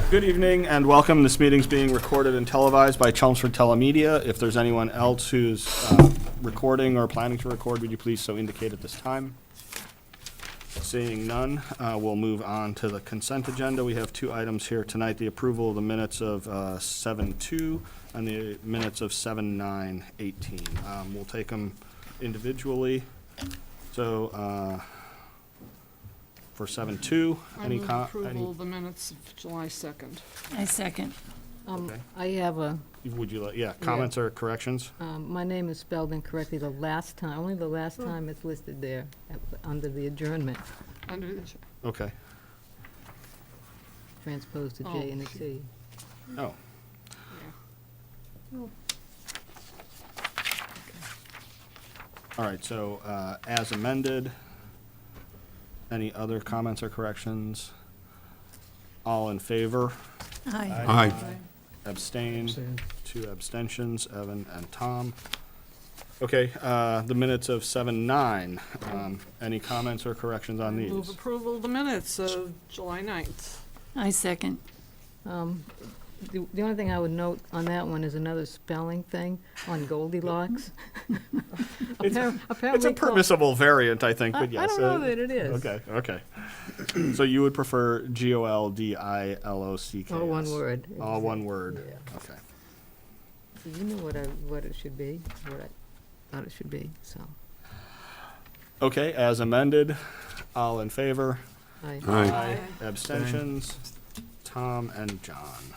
Good evening and welcome. This meeting's being recorded and televised by Chelmsford Telemedia. If there's anyone else who's recording or planning to record, would you please so indicate at this time? Seeing none, we'll move on to the consent agenda. We have two items here tonight, the approval of the minutes of 7-2 and the minutes of 7-9-18. We'll take them individually. So for 7-2, any approval of the minutes of July 2nd. I second. Okay. I have a, Would you like, comments or corrections? my name is spelled incorrectly the last time, only the last time it's listed there, under the adjournment, Under the, Okay. transposed to Oh, J and a T. Oh, yeah. all right, so as amended, any other comments or corrections? All in favor? Aye. Aye. Abstain? Two abstentions, Evan and Tom. Okay, the minutes of 7-9. Any comments or corrections on Move these? approval of the minutes of July 9th. I second. The only thing I would note on that one is another spelling thing on Goldilocks. It's Apparently a permissible variant, I think, but yes. I don't know that it is. Okay. So you would prefer Goldilocks? All one word. All one word. Yeah. Okay. So you knew what it should be, what I thought it should be, so. Okay, as amended, all in favor? Aye. Aye. Abstentions? Tom and John.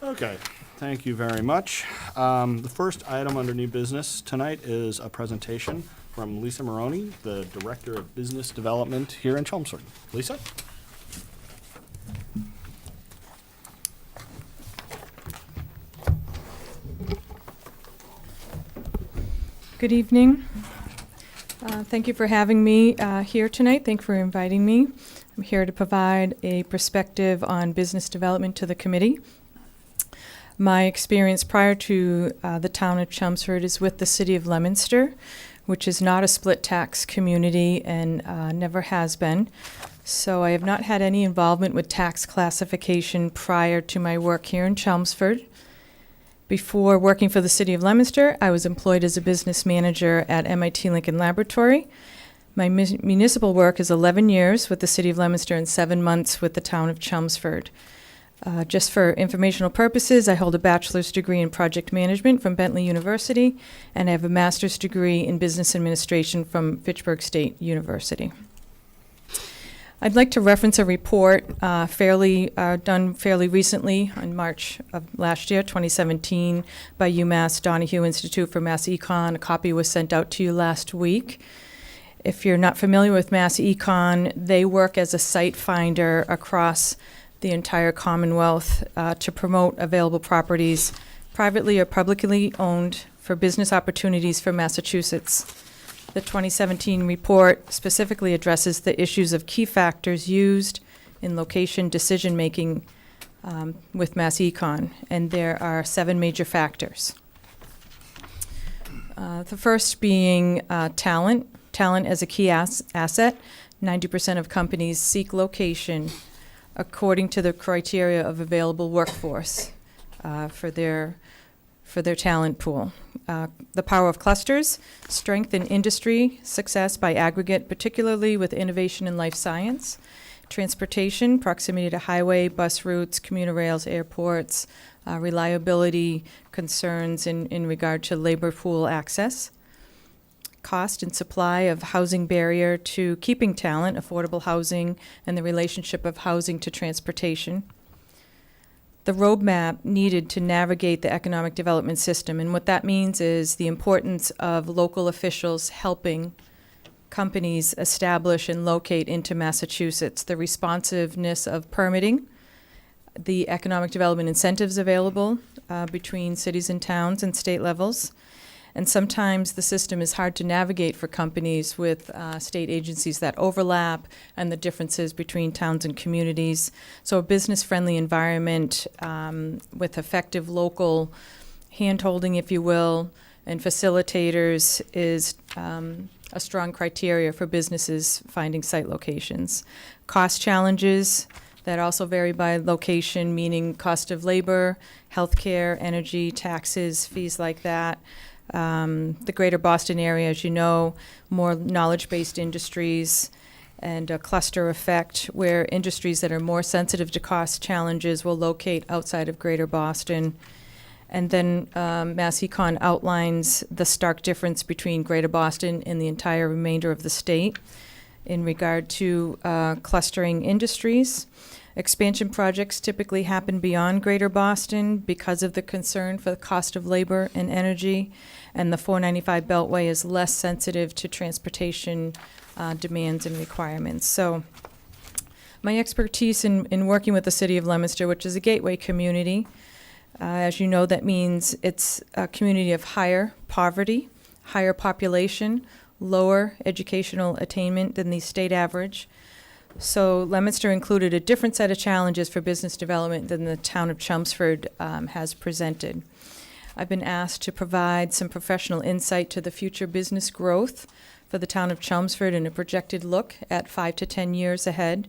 Okay, thank you very much. The first item under new business tonight is a presentation from Lisa Maroney, the Director of Business Development here in Chelmsford. Lisa? Good evening. Thank you for having me here tonight. Thank you for inviting me. I'm here to provide a perspective on business development to the committee. My experience prior to the town of Chelmsford is with the city of Leominster, which is not a split tax community and never has been. So I have not had any involvement with tax classification prior to my work here in Chelmsford. Before working for the city of Leominster, I was employed as a business manager at MIT Lincoln Laboratory. My municipal work is 11 years with the city of Leominster and 7 months with the town of Chelmsford. Just for informational purposes, I hold a bachelor's degree in project management from Bentley University, and I have a master's degree in business administration from Fitchburg State University. I'd like to reference a report done fairly recently on March of last year, 2017, by UMass Donahue Institute for Mass Econ. A copy was sent out to you last week. If you're not familiar with Mass Econ, they work as a site finder across the entire Commonwealth to promote available properties, privately or publicly owned, for business opportunities for Massachusetts. The 2017 report specifically addresses the issues of key factors used in location decision-making with Mass Econ, and there are 7 major factors. The first being talent. Talent as a key asset. 90% of companies seek location according to the criteria of available workforce for their talent pool. The power of clusters, strength in industry, success by aggregate, particularly with innovation in life science. Transportation, proximity to highway, bus routes, commuter rails, airports, reliability concerns in regard to labor pool access. Cost and supply of housing barrier to keeping talent, affordable housing, and the relationship of housing to transportation. The roadmap needed to navigate the economic development system, and what that means is the importance of local officials helping companies establish and locate into Massachusetts, the responsiveness of permitting, the economic development incentives available between cities and towns and state levels. And sometimes the system is hard to navigate for companies with state agencies that overlap and the differences between towns and communities. So a business-friendly environment with effective local hand-holding, if you will, and facilitators is a strong criteria for businesses finding site locations. Cost challenges, that also vary by location, meaning cost of labor, healthcare, energy, taxes, fees like that. The greater Boston area, as you know, more knowledge-based industries, and a cluster effect where industries that are more sensitive to cost challenges will locate outside of greater Boston. And then Mass Econ outlines the stark difference between greater Boston and the entire remainder of the state in regard to clustering industries. Expansion projects typically happen beyond greater Boston because of the concern for the cost of labor and energy, and the 495 Beltway is less sensitive to transportation demands and requirements. So my expertise in working with the city of Leominster, which is a gateway community, as you know, that means it's a community of higher poverty, higher population, lower educational attainment than the state average. So Leominster included a different set of challenges for business development than the town of Chelmsford has presented. I've been asked to provide some professional insight to the future business growth for the town of Chelmsford and a projected look at 5 to 10 years ahead.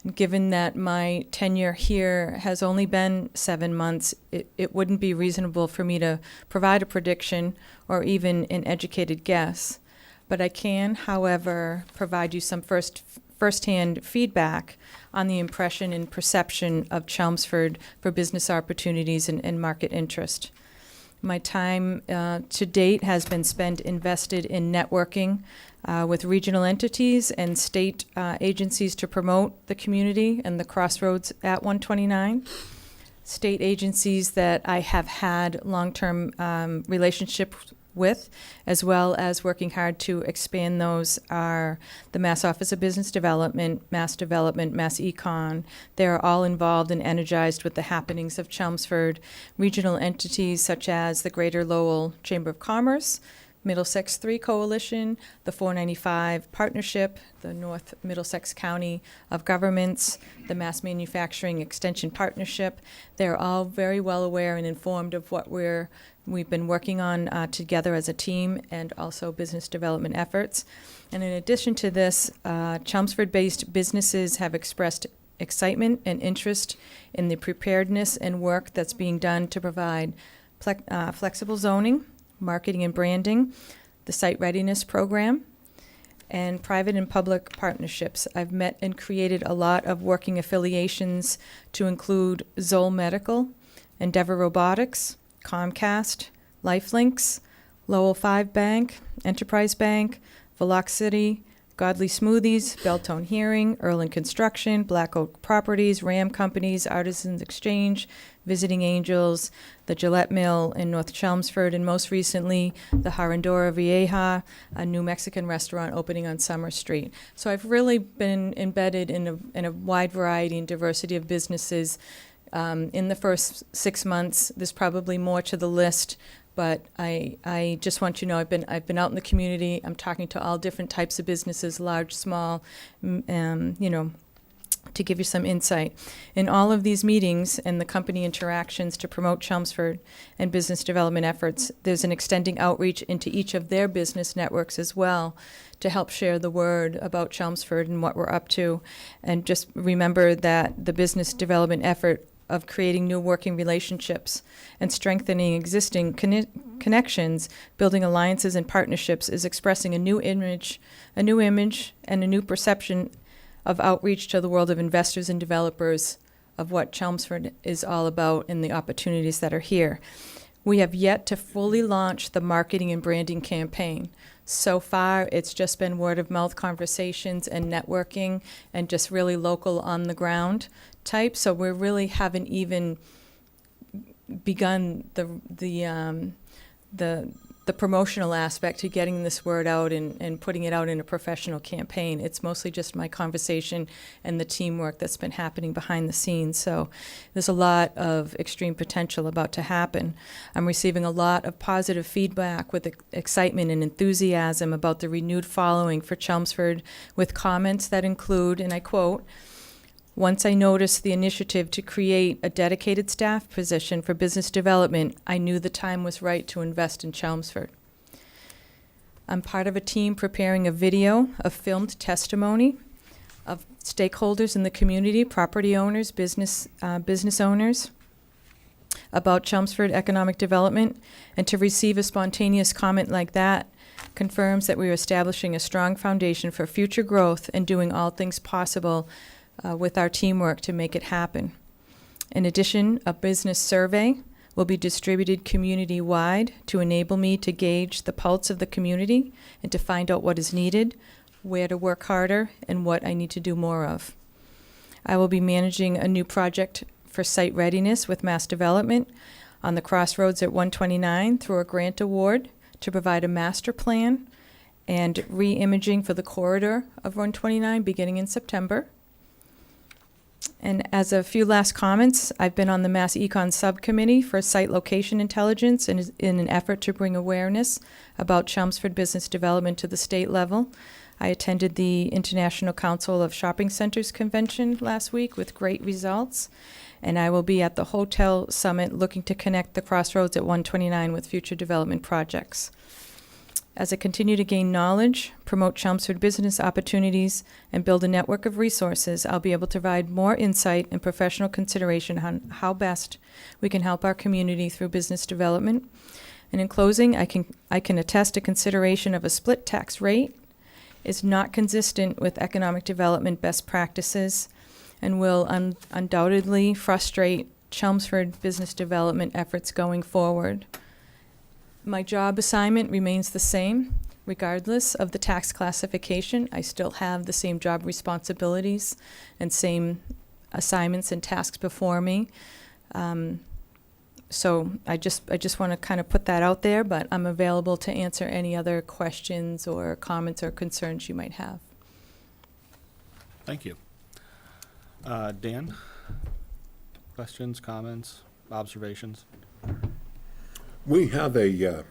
And given that my tenure here has only been 7 months, it wouldn't be reasonable for me to provide a prediction or even an educated guess. But I can, however, provide you some firsthand feedback on the impression and perception of Chelmsford for business opportunities and market interest. My time to date has been spent invested in networking with regional entities and state agencies to promote the community and the crossroads at 129. State agencies that I have had long-term relationships with, as well as working hard to expand those, are the Mass Office of Business Development, Mass Econ. They're all involved and energized with the happenings of Chelmsford. Regional entities such as the Greater Lowell Chamber of Commerce, Middlesex 3 Coalition, the 495 Partnership, the North Middlesex County of Governments, the Mass Manufacturing Extension Partnership. They're all very well aware and informed of what we've been working on together as a team, and also business development efforts. And in addition to this, Chelmsford-based businesses have expressed excitement and interest in the preparedness and work that's being done to provide flexible zoning, marketing and branding, the site readiness program, and private and public partnerships. I've met and created a lot of working affiliations to include Zoll Medical, Endeavor Robotics, Comcast, Lifelinks, Lowell 5 Bank, Enterprise Bank, Velocity, Godly Smoothies, Beltone Hearing, Erlin Construction, Black Oak Properties, Ram Companies, Artisans Exchange, Visiting Angels, the Gillette Mill in North Chelmsford, and most recently, the Harandora Vieja, a new Mexican restaurant opening on Summer Street. So I've really been embedded in a wide variety and diversity of businesses. In the first 6 months, there's probably more to the list, but I just want you to know I've been out in the community. I'm talking to all different types of businesses, large, small, to give you some insight. In all of these meetings and the company interactions to promote Chelmsford and business development efforts, there's an extending outreach into each of their business networks as well to help share the word about Chelmsford and what we're up to. And just remember that the business development effort of creating new working relationships and strengthening existing connections, building alliances and partnerships is expressing a new image and a new perception of outreach to the world of investors and developers of what Chelmsford is all about and the opportunities that are here. We have yet to fully launch the marketing and branding campaign. So far, it's just been word-of-mouth conversations and networking and just really local on-the-ground type. So we really haven't even begun the promotional aspect to getting this word out and putting it out in a professional campaign. It's mostly just my conversation and the teamwork that's been happening behind the scenes. So there's a lot of extreme potential about to happen. I'm receiving a lot of positive feedback with excitement and enthusiasm about the renewed following for Chelmsford, with comments that include, and I quote, "Once I noticed the initiative to create a dedicated staff position for business development, I knew the time was right to invest in Chelmsford." I'm part of a team preparing a video of filmed testimony of stakeholders in the community, property owners, business owners, about Chelmsford economic development, and to receive a spontaneous comment like that confirms that we are establishing a strong foundation for future growth and doing all things possible with our teamwork to make it happen. In addition, a business survey will be distributed community-wide to enable me to gauge the pulse of the community and to find out what is needed, where to work harder, and what I need to do more of. I will be managing a new project for site readiness with Mass Development on the crossroads at 129 through a grant award to provide a master plan and re-imaging for the corridor of 129 beginning in September. And as a few last comments, I've been on the Mass Econ Subcommittee for Site Location Intelligence in an effort to bring awareness about Chelmsford business development to the state level. I attended the International Council of Shopping Centers convention last week with great results, and I will be at the Hotel Summit looking to connect the crossroads at 129 with future development projects. As I continue to gain knowledge, promote Chelmsford business opportunities, and build a network of resources, I'll be able to provide more insight and professional consideration on how best we can help our community through business development. And in closing, I can attest to consideration of a split tax rate is not consistent with economic development best practices and will undoubtedly frustrate Chelmsford business development efforts going forward. My job assignment remains the same. Regardless of the tax classification, I still have the same job responsibilities and same assignments and tasks before me. So I just want to kind of put that out there, but I'm available to answer any other questions or comments or concerns you might have. Thank you. Dan? Questions, comments, observations? We have a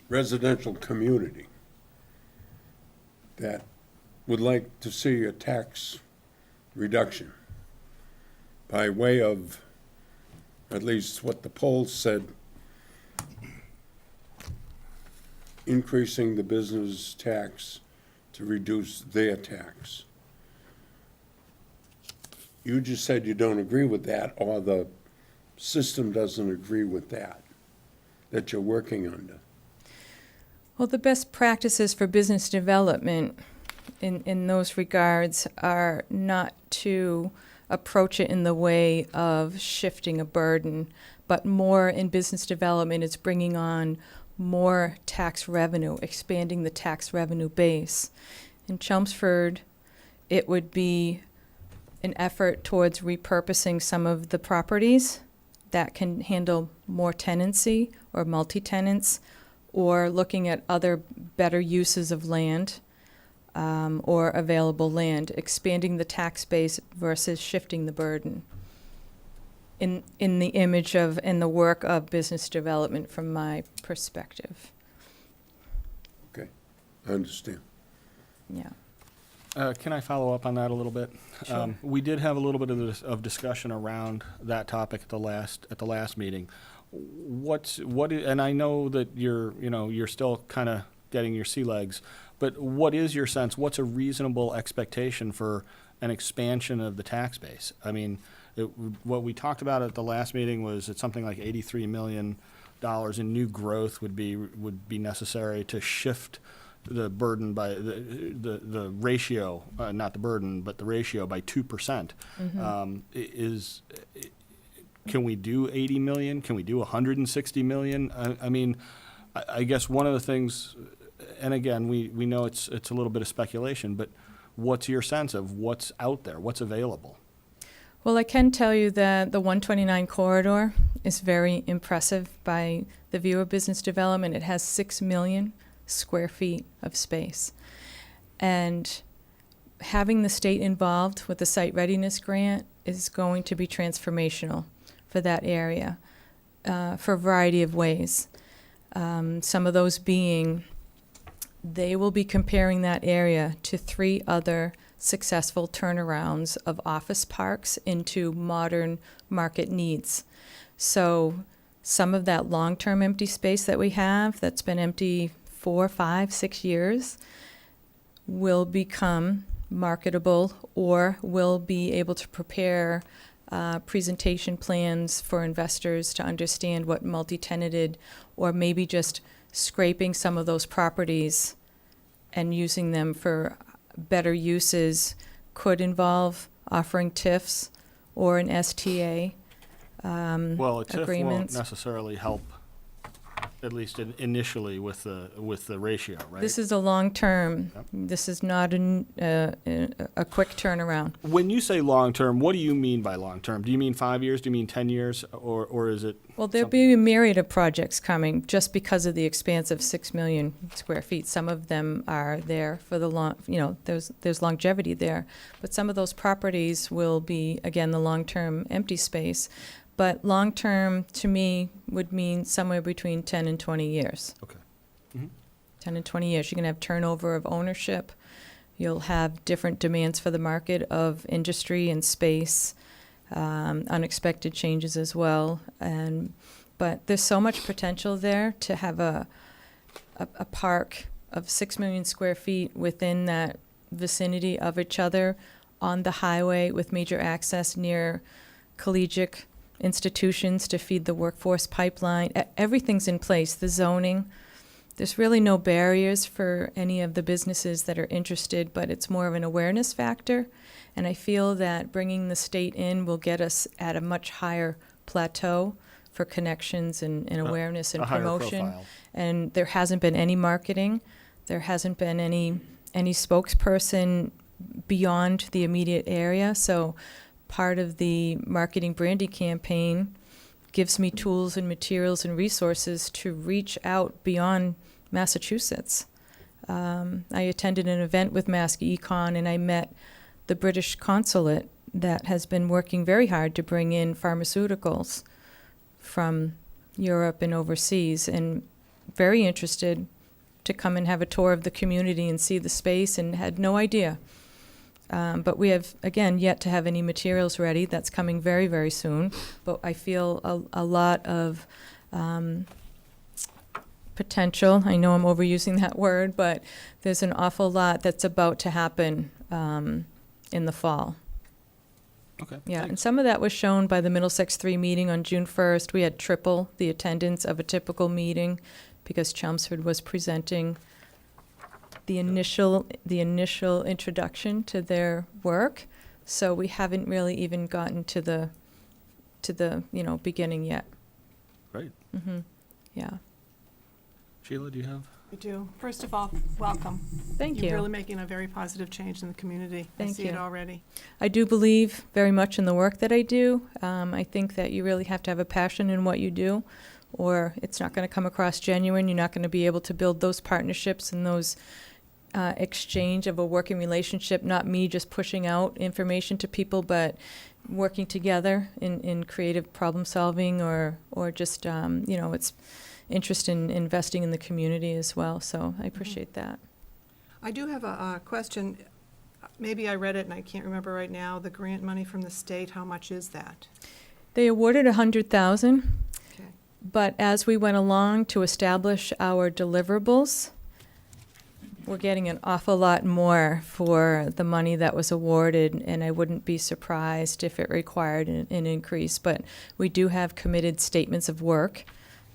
residential community that would like to see a tax reduction by way of, at least what the polls said, increasing the business tax to reduce their tax. You just said you don't agree with that, or the system doesn't agree with that you're working under. Well, the best practices for business development in those regards are not to approach it in the way of shifting a burden, but more in business development is bringing on more tax revenue, expanding the tax revenue base. In Chelmsford, it would be an effort towards repurposing some of the properties that can handle more tenancy or multi-tenants, or looking at other better uses of land or available land, expanding the tax base versus shifting the burden in the image of, in the work of business development from my perspective. Okay, I understand. Yeah. Can I follow up on that a little bit? Sure. We did have a little bit of discussion around that topic at the last meeting. And I know that you're still kind of getting your sea legs, but what is your sense? What's a reasonable expectation for an expansion of the tax base? I mean, what we talked about at the last meeting was that something like $83 million in new growth would be necessary to shift the burden by the ratio, not the burden, but the ratio by 2%. Mm-hmm. Can we do 80 million? Can we do 160 million? I mean, I guess one of the things, and again, we know it's a little bit of speculation, but what's your sense of what's out there, what's available? Well, I can tell you that the 129 corridor is very impressive by the view of business development. It has 6 million square feet of space. And having the state involved with the site readiness grant is going to be transformational for that area for a variety of ways. Some of those being, they will be comparing that area to 3 other successful turnarounds of office parks into modern market needs. So some of that long-term empty space that we have that's been empty 4, 5, 6 years will become marketable or will be able to prepare presentation plans for investors to understand what multi-tenanted, or maybe just scraping some of those properties and using them for better uses could involve offering TIFs or an STA Well, a TIF won't agreements. necessarily help, at least initially with the ratio, right? This is a long-term, Yep. this is not a quick turnaround. When you say long-term, what do you mean by long-term? Do you mean 5 years? Do you mean 10 years? Or is it? Well, there'll something- be a myriad of projects coming just because of the expanse of 6 million square feet. Some of them are there for the long, there's longevity there. But some of those properties will be, again, the long-term empty space. But long-term, to me, would mean somewhere between 10 and 20 years. Okay. Mhm. 10 and 20 years. You're going to have turnover of ownership. You'll have different demands for the market of industry and space, unexpected changes as well. But there's so much potential there to have a park of 6 million square feet within that vicinity of each other on the highway with major access near collegiate institutions to feed the workforce pipeline. Everything's in place, the zoning. There's really no barriers for any of the businesses that are interested, but it's more of an awareness factor. And I feel that bringing the state in will get us at a much higher plateau for connections and awareness and A higher promotion. profile. And there hasn't been any marketing. There hasn't been any spokesperson beyond the immediate area. So part of the marketing branding campaign gives me tools and materials and resources to reach out beyond Massachusetts. I attended an event with Mass Econ, and I met the British consulate that has been working very hard to bring in pharmaceuticals from Europe and overseas, and very interested to come and have a tour of the community and see the space, and had no idea. But we have, again, yet to have any materials ready. That's coming very, very soon. But I feel a lot of potential. I know I'm overusing that word, but there's an awful lot that's about to happen in the fall. Okay. Yeah, thanks. and some of that was shown by the Middlesex 3 meeting on June 1st. We had triple the attendance of a typical meeting because Chelmsford was presenting the initial introduction to their work. So we haven't really even gotten to the beginning yet. Great. Yeah. Sheila, do you have? I do. First of all, welcome. Thank You're really you. making a very positive change in the community. I Thank see it you. already. I do believe very much in the work that I do. I think that you really have to have a passion in what you do, or it's not going to come across genuine. You're not going to be able to build those partnerships and those exchange of a working relationship, not me just pushing out information to people, but working together in creative problem solving or just, it's interest in investing in the community as well. So I appreciate that. I do have a question. Maybe I read it and I can't remember right now. The grant money from the state, how much is that? They awarded $100,000, Okay. but as we went along to establish our deliverables, we're getting an awful lot more for the money that was awarded, and I wouldn't be surprised if it required an increase. But we do have committed statements of work,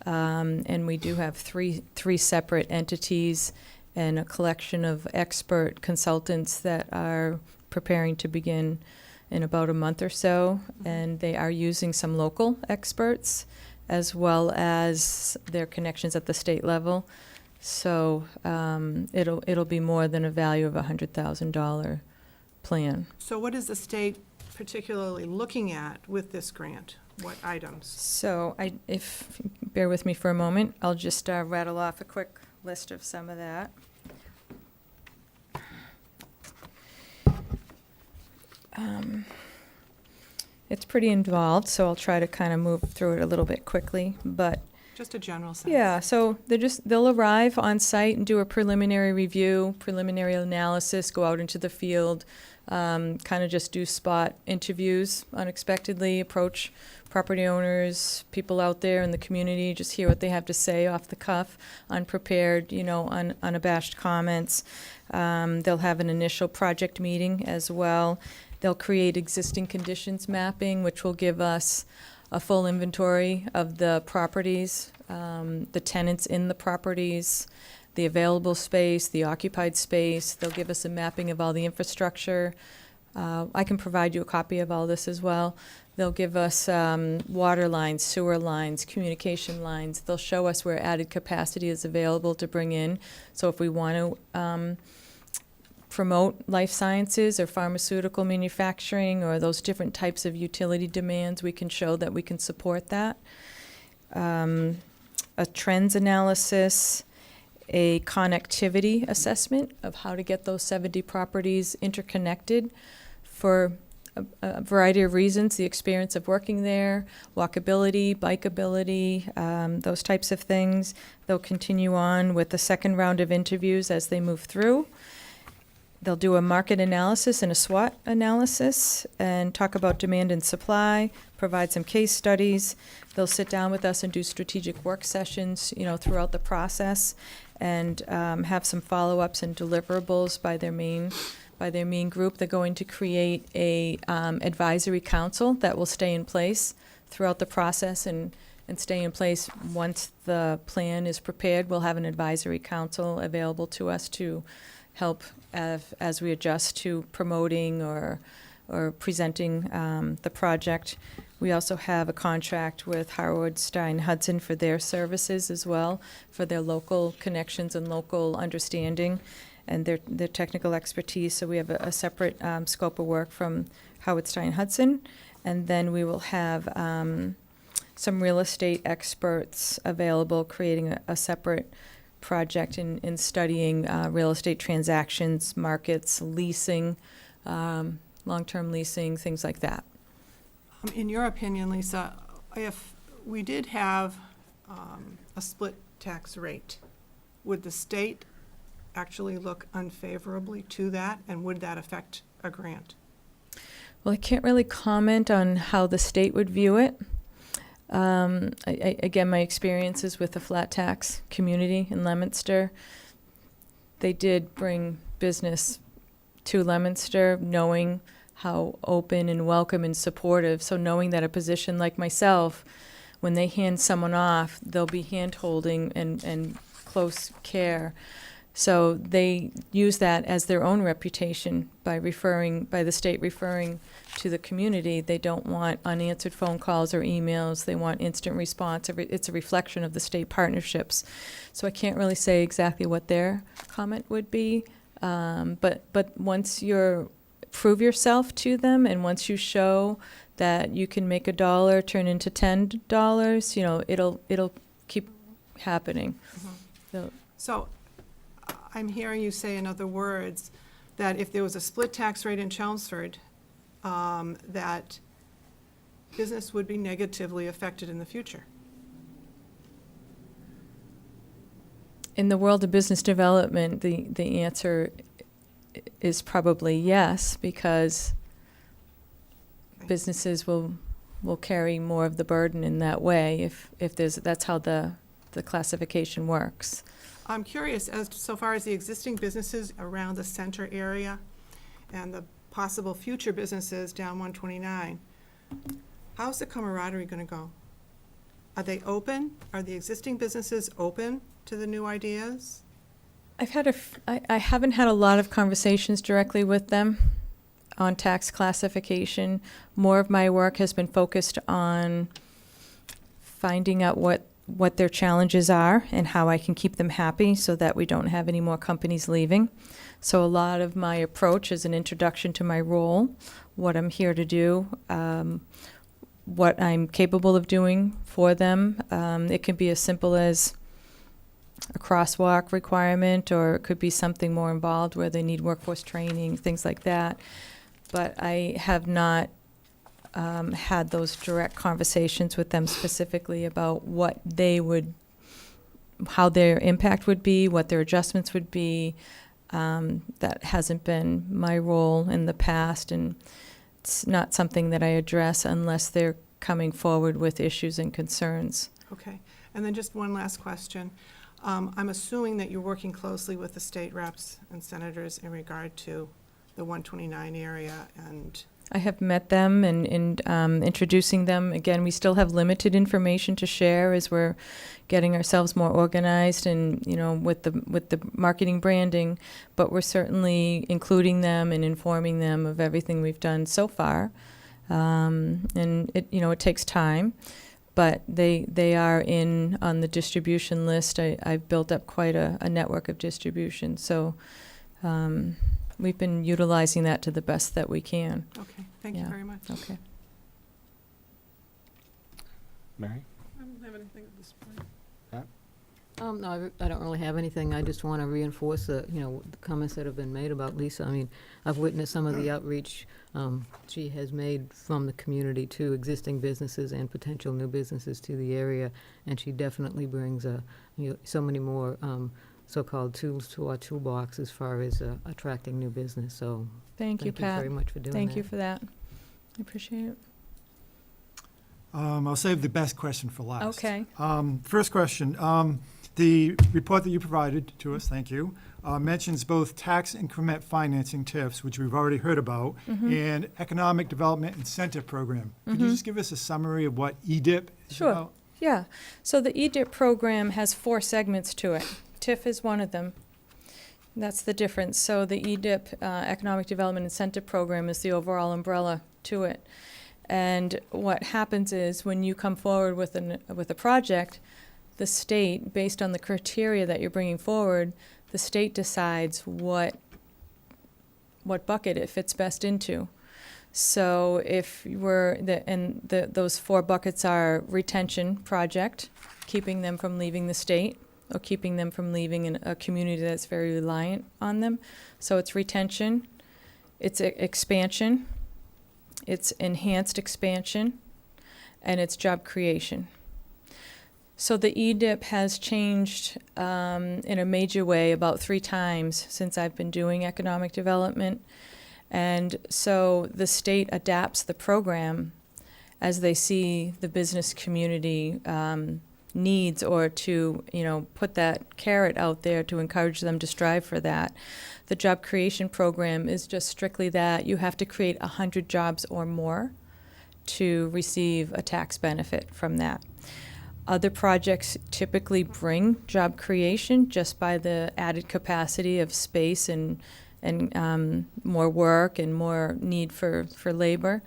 and we do have three separate entities and a collection of expert consultants that are preparing to begin in about a month or so, and they are using some local experts as well as their connections at the state level. So it'll be more than a value of $100,000 plan. So what is the state particularly looking at with this grant? What items? So if bear with me for a moment, I'll just rattle off a quick list of some of that. It's pretty involved, so I'll try to kind of move through it a little bit quickly. But Just a general sense. Yeah, so they'll arrive on site and do a preliminary review, preliminary analysis, go out into the field, kind of just do spot interviews unexpectedly, approach property owners, people out there in the community, just hear what they have to say off the cuff, unprepared, unabashed comments. They'll have an initial project meeting as well. They'll create existing conditions mapping, which will give us a full inventory of the properties, the tenants in the properties, the available space, the occupied space. They'll give us a mapping of all the infrastructure. I can provide you a copy of all this as well. They'll give us water lines, sewer lines, communication lines. They'll show us where added capacity is available to bring in. So if we want to promote life sciences or pharmaceutical manufacturing or those different types of utility demands, we can show that we can support that. A trends analysis, a connectivity assessment of how to get those 70 properties interconnected for a variety of reasons, the experience of working there, walkability, bikeability, those types of things. They'll continue on with the second round of interviews as they move through. They'll do a market analysis and a SWOT analysis and talk about demand and supply, provide some case studies. They'll sit down with us and do strategic work sessions, throughout the process, and have some follow-ups and deliverables by their main group. They're going to create a advisory council that will stay in place throughout the process and stay in place once the plan is prepared. We'll have an advisory council available to us to help as we adjust to promoting or presenting the project. We also have a contract with Howard Stein Hudson for their services as well, for their local connections and local understanding and their technical expertise. So we have a separate scope of work from Howard Stein Hudson. And then we will have some real estate experts available, creating a separate project in studying real estate transactions, markets, leasing, long-term leasing, things like that. In your opinion, Lisa, if we did have a split tax rate, would the state actually look unfavorably to that, and would that affect a grant? Well, I can't really comment on how the state would view it. Again, my experiences with the flat tax community in Leominster, they did bring business to Leominster, knowing how open and welcome and supportive. So knowing that a position like myself, when they hand someone off, they'll be hand-holding and close care. So they use that as their own reputation by the state referring to the community. They don't want unanswered phone calls or emails. They want instant response. It's a reflection of the state partnerships. So I can't really say exactly what their comment would be. But once you prove yourself to them, and once you show that you can make $1 turn into $10, it'll keep happening. Mm-hmm. So I'm hearing you say, in other words, that if there was a split tax rate in Chelmsford, that business would be negatively affected in the future. In the world of business development, the answer is probably yes, because businesses will carry more of the burden in that way if that's how the classification works. I'm curious, so far as the existing businesses around the center area and the possible future businesses down 129, how's the camaraderie going to go? Are they open? Are the existing businesses open to the new ideas? I haven't had a lot of conversations directly with them on tax classification. More of my work has been focused on finding out what their challenges are and how I can keep them happy so that we don't have any more companies leaving. So a lot of my approach is an introduction to my role, what I'm here to do, what I'm capable of doing for them. It can be as simple as a crosswalk requirement, or it could be something more involved where they need workforce training, things like that. But I have not had those direct conversations with them specifically about what they would, how their impact would be, what their adjustments would be. That hasn't been my role in the past, and it's not something that I address unless they're coming forward with issues and concerns. Okay, and then just one last question. I'm assuming that you're working closely with the state reps and senators in regard to the 129 area, and I have met them and introducing them. Again, we still have limited information to share as we're getting ourselves more organized and, you know, with the marketing branding, but we're certainly including them and informing them of everything we've done so far. And it, you know, it takes time, but they are in on the distribution list. I've built up quite a network of distribution, so we've been utilizing that to the best that we can. okay, thank you Yeah. very much. Okay. Mary? I don't have anything at this point. No, I don't really have anything. I just want to reinforce the comments that have been made about Lisa. I mean, I've witnessed some of the outreach she has made from the community to existing businesses and potential new businesses to the area, and she definitely brings so many more so-called tools to our toolbox as far as attracting new business. So Thank you, Pat. very much for doing that. Thank you for that. I appreciate it. I'll save the best question for last. Okay. First question. The report that you provided to us, thank you, mentions both tax increment financing TIFs, which we've already heard about, and Economic Development Incentive Program. Could you just give us a summary of what EDIP is Sure. about? Yeah. So the EDIP program has 4 segments to it. TIF is one of them. That's the difference. So the EDIP, Economic Development Incentive Program, is the overall umbrella to it. And what happens is when you come forward with a project, the state, based on the criteria that you're bringing forward, the state decides what bucket it fits best into. So if those 4 buckets are retention project, keeping them from leaving the state, or keeping them from leaving in a community that's very reliant on them. So it's retention, it's expansion, it's enhanced expansion, and it's job creation. So the EDIP has changed in a major way about 3 times since I've been doing economic development. And so the state adapts the program as they see the business community needs, or to, put that carrot out there to encourage them to strive for that. The job creation program is just strictly that. You have to create 100 jobs or more to receive a tax benefit from that. Other projects typically bring job creation just by the added capacity of space and more work and more need for labor.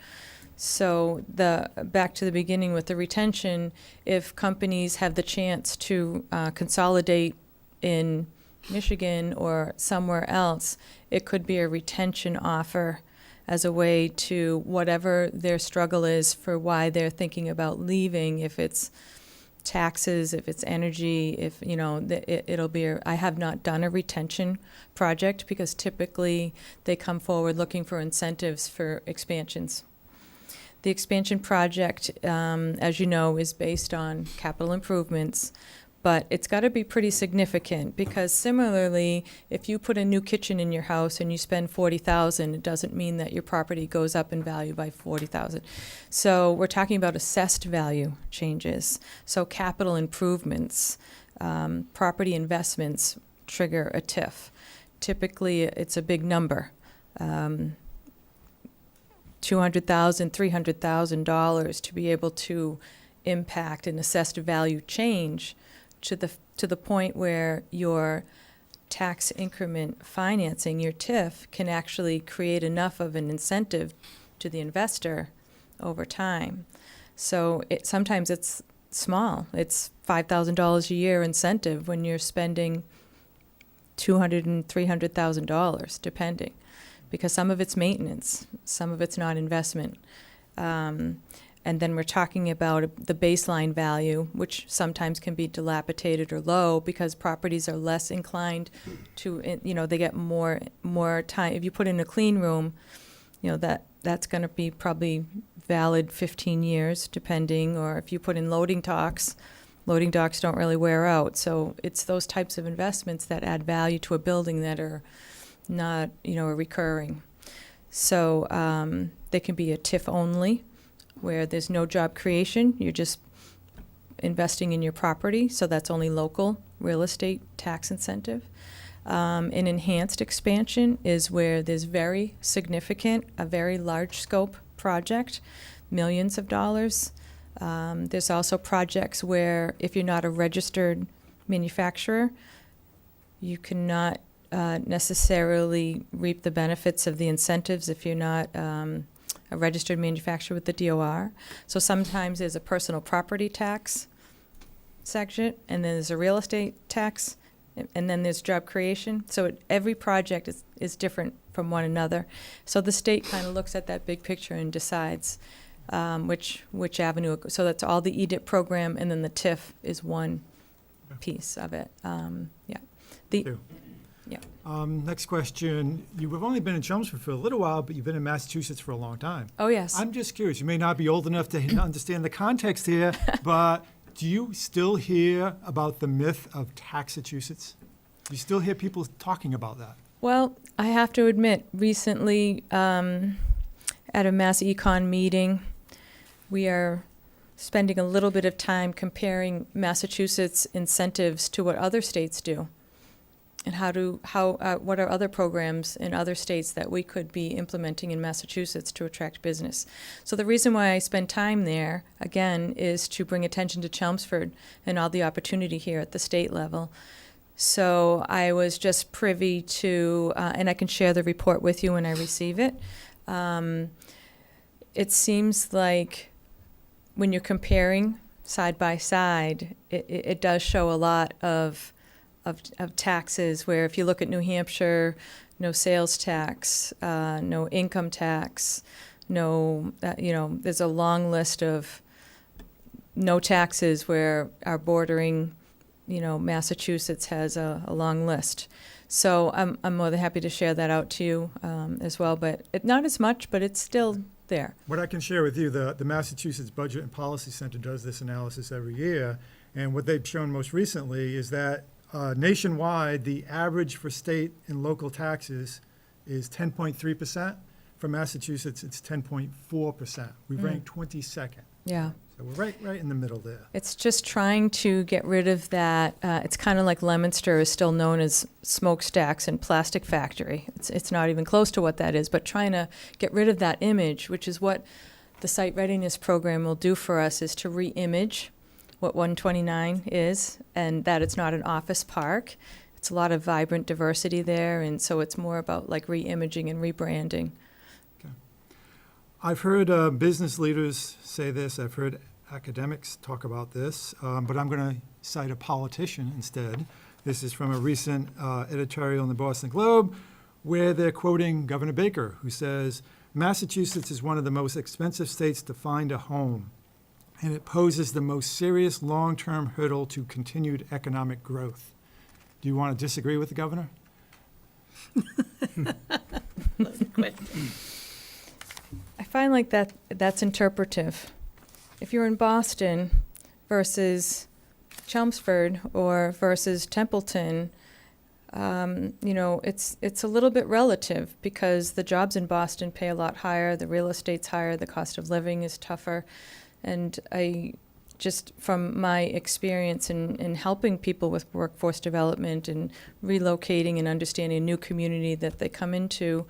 So back to the beginning with the retention, if companies have the chance to consolidate in Michigan or somewhere else, it could be a retention offer as a way to whatever their struggle is for why they're thinking about leaving, if it's taxes, if it's energy, if, it'll be, I have not done a retention project because typically they come forward looking for incentives for expansions. The expansion project, as you know, is based on capital improvements, but it's got to be pretty significant because similarly, if you put a new kitchen in your house and you spend $40,000, it doesn't mean that your property goes up in value by $40,000. So we're talking about assessed value changes. So capital improvements, property investments trigger a TIF. Typically, it's a big number. $200,000, $300,000 to be able to impact an assessed value change to the point where your tax increment financing, your TIF, can actually create enough of an incentive to the investor over time. So sometimes it's small. It's $5,000 a year incentive when you're spending $200,000 and $300,000, depending. Because some of it's maintenance, some of it's not investment. And then we're talking about the baseline value, which sometimes can be dilapidated or low because properties are less inclined to, they get more time. If you put in a clean room, that's going to be probably valid 15 years, depending, or if you put in loading docks don't really wear out. So it's those types of investments that add value to a building that are not, a recurring. So they can be a TIF only, where there's no job creation. You're just investing in your property, so that's only local real estate tax incentive. An enhanced expansion is where there's very significant, a very large scope project, millions of dollars. There's also projects where if you're not a registered manufacturer, you cannot necessarily reap the benefits of the incentives if you're not a registered manufacturer with the DOR. So sometimes there's a personal property tax section, and then there's a real estate tax, and then there's job creation. So every project is different from one another. So the state kind of looks at that big picture and decides which avenue. So that's all the EDIP program, and then the TIF is one piece of it. Next question. You have only been in Chelmsford for a little while, but you've been in Massachusetts for a long time. Oh, yes. I'm just curious. You may not be old enough to understand the context here, but do you still hear about the myth of Taxachusetts? Do you still hear people talking about that? Well, I have to admit, recently at a Mass Econ meeting, we are spending a little bit of time comparing Massachusetts incentives to what other states do, and what are other programs in other states that we could be implementing in Massachusetts to attract business. So the reason why I spend time there, again, is to bring attention to Chelmsford and all the opportunity here at the state level. So I was just privy to, and I can share the report with you when I receive it. It seems like when you're comparing side by side, it does show a lot of taxes, where if you look at New Hampshire, no sales tax, no income tax, no, there's a long list of no taxes, where our bordering, Massachusetts has a long list. So I'm more than happy to share that out to you as well, but not as much, but it's still there. What I can share with you, the Massachusetts Budget and Policy Center does this analysis every year, and what they've shown most recently is that nationwide, the average for state and local taxes is 10.3%. For Massachusetts, it's 10.4%. We rank 22nd. Yeah. So we're right in the middle there. It's just trying to get rid of that. It's kind of like Leominster is still known as smokestacks and plastic factory. It's not even close to what that is, but trying to get rid of that image, which is what the site readiness program will do for us, is to re-image what 129 is, and that it's not an office park. It's a lot of vibrant diversity there, and so it's more about like re-imaging and rebranding. I've heard business leaders say this. I've heard academics talk about this, but I'm going to cite a politician instead. This is from a recent editorial in the Boston Globe, where they're quoting Governor Baker, who says, "Massachusetts is one of the most expensive states to find a home, and it poses the most serious long-term hurdle to continued economic growth." Do you want to disagree with the governor? I find like that's interpretive. If you're in Boston versus Chelmsford or versus Templeton, it's a little bit relative, because the jobs in Boston pay a lot higher, the real estate's higher, the cost of living is tougher. And I just, from my experience in helping people with workforce development and relocating and understanding a new community that they come into,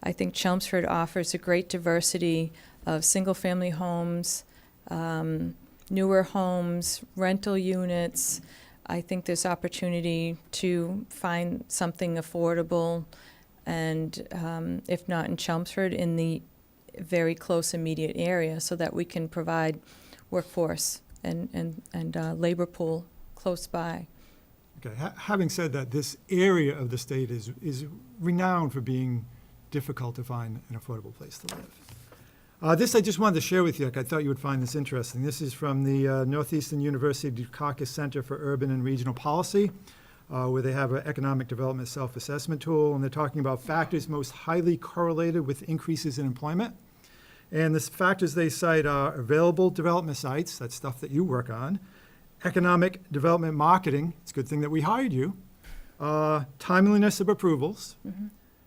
I think Chelmsford offers a great diversity of single-family homes, newer homes, rental units. I think there's opportunity to find something affordable, and if not in Chelmsford, in the very close immediate area, so that we can provide workforce and labor pool close by. Okay. Having said that, this area of the state is renowned for being difficult to find an affordable place to live. This I just wanted to share with you. I thought you would find this interesting. This is from the Northeastern University Dukakis Center for Urban and Regional Policy, where they have an economic development self-assessment tool, and they're talking about factors most highly correlated with increases in employment. And the factors they cite are available development sites, that's stuff that you work on, economic development marketing, it's a good thing that we hired you, timeliness of approvals,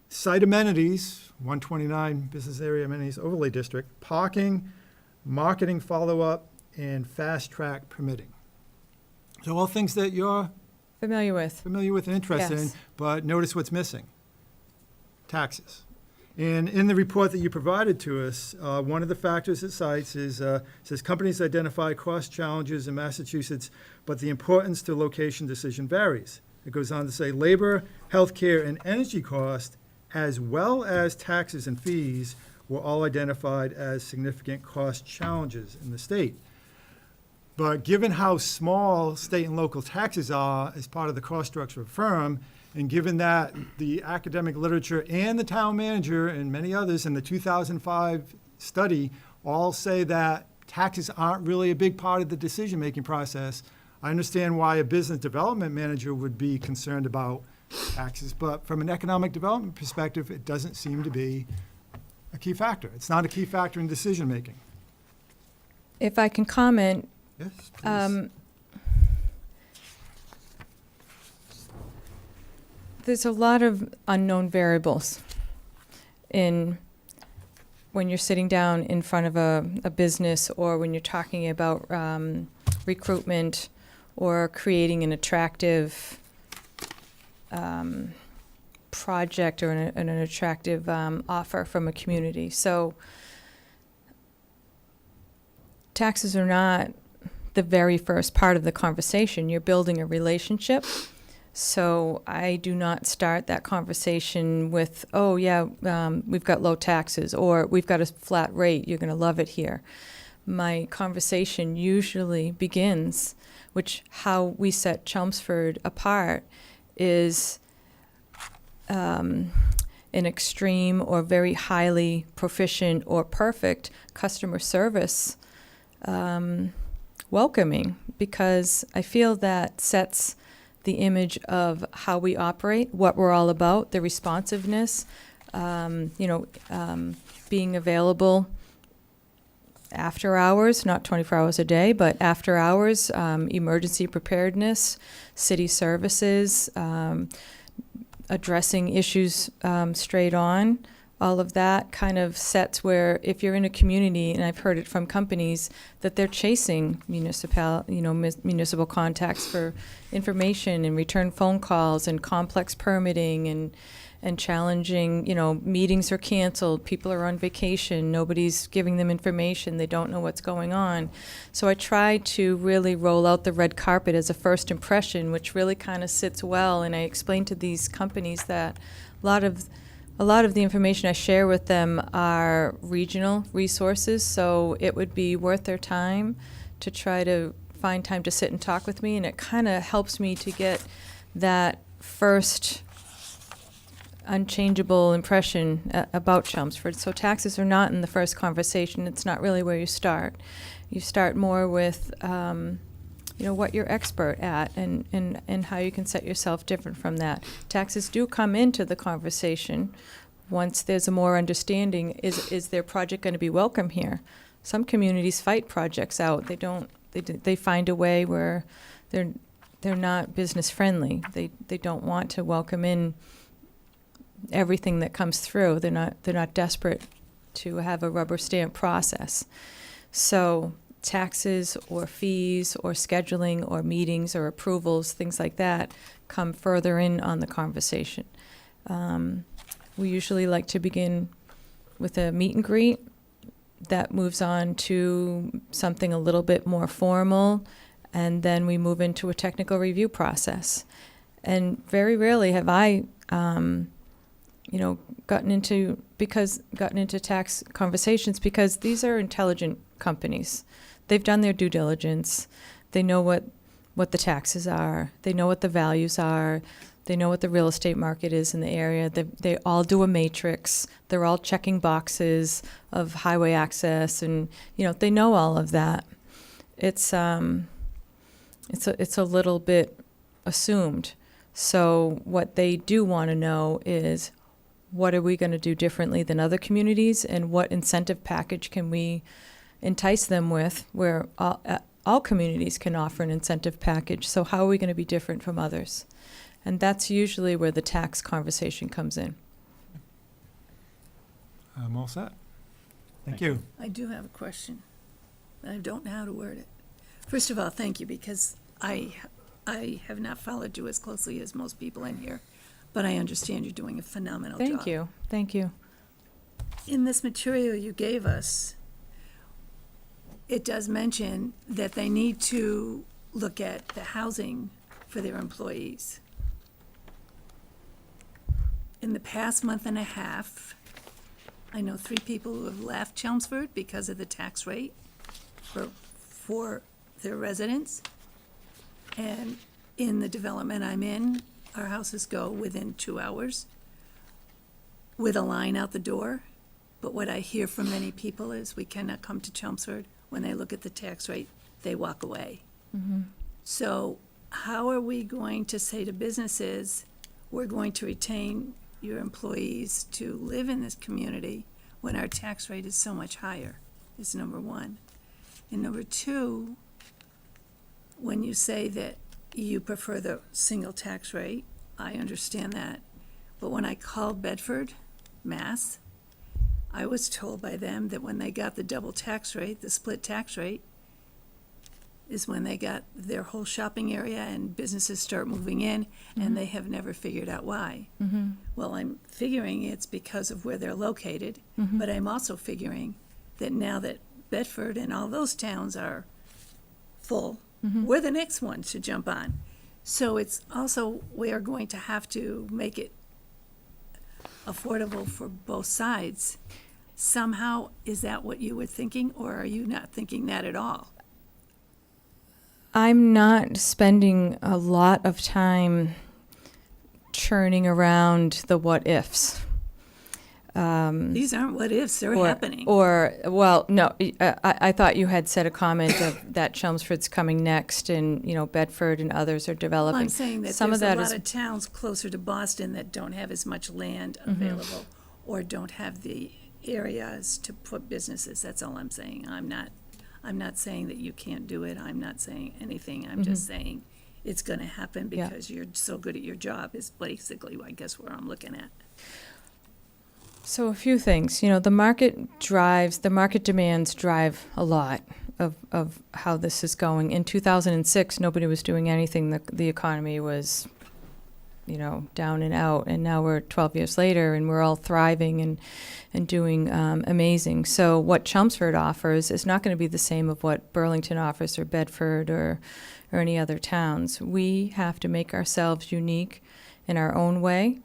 site amenities, 129 Business Area Amenities Overlay District, parking, marketing follow-up, and fast-track permitting. So all things that you're Familiar with. familiar with and interested in, Yes. but notice what's missing. Taxes. And in the report that you provided to us, one of the factors it cites is, says companies identify cost challenges in Massachusetts, but the importance to location decision varies. It goes on to say labor, healthcare, and energy cost, as well as taxes and fees, were all identified as significant cost challenges in the state. But given how small state and local taxes are as part of the cost structure of a firm, and given that the academic literature and the town manager and many others in the 2005 study all say that taxes aren't really a big part of the decision-making process, I understand why a business development manager would be concerned about taxes, but from an economic development perspective, it doesn't seem to be a key factor. It's not a key factor in decision-making. If I can comment, Yes, please. there's a lot of unknown variables in when you're sitting down in front of a business, or when you're talking about recruitment or creating an attractive project or an attractive offer from a community. So taxes are not the very first part of the conversation. You're building a relationship. So I do not start that conversation with, oh, yeah, we've got low taxes, or we've got a flat rate, you're going to love it here. My conversation usually begins, which how we set Chelmsford apart is an extreme or very highly proficient or perfect customer service welcoming, because I feel that sets the image of how we operate, what we're all about, the responsiveness, being available after hours, not 24 hours a day, but after hours, emergency preparedness, city services, addressing issues straight on. All of that kind of sets where if you're in a community, and I've heard it from companies, that they're chasing municipal contacts for information and return phone calls and complex permitting and challenging, meetings are canceled, people are on vacation, nobody's giving them information, they don't know what's going on. So I try to really roll out the red carpet as a first impression, which really kind of sits well, and I explain to these companies that a lot of the information I share with them are regional resources, so it would be worth their time to try to find time to sit and talk with me, and it kind of helps me to get that first unchangeable impression about Chelmsford. So taxes are not in the first conversation. It's not really where you start. You start more with what you're expert at and how you can set yourself different from that. Taxes do come into the conversation once there's a more understanding, is their project going to be welcome here? Some communities fight projects out. They find a way where they're not business friendly. They don't want to welcome in everything that comes through. They're not desperate to have a rubber stamp process. So taxes or fees or scheduling or meetings or approvals, things like that, come further in on the conversation. We usually like to begin with a meet and greet that moves on to something a little bit more formal, and then we move into a technical review process. And very rarely have I gotten into tax conversations, because these are intelligent companies. They've done their due diligence. They know what the taxes are. They know what the values are. They know what the real estate market is in the area. They all do a matrix. They're all checking boxes of highway access, and they know all of that. It's a little bit assumed. So what they do want to know is, what are we going to do differently than other communities, and what incentive package can we entice them with, where all communities can offer an incentive package. So how are we going to be different from others? And that's usually where the tax conversation comes in. I'm all set. Thank you. I do have a question, but I don't know how to word it. First of all, thank you, because I have not followed you as closely as most people in here, but I understand you're doing a phenomenal job. Thank you. Thank you. In this material you gave us, it does mention that they need to look at the housing for their employees. In the past month and a half, I know 3 people who have left Chelmsford because of the tax rate for their residents. And in the development I'm in, our houses go within 2 hours with a line out the door. But what I hear from many people is we cannot come to Chelmsford. When they look at the tax rate, they walk away. So how are we going to say to businesses, we're going to retain your employees to live in this community when our tax rate is so much higher, is number one. And number two, when you say that you prefer the single tax rate, I understand that. But when I called Bedford, Mass, I was told by them that when they got the double tax rate, the split tax rate, is when they got their whole shopping area and businesses start moving in, and they have never figured out why. Well, I'm figuring it's because of where they're located, but I'm also figuring that now that Bedford and all those towns are full, we're the next one to jump on. So it's also, we are going to have to make it affordable for both sides. Somehow, is that what you were thinking, or are you not thinking that at all? I'm not spending a lot of time churning around the what ifs. These aren't what ifs, they're happening. Well, no, I thought you had said a comment of that Chelmsford's coming next, and, Bedford and others are Well, developing. I'm saying that Some there's of a that lot is- of towns closer to Boston that don't have as much land available, or don't have the areas to put businesses. That's all I'm saying. I'm not saying that you can't do it. I'm not saying anything. I'm just saying it's going to happen Yeah. because you're so good at your job is basically, I guess, where I'm looking at. So a few things, the market demands drive a lot of how this is going. In 2006, nobody was doing anything. The economy was, down and out. And now we're 12 years later, and we're all thriving and doing amazing. So what Chelmsford offers is not going to be the same of what Burlington offers, or Bedford, or any other towns. We have to make ourselves unique in our own way.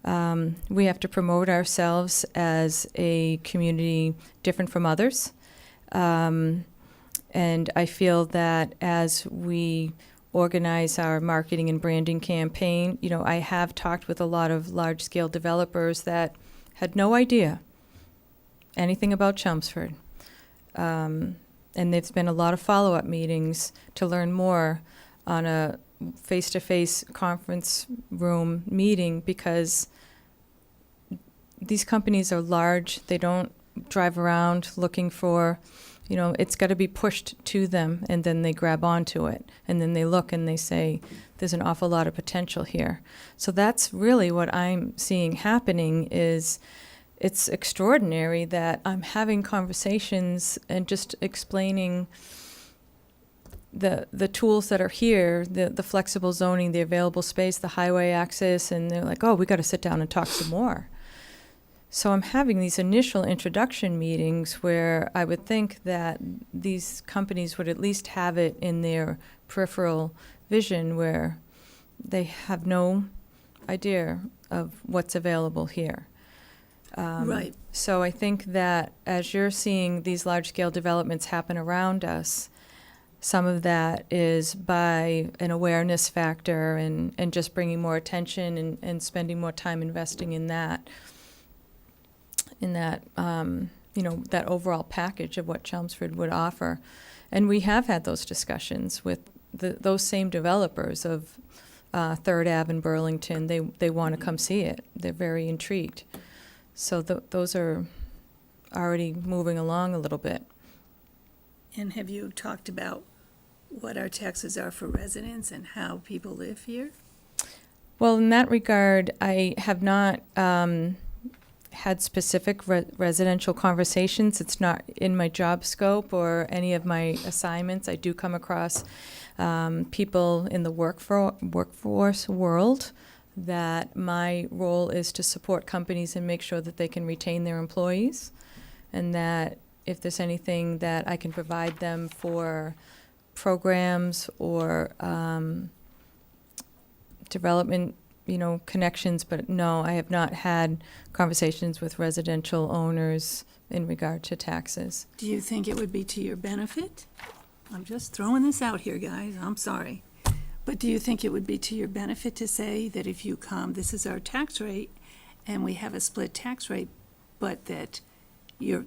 We have to promote ourselves as a community different from others. And I feel that as we organize our marketing and branding campaign, I have talked with a lot of large-scale developers that had no idea anything about Chelmsford. And there's been a lot of follow-up meetings to learn more on a face-to-face conference room meeting, because these companies are large. They don't drive around looking for, it's got to be pushed to them, and then they grab onto it, and then they look and they say, there's an awful lot of potential here. So that's really what I'm seeing happening. Is it's extraordinary that I'm having conversations and just explaining the tools that are here, the flexible zoning, the available space, the highway access, and they're like, oh, we got to sit down and talk some more. So I'm having these initial introduction meetings where I would think that these companies would at least have it in their peripheral vision, where they have no idea of what's available here. Right. So I think that as you're seeing these large-scale developments happen around us, some of that is by an awareness factor and just bringing more attention and spending more time investing in that, that overall package of what Chelmsford would offer. And we have had those discussions with those same developers of 3rd Ave in Burlington. They want to come see it. They're very intrigued. So those are already moving along a little bit. And have you talked about what our taxes are for residents and how people live here? Well, in that regard, I have not had specific residential conversations. It's not in my job scope or any of my assignments. I do come across people in the workforce world that my role is to support companies and make sure that they can retain their employees, and that if there's anything that I can provide them for programs or development, connections. But no, I have not had conversations with residential owners in regard to taxes. Do you think it would be to your benefit? I'm just throwing this out here, guys, I'm sorry. But do you think it would be to your benefit to say that if you come, this is our tax rate, and we have a split tax rate, but that your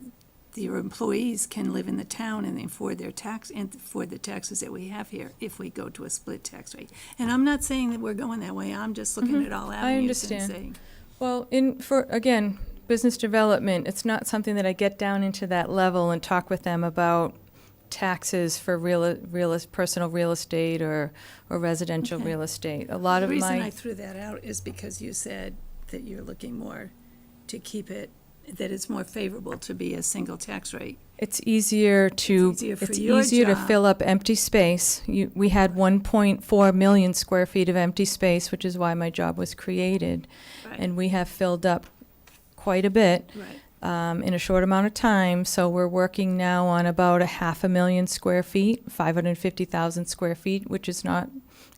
employees can live in the town and afford their tax, and afford the taxes that we have here if we go to a split tax rate? And I'm not saying that we're going that way, I'm just looking at all avenues and understand. saying. Well, again, business development, it's not something that I get down into that level and talk with them about taxes for personal real estate or residential Okay. real estate. A lot The of reason my I threw that out is because you said that you're looking more to keep it, that it's more favorable to be a single tax rate. it's easier to It's easier for your to job. fill up empty space. We had 1.4 million square feet of empty space, which is why my job was created, Right. and we have filled up quite a bit. Right. In a short amount of time. So we're working now on about 500,000 square feet, 550,000 square feet, which is not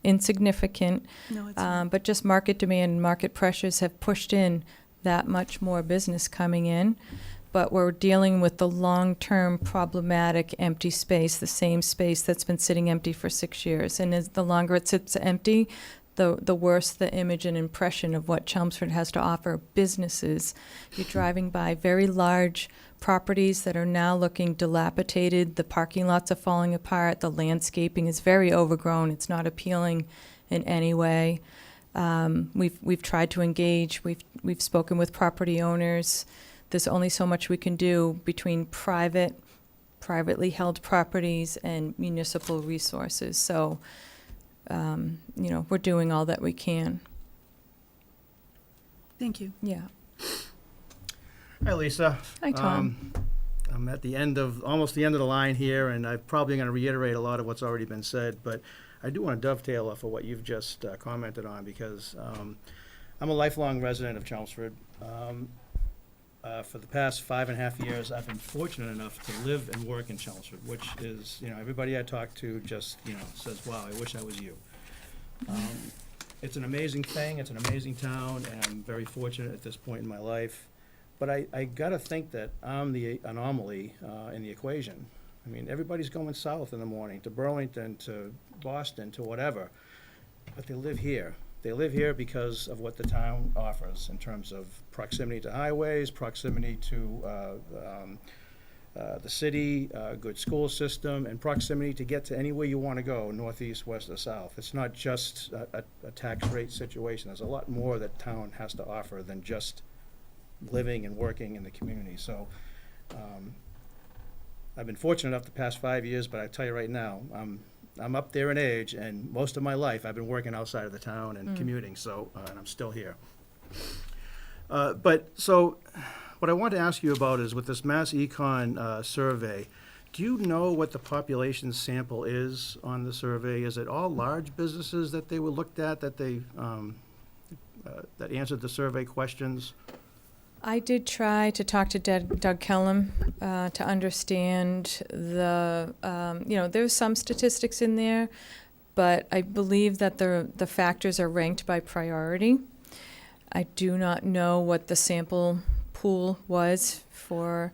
insignificant. No, it's not. But just market demand and market pressures have pushed in that much more business coming in. But we're dealing with the long-term problematic empty space, the same space that's been sitting empty for 6 years. And as the longer it sits empty, the worse the image and impression of what Chelmsford has to offer businesses. You're driving by very large properties that are now looking dilapidated. The parking lots are falling apart. The landscaping is very overgrown. It's not appealing in any way. We've tried to engage. We've spoken with property owners. There's only so much we can do between privately held properties and municipal resources. So we're doing all that we can. Thank you. Yeah. Hi, Lisa. Hi, Tom. I'm at almost the end of the line here, and I'm probably going to reiterate a lot of what's already been said, but I do want to dovetail off of what you've just commented on, because I'm a lifelong resident of Chelmsford. For the past 5.5 years, I've been fortunate enough to live and work in Chelmsford, which is, everybody I talk to just, says, wow, I wish I was you. It's an amazing thing, it's an amazing town, and I'm very fortunate at this point in my life. But I gotta think that I'm the anomaly in the equation. I mean, everybody's going south in the morning, to Burlington, to Boston, to whatever, but they live here. They live here because of what the town offers in terms of proximity to highways, proximity to the city, good school system, and proximity to get to anywhere you want to go, northeast, west, or south. It's not just a tax rate situation. There's a lot more that town has to offer than just living and working in the community. So I've been fortunate enough the past 5 years, but I tell you right now, I'm up there in age, and most of my life I've been working outside of the town and commuting, so, and I'm still here. So what I want to ask you about is with this Mass Econ survey, do you know what the population sample is on the survey? Is it all large businesses that they were looked at, that they, that answered the survey questions? I did try to talk to Doug Kellum to understand there's some statistics in there, but I believe that the factors are ranked by priority. I do not know what the sample pool was for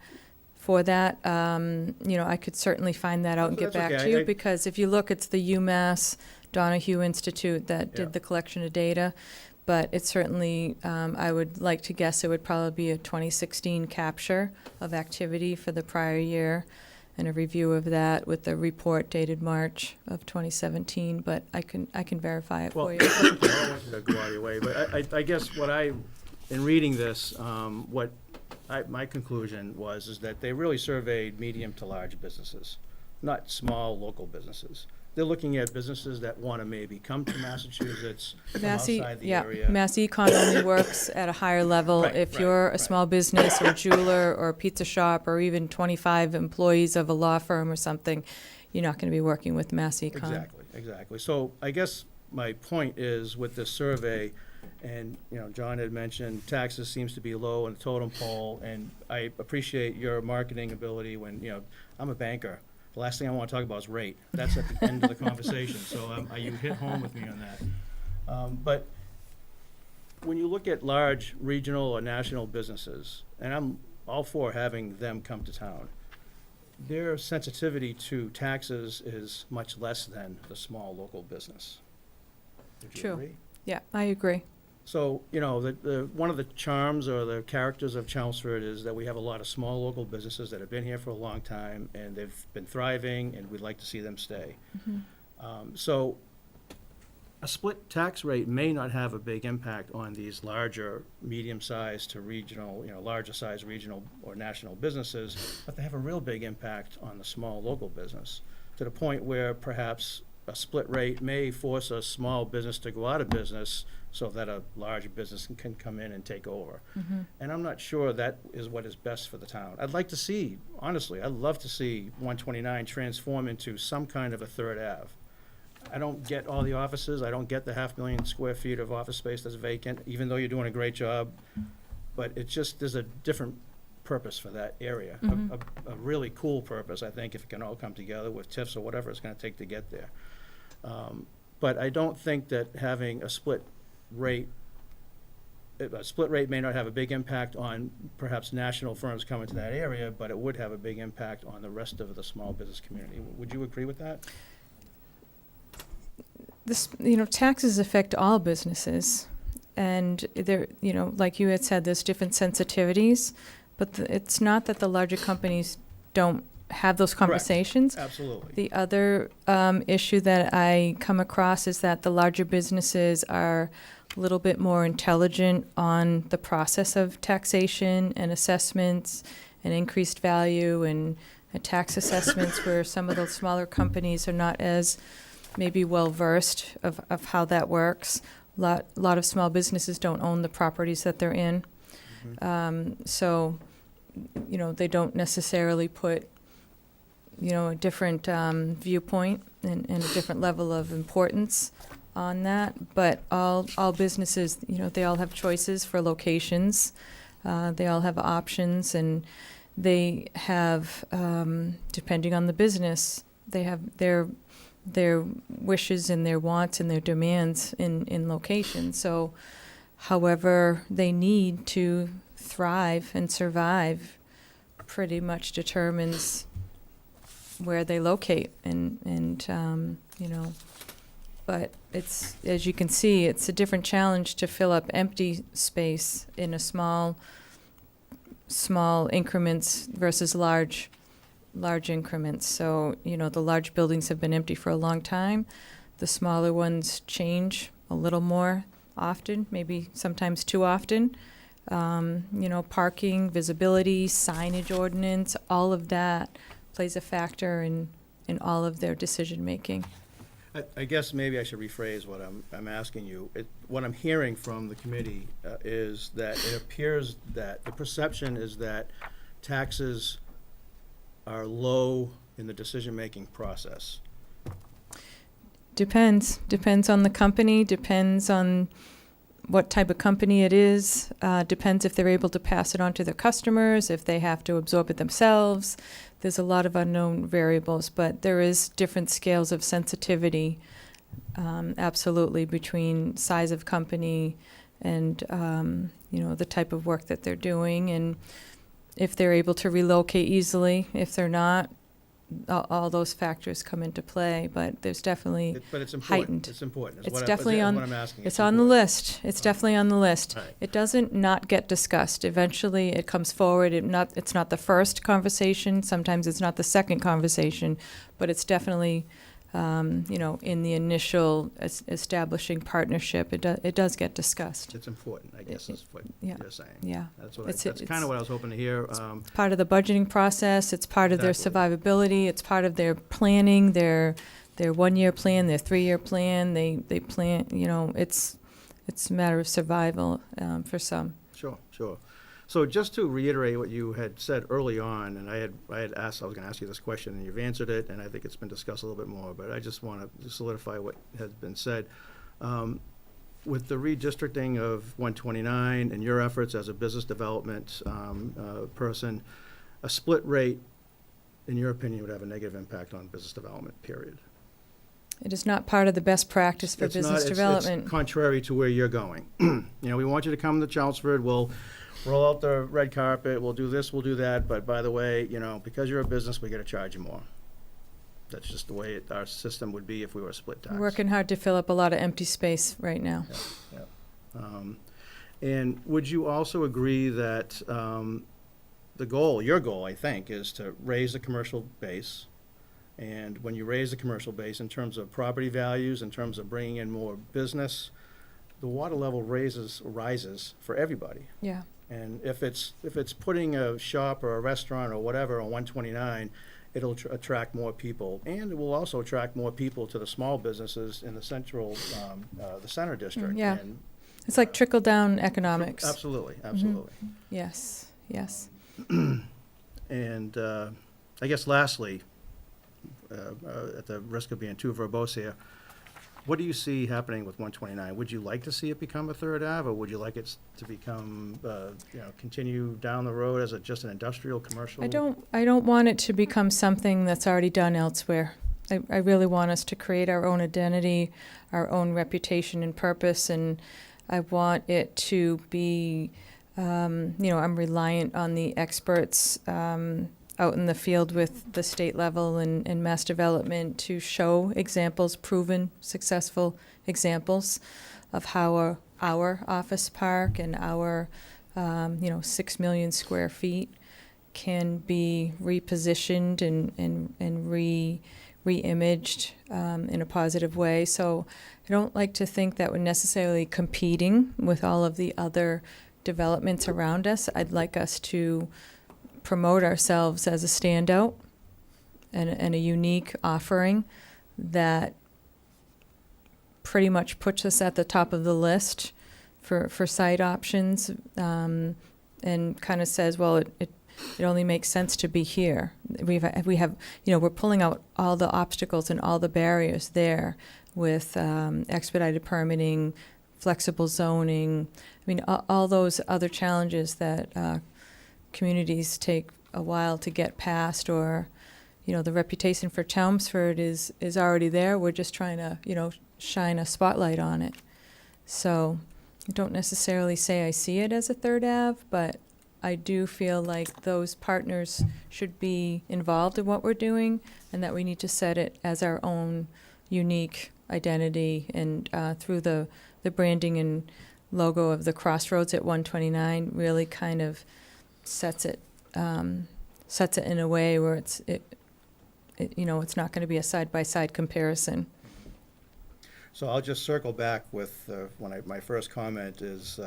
that. I could certainly find that out and get That's back okay. to you, because if you look, it's the UMass Donahue Institute that Yeah. did the collection of data. But it's certainly, I would like to guess it would probably be a 2016 capture of activity for the prior year and a review of that with the report dated March of 2017, but I can verify it Well, for you. I don't want you to go out of your way, but I guess in reading this, what my conclusion is that they really surveyed medium to large businesses, not small local businesses. They're looking at businesses that want to maybe come to Massachusetts from outside the area. Mass Econ only works at a higher level. Right, If right, you're a right. small business or jeweler or a pizza shop or even 25 employees of a law firm or something, you're not going to be working with Mass Econ. Exactly. So I guess my point is with this survey, and, John had mentioned taxes seems to be low in the totem pole, and I appreciate your marketing ability when, I'm a banker. The last thing I want to talk about is rate. That's at the end of the conversation, so you hit home with me on that. But when you look at large regional or national businesses, and I'm all for having them come to town, their sensitivity to taxes is much less than the small local business. Would you True. agree? Yeah, I agree. So, one of the charms or the characters of Chelmsford is that we have a lot of small local businesses that have been here for a long time, and they've been thriving, and we'd like to see them stay. So a split tax rate may not have a big impact on these larger, medium-sized to regional, larger-sized regional or national businesses, but they have a real big impact on the small local business, to the point where perhaps a split rate may force a small business to go out of business so that a larger business can come in and take over. And I'm not sure that is what is best for the town. I'd like to see, honestly, I'd love to see 129 transform into some kind of a third Ave. I don't get all the offices, I don't get the 500,000 square feet of office space that's vacant, even though you're doing a great job, but it's just, there's a different purpose for that area, a really cool purpose, I think, if it can all come together with TIFs or whatever it's gonna take to get there. But I don't think that having a split rate may not have a big impact on perhaps national firms coming to that area, but it would have a big impact on the rest of the small business community. Would you agree with that? This, taxes affect all businesses, and there, like you had said, there's different sensitivities, but it's not that the larger companies don't have those conversations. Absolutely. The other issue that I come across is that the larger businesses are a little bit more intelligent on the process of taxation and assessments and increased value and tax assessments, where some of those smaller companies are not as maybe well-versed of how that works. A lot of small businesses don't own the properties that they're in. So, they don't necessarily put, a different viewpoint and a different level of importance on that. But all businesses, they all have choices for locations. They all have options, and they have, depending on the business, they have their wishes and their wants and their demands in location. So however they need to thrive and survive pretty much determines where they locate and but it's, as you can see, it's a different challenge to fill up empty space in a small increments versus large increments. So, the large buildings have been empty for a long time. The smaller ones change a little more often, maybe sometimes too often. Parking, visibility, signage ordinance, all of that plays a factor in all of their decision-making. I guess maybe I should rephrase what I'm asking you. What I'm hearing from the committee is that it appears that the perception is that taxes are low in the decision-making process. Depends on the company, depends on what type of company it is, depends if they're able to pass it on to their customers, if they have to absorb it themselves. There's a lot of unknown variables, but there is different scales of sensitivity, absolutely, between size of company and, the type of work that they're doing, and if they're able to relocate easily. If they're not, all those factors come into play, but there's definitely But it's important. heightened. It's important. It's definitely That's on. what I'm asking. It's on the list. It's definitely on the list. Right. It doesn't not get discussed. Eventually, it comes forward. It's not the first conversation. Sometimes it's not the second conversation, but it's definitely in the initial establishing partnership, it does get discussed. It's important, I guess, is what Yeah. you're saying. Yeah. That's what, It's- that's kind it's- of what I was hoping to hear. It's part of the budgeting process, it's part of their Exactly. survivability, it's part of their planning, their 1-year plan, their 3-year plan, they plan, it's a matter of survival, for some. Sure, sure. So just to reiterate what you had said early on, and I had asked, I was gonna ask you this question, and you've answered it, and I think it's been discussed a little bit more, but I just wanna solidify what has been said. With the redistricting of 129 and your efforts as a business development person, a split rate, in your opinion, would have a negative impact on business development, period. It is not part of the best practice for It's not- business it's development. contrary to where you're going. We want you to come to Chelmsford, we'll roll out the red carpet, we'll do this, we'll do that, but by the way, because you're a business, we gotta charge you more. That's just the way our system would be if we were a split tax. We're working hard to fill up a lot of empty space right now. And would you also agree that your goal, I think, is to raise the commercial base? And when you raise the commercial base in terms of property values, in terms of bringing in more business, the water level rises for everybody. Yeah. And if it's putting a shop or a restaurant or whatever on 129, it'll attract more people. And it will also attract more people to the small businesses in the the center district. Yeah. And It's like trickle-down economics. absolutely, absolutely. Yes, yes. And I guess lastly, at the risk of being too verbose here, what do you see happening with 129? Would you like to see it become a third Ave, or would you like it to become, continue down the road as just an industrial, commercial? I don't want it to become something that's already done elsewhere. I really want us to create our own identity, our own reputation and purpose, and I want it to be, I'm reliant on the experts out in the field with the state level and mass development to show examples, proven successful examples of how our office park and our 6 million square feet can be repositioned and re-imaged in a positive way. So I don't like to think that we're necessarily competing with all of the other developments around us. I'd like us to promote ourselves as a standout and a unique offering that pretty much puts us at the top of the list for site options, and kind of says, well, it only makes sense to be here. We have we're pulling out all the obstacles and all the barriers there with expedited permitting, flexible zoning. I mean, all those other challenges that communities take a while to get past, or the reputation for Chelmsford is already there. We're just trying to shine a spotlight on it. So I don't necessarily say I see it as a third Ave, but I do feel like those partners should be involved in what we're doing, and that we need to set it as our own unique identity, and through the branding and logo of the crossroads at 129 really kind of sets it in a way where it's not going to be a side-by-side comparison. So I'll just circle back with my first comment is,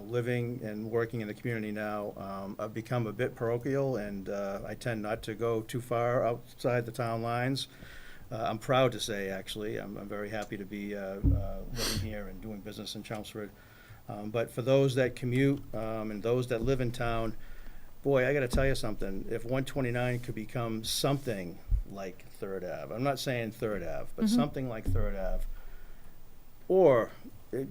living and working in the community now, I've become a bit parochial, and I tend not to go too far outside the town lines. I'm proud to say, actually, I'm very happy to be living here and doing business in Chelmsford. But for those that commute and those that live in town, boy, I got to tell you something. If 129 could become something like Third Ave, I'm not saying Third Ave, but something like Third Ave, or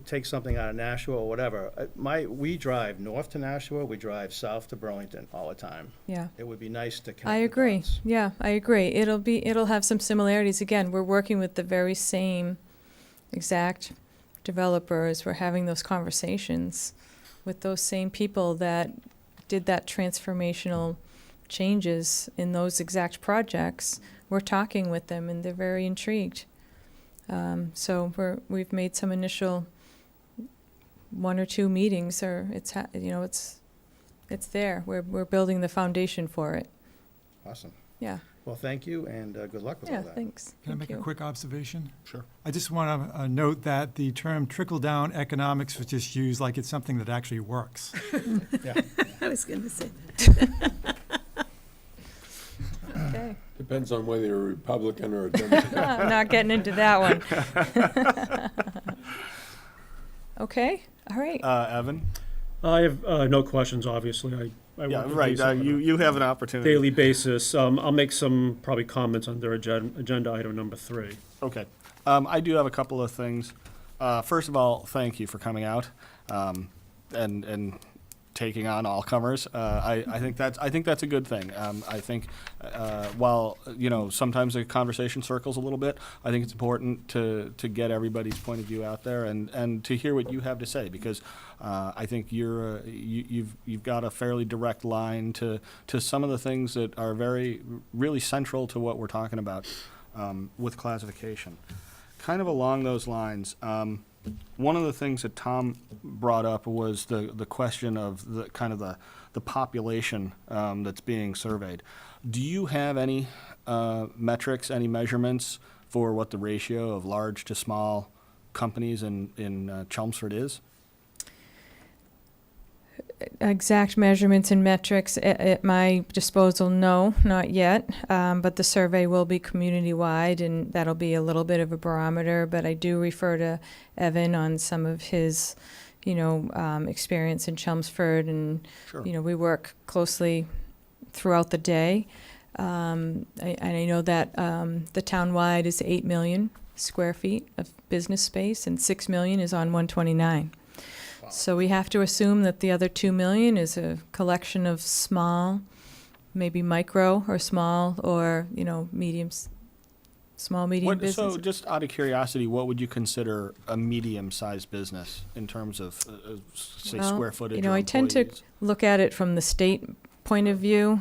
take something out of Nashua or whatever. We drive north to Nashua, we drive south to Burlington all the time. Yeah. It would be nice to connect I the agree. dots. Yeah, I agree. It'll have some similarities. Again, we're working with the very same exact developers. We're having those conversations with those same people that did that transformational changes in those exact projects. We're talking with them, and they're very intrigued. So we've made some initial 1 or 2 meetings, or it's there. We're building the foundation for it. Awesome. Yeah. Well, thank you, and good luck with all Yeah, that. thanks. Can I Thank make a you. quick observation? Sure. I just want to note that the term trickle-down economics was just used like it's something that actually works. Yeah. I was gonna say. Okay. Depends on whether you're a Republican or a Democrat. I'm not getting into that one. Okay, all right. Evan? I have no questions, obviously. I Yeah, work with right, Lisa on a you have an opportunity. daily basis. I'll make some probably comments under agenda item number 3. Okay. I do have a couple of things. First of all, thank you for coming out and taking on all comers. I think that's a good thing. I think while sometimes the conversation circles a little bit, I think it's important to get everybody's point of view out there and to hear what you have to say, because I think you've got a fairly direct line to some of the things that are really central to what we're talking about with classification. Kind of along those lines, one of the things that Tom brought up was the question of the population that's being surveyed. Do you have any metrics, any measurements for what the ratio of large to small companies in Chelmsford is? Exact measurements and metrics at my disposal, no, not yet. But the survey will be community-wide, and that'll be a little bit of a barometer. But I do refer to Evan on some of his, experience in Chelmsford, and Sure. we work closely throughout the day. And I know that the town-wide is 8 million square feet of business space, and 6 million is on 129. So we have to assume that the other 2 million is a collection of small, maybe micro or small or, medium businesses. So just out of curiosity, what would you consider a medium-sized business in terms of, say, Well, square footage or I tend to employees? look at it from the state point of view.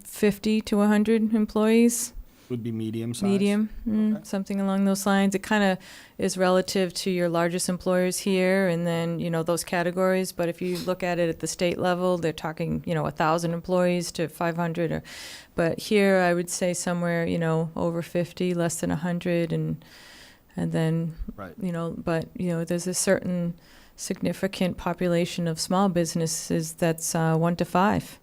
50 to 100 employees. Would be medium-sized? Medium, Okay. something along those lines. It kind of is relative to your largest employers here, and then, those categories. But if you look at it at the state level, they're talking, 1,000 employees to 500. But here, I would say somewhere, over 50, less than 100, and then, Right. there's a certain significant population of small businesses that's 1 to 5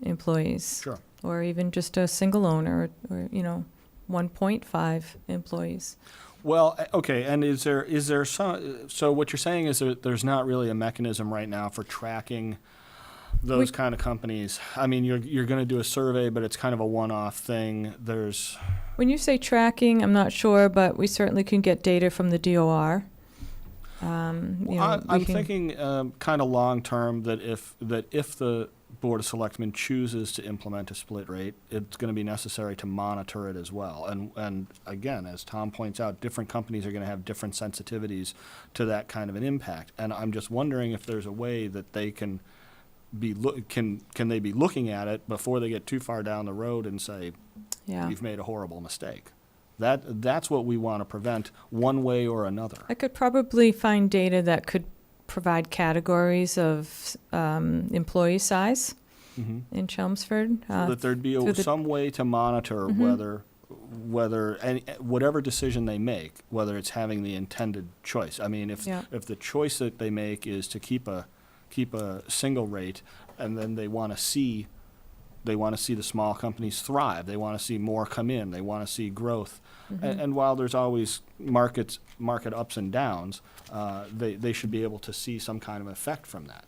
employees. Sure. Or even just a single owner, or 1.5 employees. Well, okay, and is there some, so what you're saying is that there's not really a mechanism right now for tracking those kind of companies? I mean, you're going to do a survey, but it's kind of a one-off thing. When you say tracking, I'm not sure, but we certainly can get data from the DOR. I'm thinking kind of long-term that if the Board of Selectmen chooses to implement a split rate, it's going to be necessary to monitor it as well. And again, as Tom points out, different companies are going to have different sensitivities to that kind of an impact. And I'm just wondering if there's a way that they can be can they be looking at it before they get too far down the road and say, Yeah. we've made a horrible mistake. That's what we want to prevent one way or another. I could probably find data that could provide categories of employee size in Chelmsford. So that there'd be through the- some way to monitor whether whatever decision they make, whether it's having the intended choice. I mean, if Yeah. the choice that they make is to keep a single rate, and then they want to see the small companies thrive. They want to see more come in. They want to see growth. And while there's always market ups and downs, they should be able to see some kind of effect from that.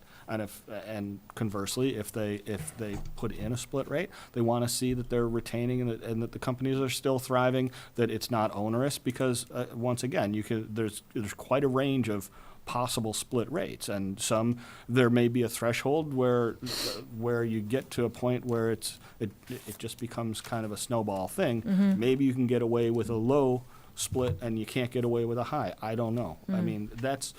And conversely, if they put in a split rate, they want to see that they're retaining and that the companies are still thriving, that it's not onerous, because once again, there's quite a range of possible split rates, and there may be a threshold where you get to a point where it just becomes kind of a snowball thing. Maybe you can get away with a low split and you can't get away with a high. I don't know. I mean, that's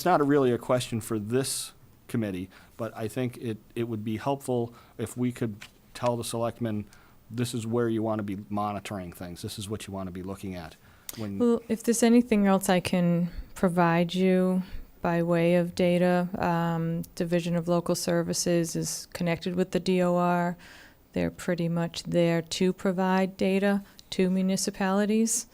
not really a question for this committee, but I think it would be helpful if we could tell the selectmen, this is where you want to be monitoring things. This is what you want to be looking at. Well, if there's anything else I can provide you by way of data, Division of Local Services is connected with the DOR they're pretty much there to provide data to municipalities.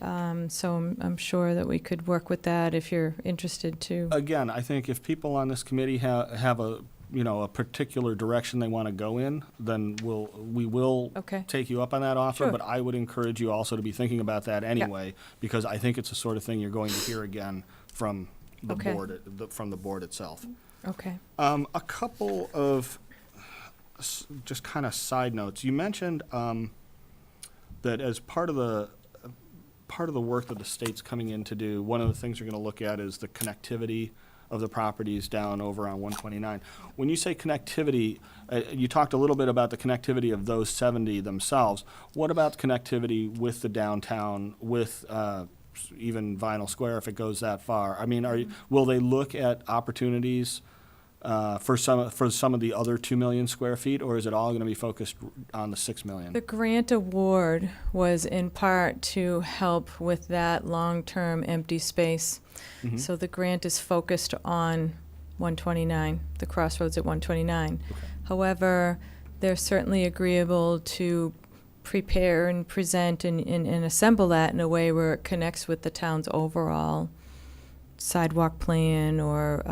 So I'm sure that we could work with that if you're interested to. Again, I think if people on this committee have a, a particular direction they want to go in, then we will Okay. take you up on that offer. Sure. But I would encourage you also to be thinking about that anyway, because I think it's the sort of thing you're going to hear again from the Okay. board, from the board itself. Okay. A couple of just kind of side notes. You mentioned that as part of the work that the state's coming in to do, one of the things you're going to look at is the connectivity of the properties down over on 129. When you say connectivity, you talked a little bit about the connectivity of those 70 themselves. What about connectivity with the downtown, with even Vinyl Square if it goes that far? I mean, will they look at opportunities for some of the other 2 million square feet, or is it all going to be focused on the 6 million? The grant award was in part to help with that long-term empty space. Mhm. So the grant is focused on 129, the crossroads at 129. Okay. However, they're certainly agreeable to prepare and present and assemble that in a way where it connects with the town's overall sidewalk plan or,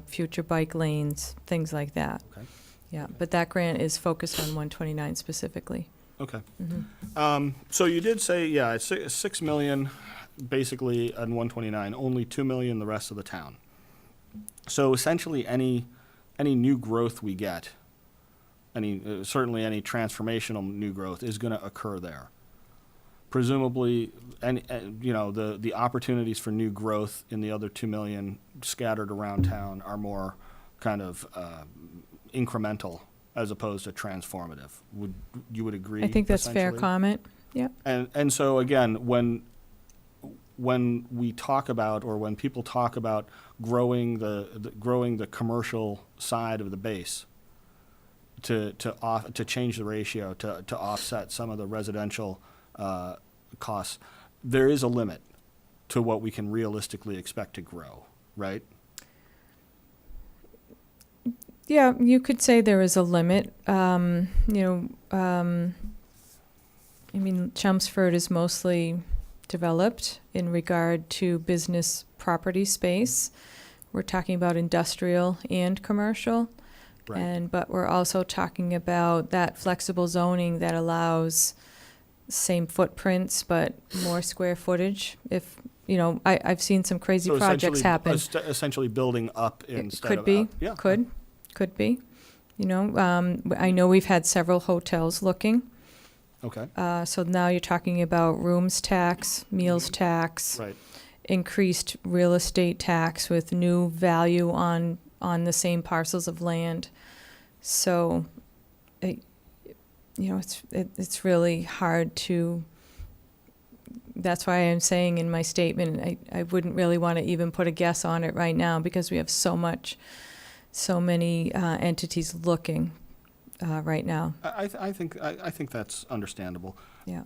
future bike lanes, things like that. Okay. Yeah, but that grant is focused on 129 specifically. Okay. Mhm. So you did say, it's 6 million basically on 129, only 2 million the rest of the town. So essentially any new growth we get, certainly any transformational new growth is going to occur there. Presumably, the opportunities for new growth in the other 2 million scattered around town are more kind of incremental as opposed to transformative. You would agree? I think that's fair essentially? comment. Yep. And so again, when we talk about, or when people talk about growing the commercial side of the base to change the ratio to offset some of the residential costs, there is a limit to what we can realistically expect to grow, right? Yeah, you could say there is a limit. Chelmsford is mostly developed in regard to business property space. We're talking about industrial and commercial. Right. But we're also talking about that flexible zoning that allows same footprints but more square footage. If, I've seen some crazy So projects happen. Essentially building up instead Could of be, up. Yeah. could be. I know we've had several hotels looking. Okay. So now you're talking about rooms tax, meals tax, Right. increased real estate tax with new value on the same parcels of land. So, it's really hard to. That's why I'm saying in my statement, I wouldn't really want to even put a guess on it right now because we have so many entities looking right now. I think that's understandable. Yeah.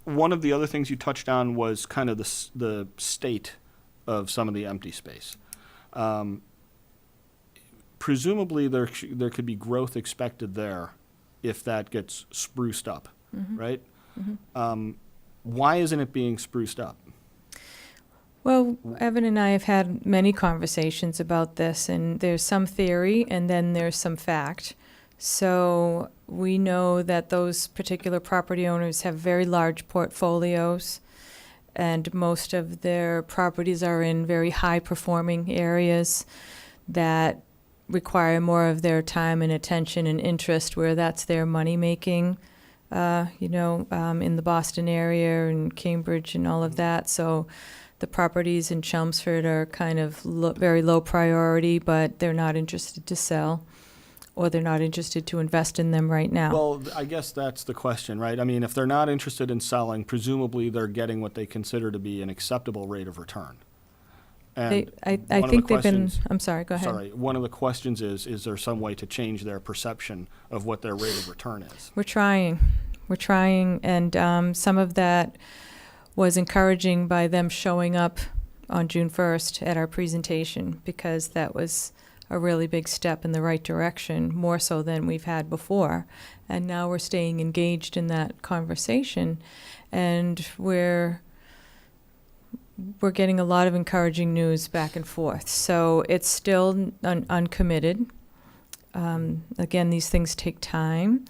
One of the other things you touched on was kind of the state of some of the empty space. Presumably, there could be growth expected there if that gets spruced up, right? Mm-hmm. Why isn't it being spruced up? Well, Evan and I have had many conversations about this, and there's some theory and then there's some fact. So we know that those particular property owners have very large portfolios, and most of their properties are in very high-performing areas that require more of their time and attention and interest, where that's their money-making, in the Boston area and Cambridge and all of that. So the properties in Chelmsford are kind of very low priority, but they're not interested to sell, or they're not interested to invest in them right now. Well, I guess that's the question, right? I mean, if they're not interested in selling, presumably they're getting what they consider to be an acceptable rate of return. And I one of think the they've been, questions- I'm sorry, go ahead. Sorry, one of the questions is there some way to change their perception of what their rate of return is? We're trying, and some of that was encouraging by them showing up on June 1st at our presentation, because that was a really big step in the right direction, more so than we've had before. And now we're staying engaged in that conversation, and we're getting a lot of encouraging news back and forth. So it's still uncommitted. Again, these things take time,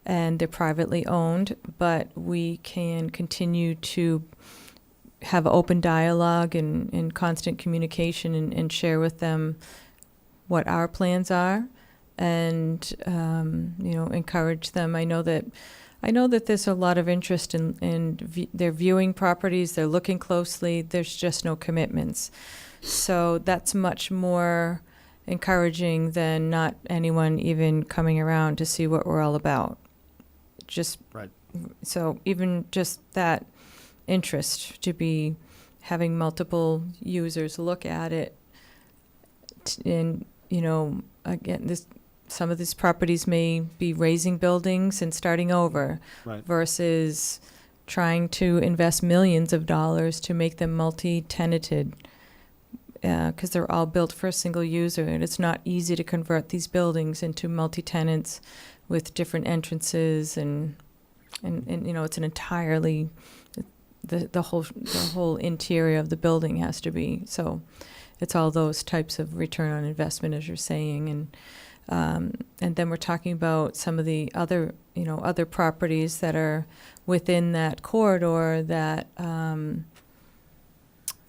and they're privately owned, but we can continue to have open dialogue and constant communication and share with them what our plans are, and encourage them. I know that there's a lot of interest in they're viewing properties, they're looking closely. There's just no commitments, so that's much more encouraging than not anyone even coming around to see what we're all about. Just Right. So even just that interest to be having multiple users look at it, and again, some of these properties may be raising buildings and starting over, Right. versus trying to invest millions of dollars to make them multi-tenanted, because they're all built for a single user, and it's not easy to convert these buildings into multi-tenants with different entrances, and it's an entirely the whole interior of the building has to be. So it's all those types of return on investment, as you're saying, and then we're talking about some of the other properties that are within that corridor that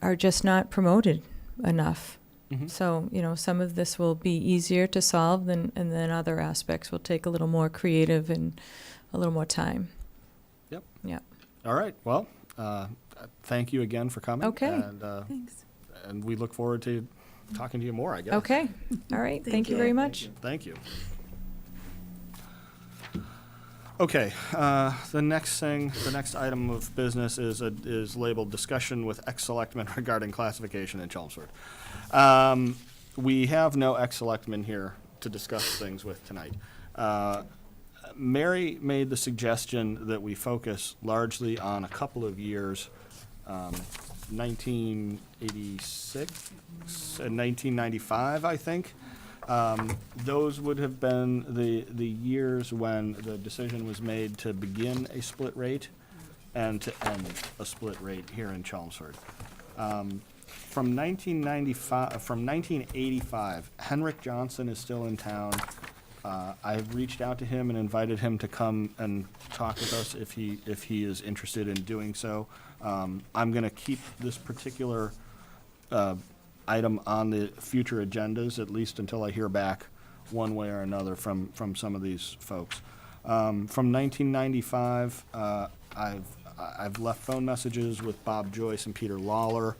are just not promoted enough. Mhm. So some of this will be easier to solve, and then other aspects will take a little more creative and a little more time. Yep. Yeah. All right. Well, thank you again for coming. Okay. And, Thanks. and we look forward to talking to you more, I guess. Okay. All right. Thank you you. very much. Thank you. Okay, the next item of business is labeled discussion with ex-selectmen regarding classification in Chelmsford. We have no ex-selectmen here to discuss things with tonight. Mary made the suggestion that we focus largely on a couple of years, 1986 and 1995, I think. Those would have been the years when the decision was made to begin a split rate and to end a split rate here in Chelmsford. From 1985, Henrik Johnson is still in town. I've reached out to him and invited him to come and talk with us if he is interested in doing so. I'm going to keep this particular item on the future agendas, at least until I hear back one way or another from some of these folks. From 1995, I've left phone messages with Bob Joyce and Peter Lawler,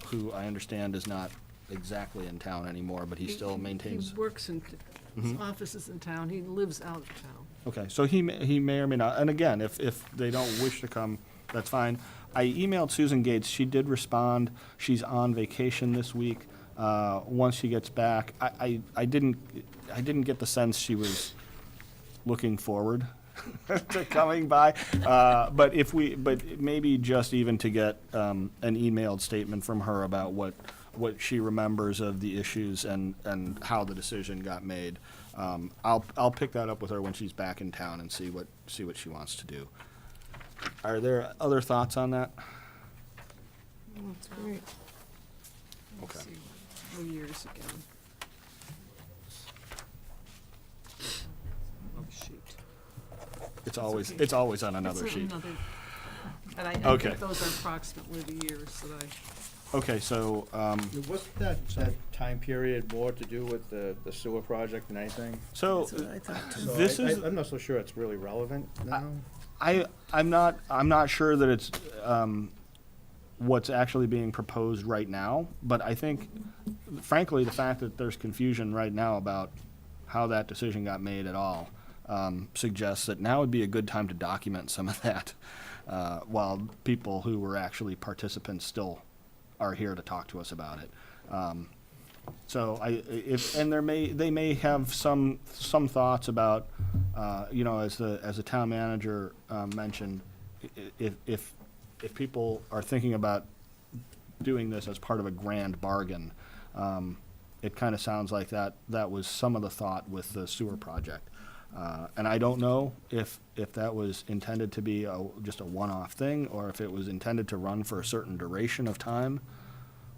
who I understand is not exactly in town anymore, but he still maintains. He works in, his office is in town, he lives out of town. Okay, so he may or may not, and again, if they don't wish to come, that's fine. I emailed Susan Gates, she did respond, she's on vacation this week. Once she gets back, I didn't get the sense she was looking forward to coming by, but maybe just even to get an emailed statement from her about what she remembers of the issues and how the decision got made. I'll pick that up with her when she's back in town and see what she wants to do. Are there other thoughts on that? That's great. Okay. Let's see, what years again? Oh, shoot. It's always okay. on another That's sheet. And I Okay. think those are approximately the years that Okay, so, Wasn't that time period more to do with the sewer project than anything? so That's what I thought too. So This is- I'm not so sure it's really relevant now. I'm not sure that it's what's actually being proposed right now, but I think, frankly, the fact that there's confusion right now about how that decision got made at all suggests that now would be a good time to document some of that, while people who were actually participants still are here to talk to us about it. So they may have some thoughts about, as the town manager mentioned, if people are thinking about doing this as part of a grand bargain, it kind of sounds like that was some of the thought with the sewer project. And I don't know if that was intended to be just a one-off thing, or if it was intended to run for a certain duration of time,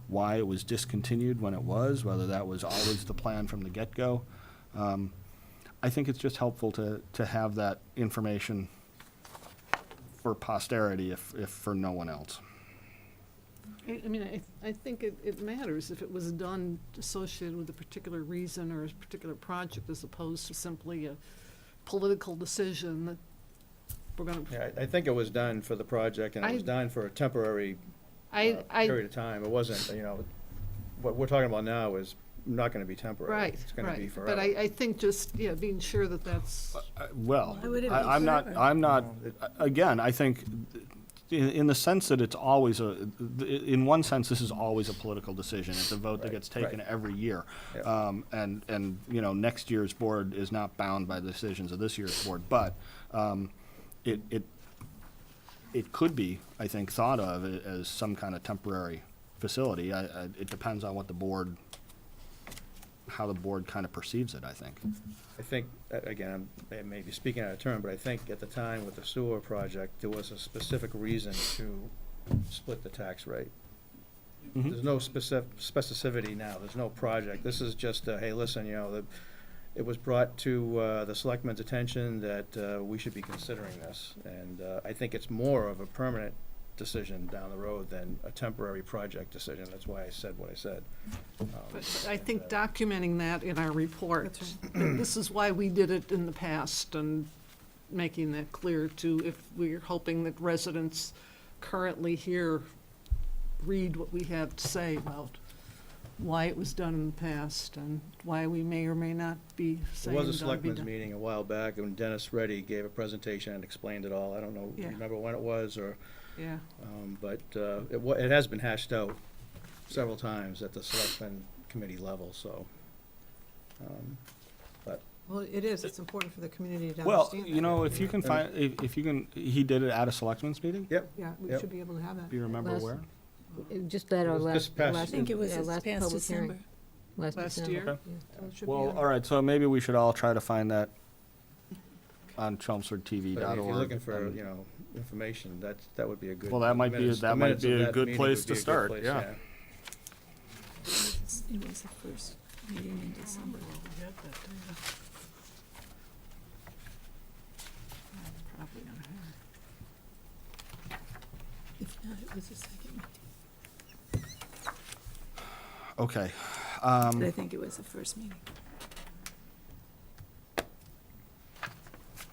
why it was discontinued when it was, whether that was always the plan from the get-go. I think it's just helpful to have that information for posterity, if for no one else. I mean, I think it matters if it was done associated with a particular reason or a particular project, as opposed to simply a political decision that we're gonna. Yeah, I think it was done for the project, and it was done for a temporary period of time. It wasn't, what we're talking about now is not gonna be temporary. Right, It's gonna be right. forever. But I think just, being sure that that's, Well, Why would it be I'm not, again, I think in the sense that it's always in one sense, this is always a political decision. It's a vote that Right, gets taken right. every year. Yeah. And next year's board is not bound by the decisions of this year's board, but it could be, I think, thought of as some kind of temporary facility. It depends on what how the board kind of perceives it, I think. I think, again, I may be speaking out of turn, but I think at the time with the sewer project, there was a specific reason to split the tax rate. Mhm. There's no specificity now, there's no project. This is just, hey, listen, it was brought to the selectmen's attention that we should be considering this. And I think it's more of a permanent decision down the road than a temporary project decision. That's why I said what I said. but I think documenting that in our report, that this is why we did it in the past, and making that clear too, if we're hoping that residents currently here read what we have to say about why it was done in the past, and why we may or may not be There saying was a it's gonna be selectmen's done. meeting a while back, and Dennis Reddy gave a presentation and explained it all. I don't know, Yeah. remember when it was, or, Yeah, but it has been hashed out several times at the selectmen committee level, so. Well, it is, it's important for the community to Well, understand that. if you can find, if you can, he did it at a selectmen's meeting? Yep, Yeah, we Yep. should be able to have that. Do you remember Last- where? Just at our It was this last, past- I think it was yeah, this last past public hearing. December. Last December, year? Okay. yeah. So it should be Well, on. all right, so maybe we should all try to find that on but chelmsfordtv.org. if you're looking for, and- information, that would be a good. Well, that might be- minutes- that the might minutes be of a that good meeting place would to be a good start, place, yeah. It was the first meeting in December. We had that data. Probably gonna have. If not, it was the second meeting. Okay. But I think it was the first meeting.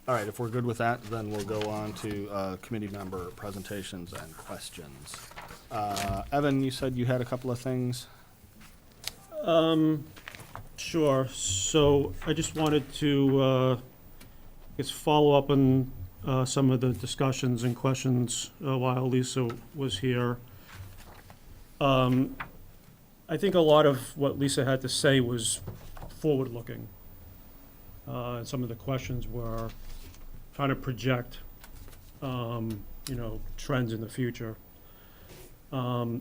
All right, if we're good with that, then we'll go on to committee member presentations and questions. Evan, you said you had a couple of things? Sure. So I just wanted to, follow up on some of the discussions and questions while Lisa was here. I think a lot of what Lisa had to say was forward-looking. And some of the questions were trying to project, trends in the future. But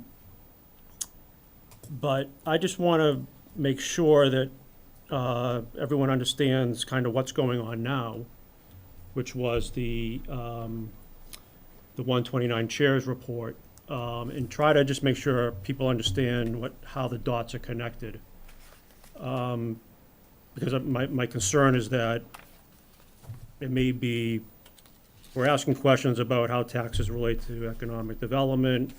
I just want to make sure that everyone understands kind of what's going on now, which was the 129 Chairs report, and try to just make sure people understand how the dots are connected. Because my concern is that it may be, we're asking questions about how taxes relate to economic development.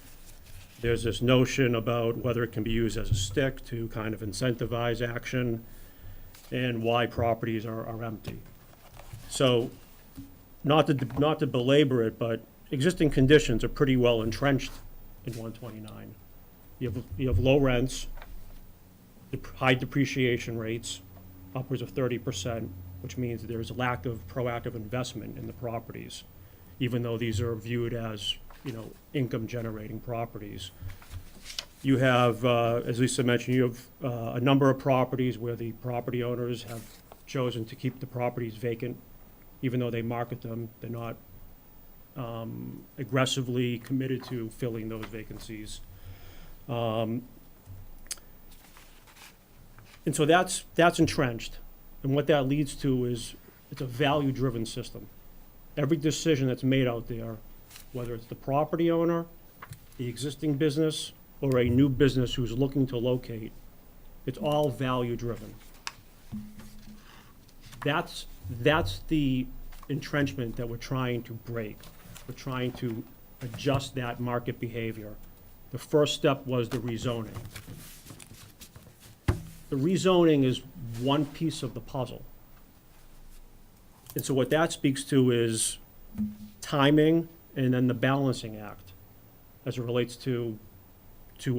There's this notion about whether it can be used as a stick to kind of incentivize action, and why properties are empty. So, not to belabor it, but existing conditions are pretty well entrenched in 129. You have low rents, high depreciation rates, upwards of 30%, which means there's a lack of proactive investment in the properties, even though these are viewed as, income-generating properties. You have, as Lisa mentioned, you have a number of properties where the property owners have chosen to keep the properties vacant, even though they market them. They're not aggressively committed to filling those vacancies. And so that's entrenched. And what that leads to is it's a value-driven system. Every decision that's made out there, whether it's the property owner, the existing business, or a new business who's looking to locate, it's all value-driven. That's the entrenchment that we're trying to break. We're trying to adjust that market behavior. The first step was the rezoning. The rezoning is one piece of the puzzle. And so what that speaks to is timing and then the balancing act as it relates to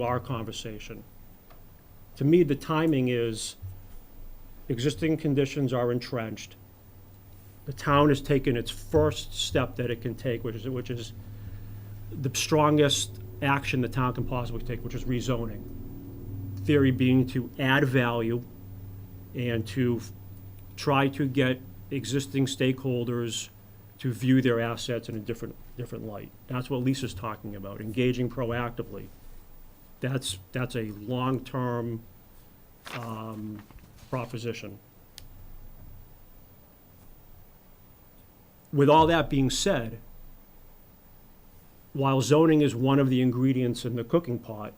our conversation. To me, the timing is existing conditions are entrenched. The town has taken its first step that it can take, which is the strongest action the town can possibly take, which is rezoning. Theory being to add value and to try to get existing stakeholders to view their assets in a different light. That's what Lisa's talking about, engaging proactively. That's a long-term proposition. With all that being said, while zoning is one of the ingredients in the cooking pot,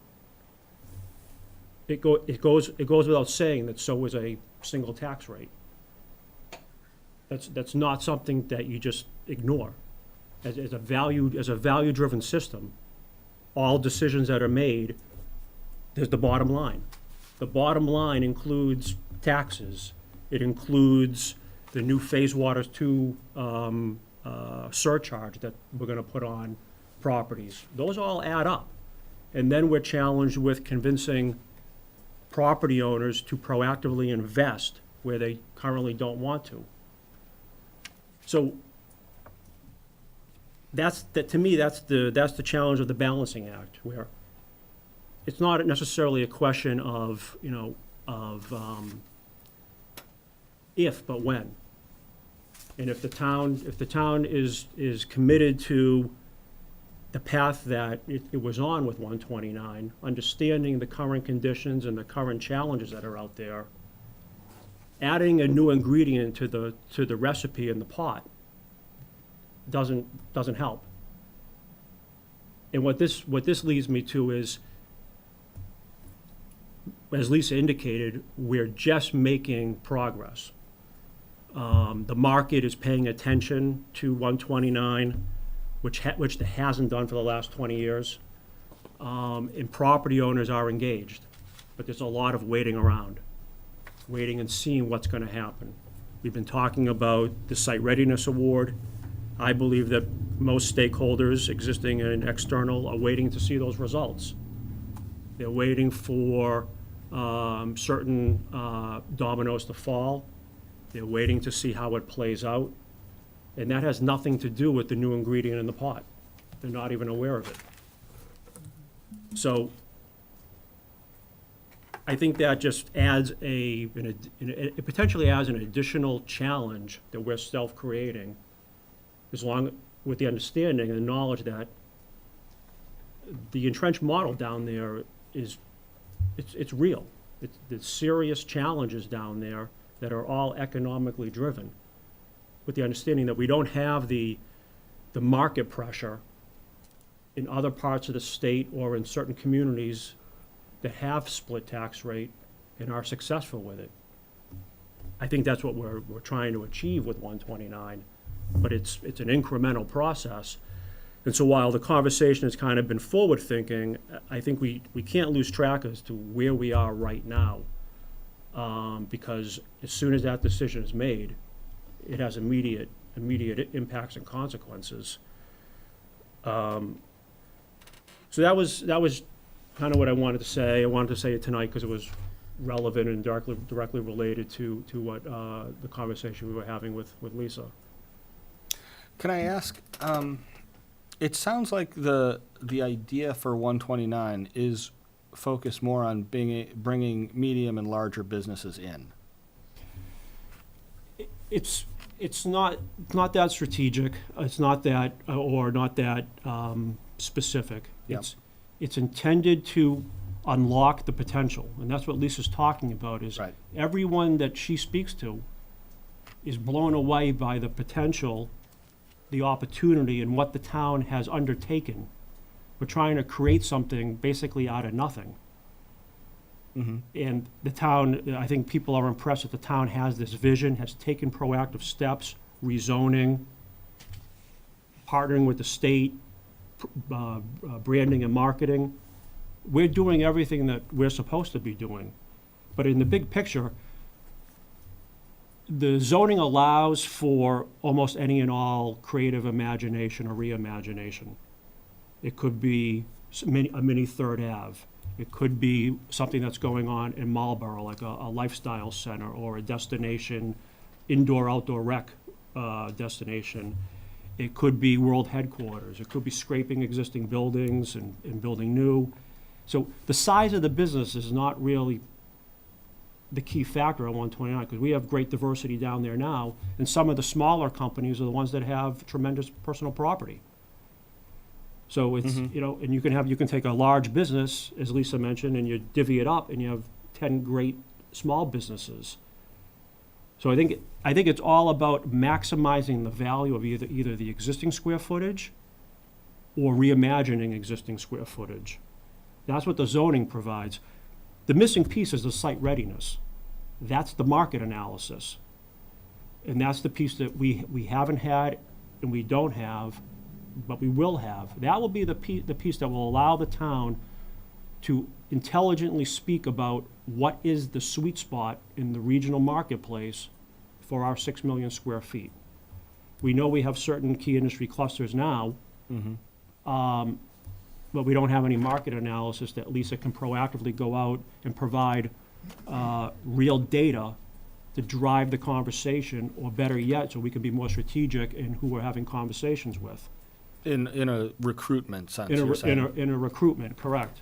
it goes without saying that so is a single tax rate. That's not something that you just ignore. As a value-driven system, all decisions that are made, there's the bottom line. The bottom line includes taxes. It includes the new Phase Water 2 surcharge that we're gonna put on properties. Those all add up. And then we're challenged with convincing property owners to proactively invest where they currently don't want to. So to me, that's the challenge of the balancing act, where it's not necessarily a question of, if, but when. And if the town is committed to the path that it was on with 129, understanding the current conditions and the current challenges that are out there, adding a new ingredient to the recipe in the pot doesn't help. And what this leads me to is, as Lisa indicated, we're just making progress. The market is paying attention to 129, which it hasn't done for the last 20 years. And property owners are engaged, but there's a lot of waiting around, waiting and seeing what's gonna happen. We've been talking about the Site Readiness Award. I believe that most stakeholders, existing and external, are waiting to see those results. They're waiting for certain dominoes to fall. They're waiting to see how it plays out. And that has nothing to do with the new ingredient in the pot. They're not even aware of it. So I think that just adds it potentially adds an additional challenge that we're self-creating, with the understanding and the knowledge that the entrenched model down there it's real. There's serious challenges down there that are all economically driven, with the understanding that we don't have the market pressure in other parts of the state or in certain communities that have split tax rate and are successful with it. I think that's what we're trying to achieve with 129, but it's an incremental process. And so while the conversation has kind of been forward-thinking, I think we can't lose track as to where we are right now. Because as soon as that decision is made, it has immediate impacts and consequences. So that was kind of what I wanted to say. I wanted to say it tonight because it was relevant and directly related to what the conversation we were having with Lisa. Can I ask, it sounds like the idea for 129 is focused more on bringing medium and larger businesses in. It's not that strategic. It's not that or not that specific. Yep. It's intended to unlock the potential. And that's what Lisa's talking about, is Right. everyone that she speaks to is blown away by the potential, the opportunity, and what the town has undertaken. We're trying to create something basically out of nothing. And the town, I think people are impressed that the town has this vision, has taken proactive steps, rezoning, partnering with the state, branding and marketing. We're doing everything that we're supposed to be doing. But in the big picture, the zoning allows for almost any and all creative imagination or reimagination. It could be a mini Third Ave. It could be something that's going on in Marlborough, like a lifestyle center or a destination, indoor-outdoor rec destination. It could be world headquarters. It could be scraping existing buildings and building new. So the size of the business is not really the key factor on 129, because we have great diversity down there now, and some of the smaller companies are the ones that have tremendous personal property. So it's, you know, and you can take a large business, as Lisa mentioned, and you divvy it up, and you have 10 great small businesses. So I think it's all about maximizing the value of either the existing square footage or reimagining existing square footage. That's what the zoning provides. The missing piece is the site readiness. That's the market analysis. And that's the piece that we haven't had and we don't have, but we will have. That will be the piece that will allow the town to intelligently speak about what is the sweet spot in the regional marketplace for our 6 million square feet. We know we have certain key industry clusters now, but we don't have any market analysis that Lisa can proactively go out and provide real data to drive the conversation, or better yet, so we can be more strategic in who we're having conversations with. In a recruitment sense, In you're saying? a recruitment, correct.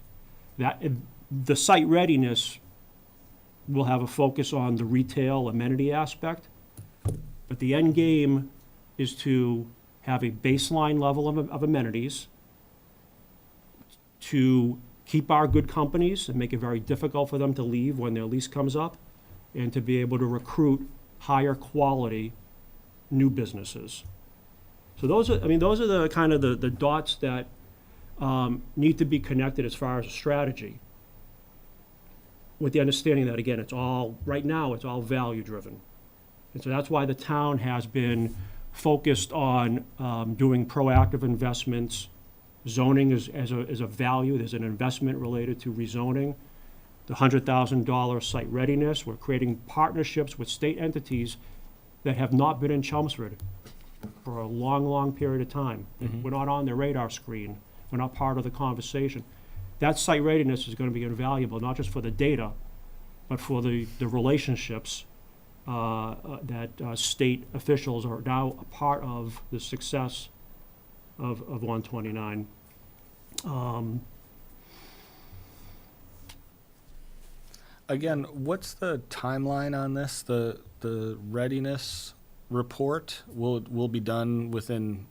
The site readiness will have a focus on the retail amenity aspect, but the end game is to have a baseline level of amenities, to keep our good companies and make it very difficult for them to leave when their lease comes up, and to be able to recruit higher quality new businesses. So those are the kind of the dots that need to be connected as far as a strategy, with the understanding that, again, right now, it's all value driven. And so that's why the town has been focused on doing proactive investments. Zoning is a value. There's an investment related to rezoning. The $100,000 site readiness. We're creating partnerships with state entities that have not been in Chelmsford for a long, long period of time. We're not on their radar screen. We're not part of the conversation. That site readiness is going to be invaluable, not just for the data, but for the relationships that state officials are now a part of the success of 129. Again, what's the timeline on this? The readiness report will be done within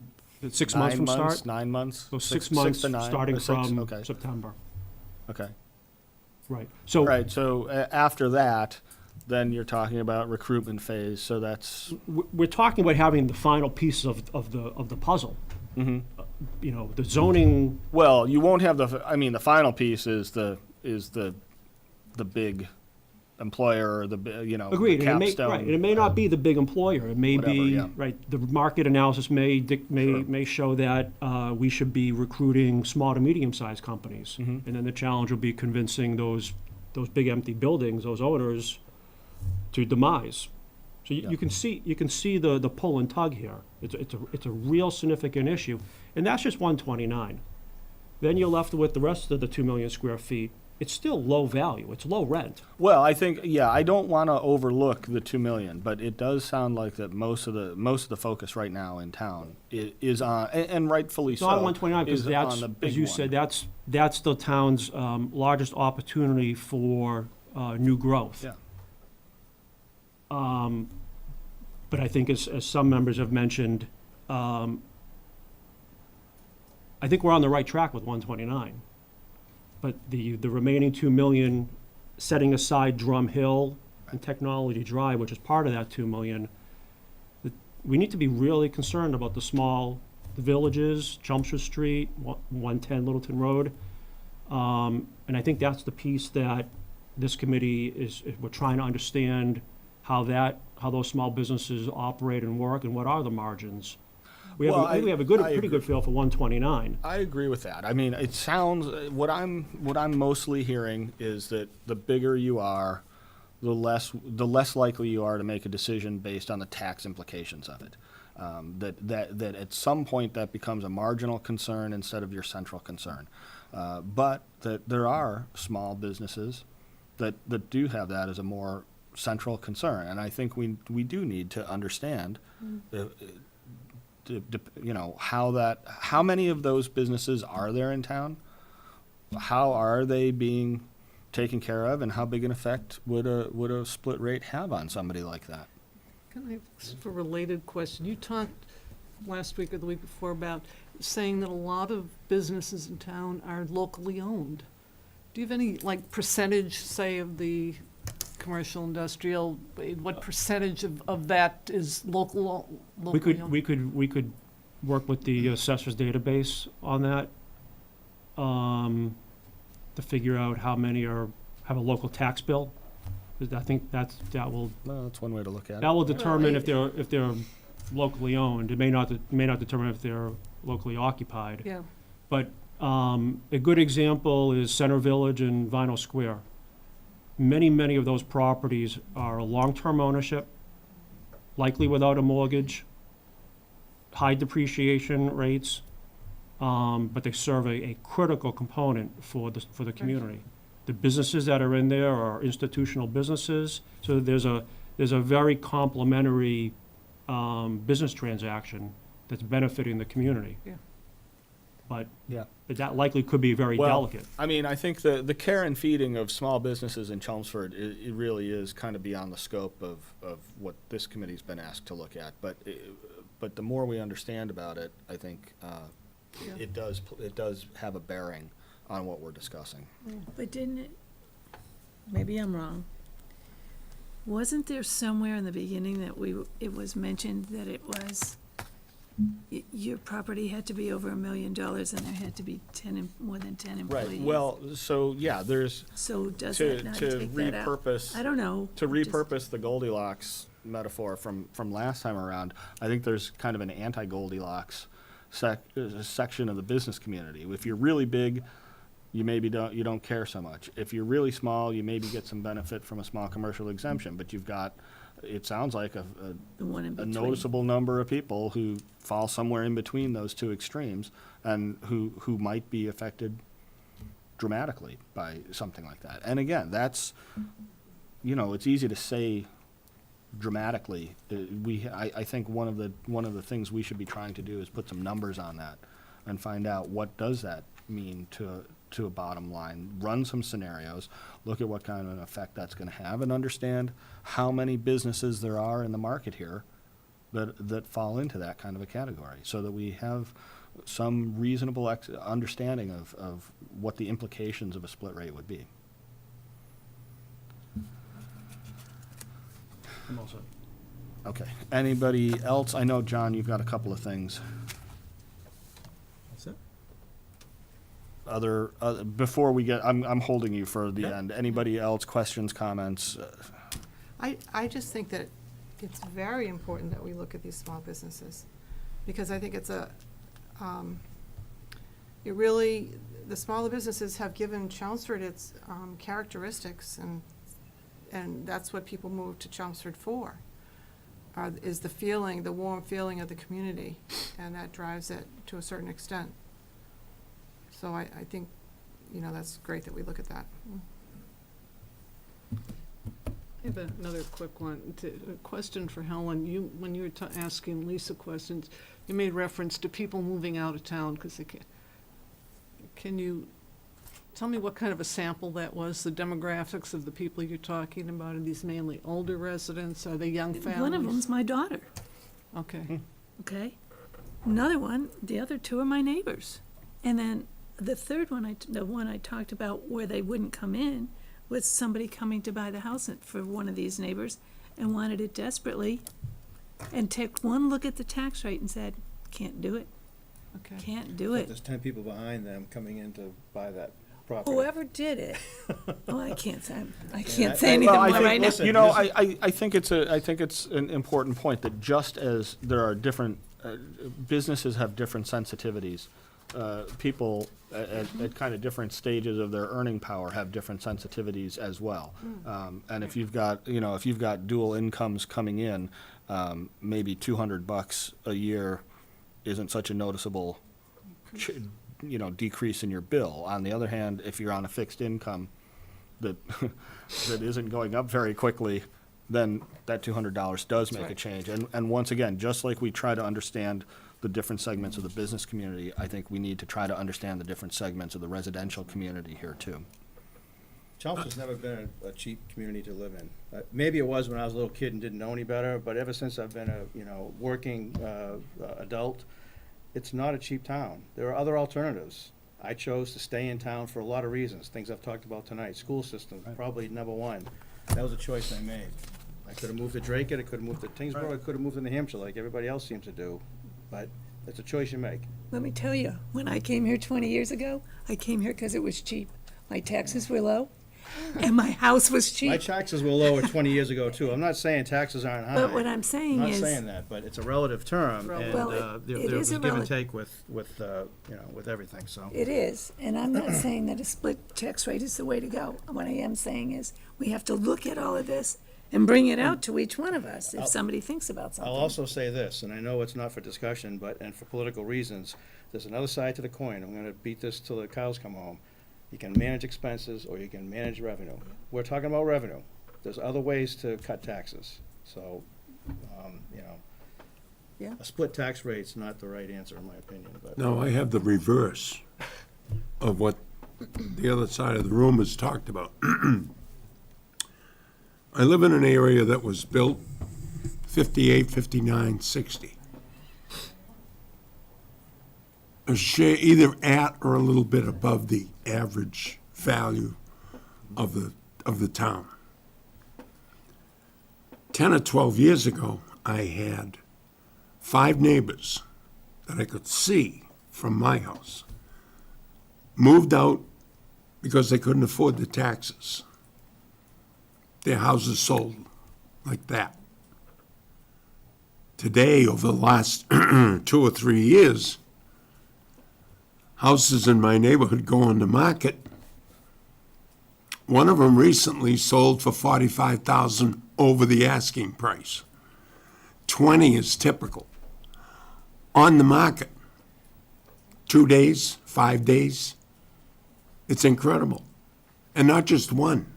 6 months from start? 9 months? So 6 months, to 9, starting or 6? from Okay. September. Okay. Right. So Right, so after that, then you're talking about recruitment phase, so that's, we're talking about having the final piece of the puzzle. Mm-hmm. You know, the zoning. well, you won't have the final piece is the big employer, or the Agreed, and capstone. and it may not be the big employer. It may Whatever, be yeah. right. The market analysis may show that we should be recruiting small to medium sized companies, and then the challenge will be convincing those big empty buildings, those owners, to demise. So you can see the pull and tug here. It's a real significant issue, and that's just 129. Then you're left with the rest of the 2 million square feet. It's still low value. It's low rent. Well, I think, I don't want to overlook the 2 million, but it does sound like that most of the focus right now in town is on, and rightfully It's so. not 129 because is that's, on the big as you one. said, that's the town's largest opportunity for new growth. Yeah. But I think as some members have mentioned, I think we're on the right track with 129. But the remaining 2 million, setting aside Drum Hill and Technology Drive, which is part of that 2 million, we need to be really concerned about the small villages, Chelmsford Street, 110 Littleton Road. And I think that's the piece that this committee we're trying to understand how those small businesses operate and work, and what are the margins. I think we have a pretty good feel for 129. I agree with that. I mean, it sounds, what I'm mostly hearing is that the bigger you are, the less likely you are to make a decision based on the tax implications of it. That at some point that becomes a marginal concern instead of your central concern. But that there are small businesses that do have that as a more central concern. And I think we do need to understand how many of those businesses are there in town? How are they being taken care of, and how big an effect would a split rate have on somebody like that? Can I ask a related question? You talked last week or the week before about saying that a lot of businesses in town are locally owned. Do you have any, like, percentage, say, of the commercial, industrial, what percentage of that is locally owned? We could work with the assessors database on that, to figure out how many have a local tax bill. I think that will Well, that's one way to look at it. that will determine if they're locally owned. It may not determine if they're locally occupied. Yeah, But a good example is Center Village and Vinyl Square. Many of those properties are long-term ownership, likely without a mortgage, high depreciation rates, but they serve a critical component for the community. The businesses that are in there are institutional businesses, so there's a very complementary business transaction that's benefiting the community. Yeah. But Yeah. that likely could be very Well, delicate. I mean, I think the care and feeding of small businesses in Chelmsford, it really is kind of beyond the scope of what this committee's been asked to look at. But the more we understand about it, I think Yeah. it does have a bearing on what we're discussing. But didn't it, maybe I'm wrong, wasn't there somewhere in the beginning that it was mentioned that it was, your property had to be over $1 million and there had to be more than 10 employees? Right. Well, so yeah, there's So does to that not to take that out? repurpose I don't know. to Just- repurpose the Goldilocks metaphor from last time around. I think there's kind of an anti-Goldilocks section of the business community. If you're really big, you don't care so much. If you're really small, you maybe get some benefit from a small commercial exemption, but you've got, it sounds like The one in a between. noticeable number of people who fall somewhere in between those two extremes and who might be affected dramatically by something like that. And again, that's, it's easy to say dramatically. I think one of the things we should be trying to do is put some numbers on that and find out what does that mean to a bottom line, run some scenarios, look at what kind of an effect that's going to have, and understand how many businesses there are in the market here that fall into that kind of a category, so that we have some reasonable understanding of what the implications of a split rate would be. I'm all set. Okay. Anybody else? I know, John, you've got a couple of things. Before we get, I'm holding you for the end. Anybody else, questions, comments? I just think that it's very important that we look at these small businesses, because I think it's the smaller businesses have given Chelmsford its characteristics, and that's what people move to Chelmsford for, is the warm feeling of the community, and that drives it to a certain extent. So I think, that's great that we look at that. I have another quick one. A question for Helen. When you were asking Lisa questions, you made reference to people moving out of town because they can't. Can you tell me what kind of a sample that was, the demographics of the people you're talking about? Are these mainly older residents? Are they young families? One of them's my daughter, Okay. okay? Another one, the other two are my neighbors. And then the third one, the one I talked about where they wouldn't come in, was somebody coming to buy the house for one of these neighbors and wanted it desperately, and took one look at the tax rate and said, can't do it, Okay. can't do But it. there's 10 people behind them coming in to buy that property. Whoever did it, oh, I can't say I- anything Well, more I think, right now. listen, you know, this I think it's an important point that just as there are different, businesses have different sensitivities, people at kind of different stages of their earning power have different sensitivities as well. And if you've got, if you've got dual incomes coming in, maybe $200 a year isn't such a noticeable, decrease in your bill. On the other hand, if you're on a fixed income that that isn't going up very quickly, then that $200 does make a change. And once again, just like we try to understand the different segments of the business community, I think we need to try to understand the different segments of the residential community here too. Chelmsford's never been a cheap community to live in. Maybe it was when I was a little kid and didn't know any better, but ever since I've been a working adult, it's not a cheap town. There are other alternatives. I chose to stay in town for a lot of reasons, things I've talked about tonight. School system, probably number one. That was a choice I made. I could have moved to Drake, I could have moved to Tingsboro, I could have moved to New Hampshire like everybody else seems to do, but it's a choice you make. Let me tell you, when I came here 20 years ago, I came here because it was cheap. My taxes were low, and my house was My cheap. taxes were lower 20 years ago too. I'm not saying taxes aren't high. But what I'm saying I'm not is, saying that, but it's a relative term, and Well, there it was is a a give and relative- take with everything, so. it is, and I'm not saying that a split tax rate is the way to go. What I am saying is, we have to look at all of this and bring it out to each one of us if somebody thinks about I'll something. also say this, and I know it's not for discussion, and for political reasons, there's another side to the coin. I'm gonna beat this till the cows come home. You can manage expenses or you can manage revenue. We're talking about revenue. There's other ways to cut taxes, so, Yeah. a split tax rate's not the right answer in my opinion, but. Now, I have the reverse of what the other side of the room has talked about. I live in an area that was built 58, 59, 60. A share either at or a little bit above the average value of the town. 10 or 12 years ago, I had 5 neighbors that I could see from my house moved out because they couldn't afford the taxes. Their houses sold like that. Today, over the last 2 or 3 years, houses in my neighborhood go on the market. One of them recently sold for $45,000 over the asking price. 20 is typical. On the market, 2 days, 5 days. It's incredible. And not just one.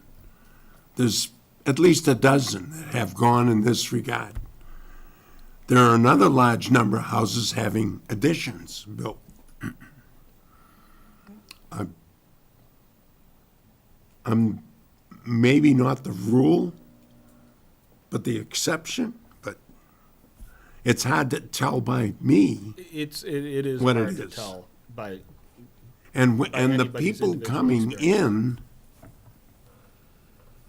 There's at least a dozen that have gone in this regard. There are another large number of houses having additions built. I'm maybe not the rule, but the exception, but it's hard to tell by me. It is What hard it to is. tell by, And the anybody's people individual coming experience. in,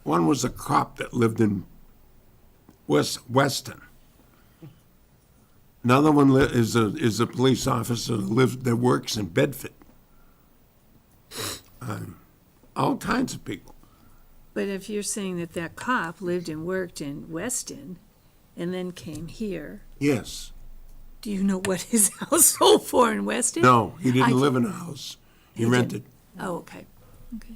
one was a cop that lived in Weston. Another one is a police officer that works in Bedford. All kinds of people. But if you're saying that that cop lived and worked in Weston and then came here, Yes. do you know what his house sold for in Weston? No, he I- didn't live in a house. He He rented. Oh, okay, okay.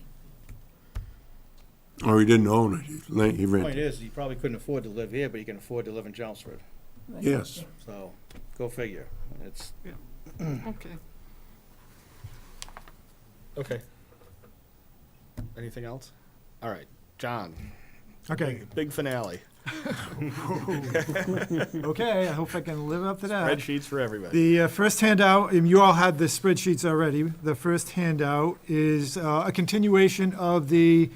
Or he didn't own it. He Point rented. is, you probably couldn't afford to live here, but you can afford to live in Chelmsford, Yes. so, go figure. It's, Okay. okay. Anything else? All right, John, Okay, big finale. okay, I hope I can live up to that. Spreadsheets for everybody. The first handout, and you all had the spreadsheets already. The first handout is a continuation of the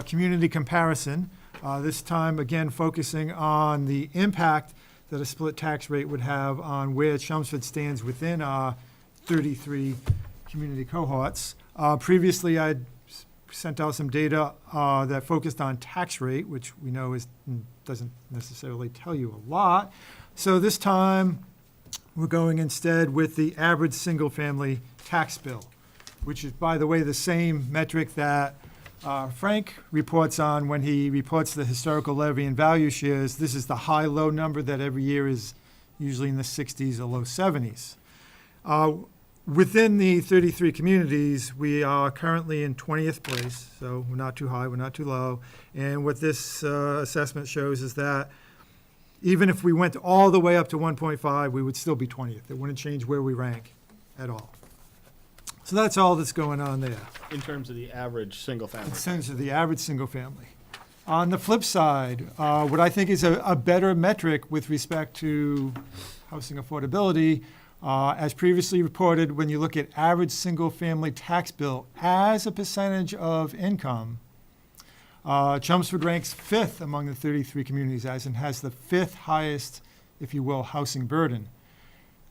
community comparison. This time, again, focusing on the impact that a split tax rate would have on where Chelmsford stands within our 33 community cohorts. Previously, I'd sent out some data that focused on tax rate, which we know doesn't necessarily tell you a lot. So this time, we're going instead with the average single-family tax bill, which is, by the way, the same metric that Frank reports on when he reports the historical levy and value shares. This is the high-low number that every year is usually in the 60s or low 70s. Within the 33 communities, we are currently in 20th place, so we're not too high, we're not too low. And what this assessment shows is that even if we went all the way up to 1.5, we would still be 20th. It wouldn't change where we rank at all. So that's all that's going on there. In terms of the average single family. In terms of the average single family. On the flip side, what I think is a better metric with respect to housing affordability, as previously reported, when you look at average single family tax bill as a percentage of income, Chelmsford ranks 5th among the 33 communities and has the 5th highest, if you will, housing burden.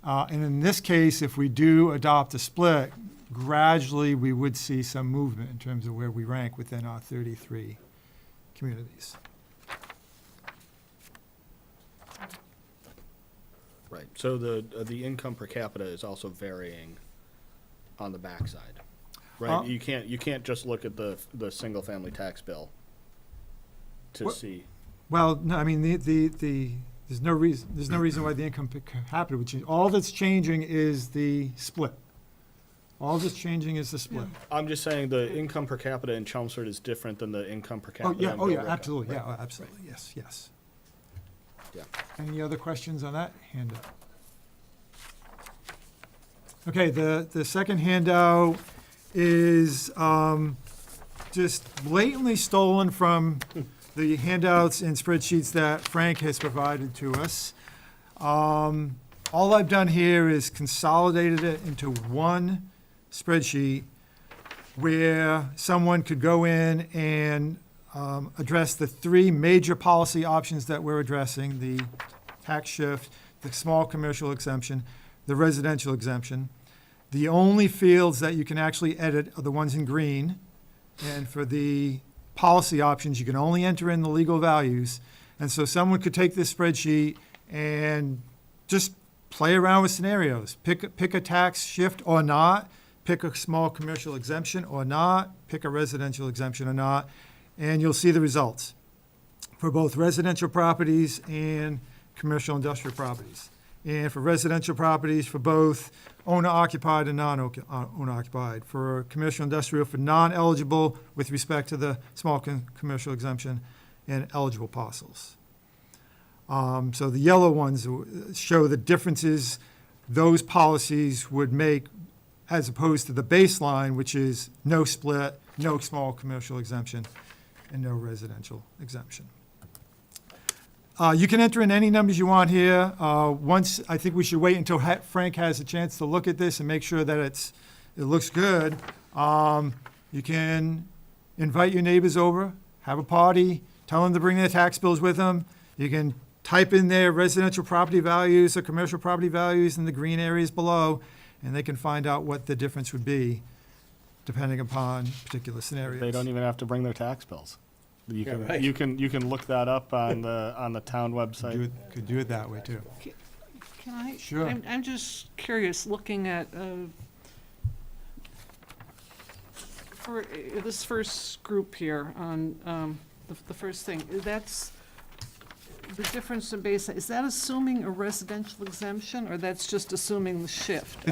And in this case, if we do adopt a split, gradually we would see some movement in terms of where we rank within our 33 communities. Right, so the income per capita is also varying on the backside, right? You can't just look at the single family tax bill to see. Well, no, I mean, there's no reason why the income per capita would change. All that's changing is the split. All that's changing is the split. I'm just saying the income per capita in Chelmsford is different than the income per capita in Oh, yeah, Billerica. absolutely, Right. yeah, absolutely, yes, yes. Yeah. Any other questions on that handout? Okay, the second handout is just blatantly stolen from the handouts and spreadsheets that Frank has provided to us. All I've done here is consolidated it into one spreadsheet where someone could go in and address the three major policy options that we're addressing: the tax shift, the small commercial exemption, the residential exemption. The only fields that you can actually edit are the ones in green. And for the policy options, you can only enter in the legal values. And so someone could take this spreadsheet and just play around with scenarios. Pick a tax shift or not, pick a small commercial exemption or not, pick a residential exemption or not, and you'll see the results for both residential properties and commercial industrial properties. And for residential properties, for both owner-occupied and non-owner-occupied. For commercial industrial, for non-eligible with respect to the small commercial exemption, and eligible parcels. So the yellow ones show the differences those policies would make as opposed to the baseline, which is no split, no small commercial exemption, and no residential exemption. You can enter in any numbers you want here. I think we should wait until Frank has a chance to look at this and make sure that it looks good. You can invite your neighbors over, have a party, tell them to bring their tax bills with them. You can type in their residential property values or commercial property values in the green areas below, and they can find out what the difference would be depending upon particular scenarios. They don't even have to bring their tax bills. You Yeah, can right. you can look that up on the town website. Could do it that way, too. Can I? Sure. I'm just curious, looking at, for this first group here on, the first thing, that's the difference in base, is that assuming a residential exemption, or that's just assuming the shift?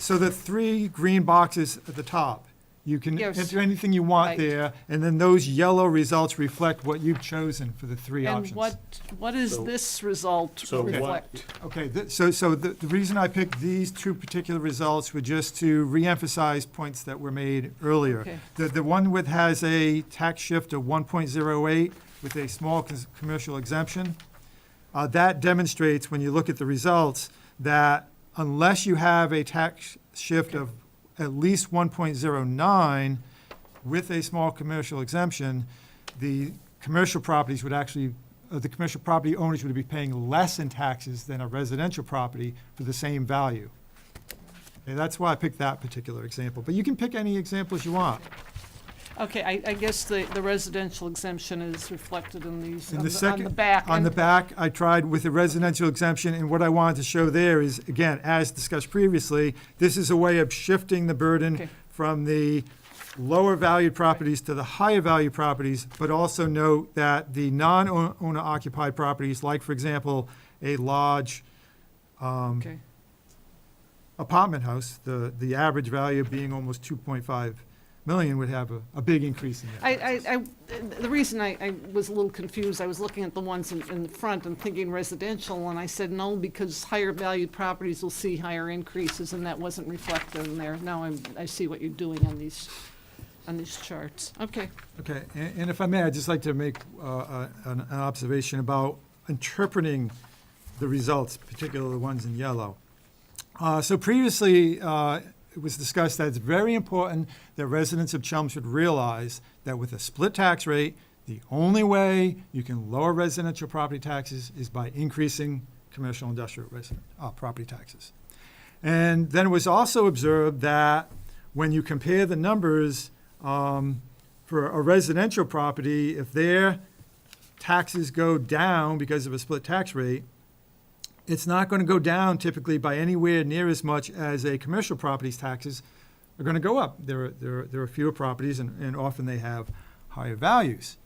So the three green boxes at the top, you can Yes. enter anything you want Right. there, and then those yellow results reflect what you've chosen for the three And options. what is this result so what- reflect? Okay, so the reason I picked these two particular results were just to reemphasize points that were made earlier. Okay. The one with has a tax shift of 1.08 with a small commercial exemption, that demonstrates, when you look at the results, that unless you have a tax shift of at least 1.09 with a small commercial exemption, the commercial properties would actually, the commercial property owners would be paying less in taxes than a residential property for the same value. Okay, that's why I picked that particular example, but you can pick any examples you want. Okay, I guess the residential exemption is reflected in these, In on the the second, back. on the and- back, I tried with the residential exemption, and what I wanted to show there is, again, as discussed previously, this is a way of shifting the burden Okay. from the lower valued properties to the higher value properties, but also note that the non-owner occupied properties, like, for example, a large Okay. apartment house, the average value being almost 2.5 million would have a big increase in that. The reason I was a little confused, I was looking at the ones in the front and thinking residential, and I said no, because higher valued properties will see higher increases, and that wasn't reflected in there. Now I see what you're doing on these charts. Okay. Okay, and if I may, I'd just like to make an observation about interpreting the results, particularly the ones in yellow. So previously, it was discussed that it's very important that residents of Chelmsford realize that with a split tax rate, the only way you can lower residential property taxes is by increasing commercial industrial property taxes. And then it was also observed that when you compare the numbers for a residential property, if their taxes go down because of a split tax rate, it's not going to go down typically by anywhere near as much as a commercial property's taxes are going to go up. There are fewer properties, and often they have higher values.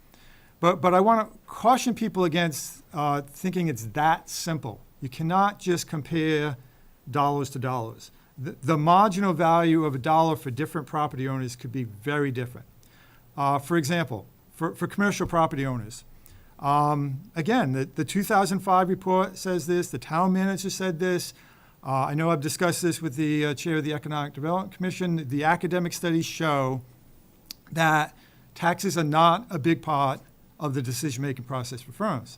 But I want to caution people against thinking it's that simple. You cannot just compare dollars to dollars. The marginal value of a dollar for different property owners could be very different. For example, for commercial property owners, again, the 2005 report says this, the town manager said this. I know I've discussed this with the chair of the Economic Development Commission. The academic studies show that taxes are not a big part of the decision-making process for firms.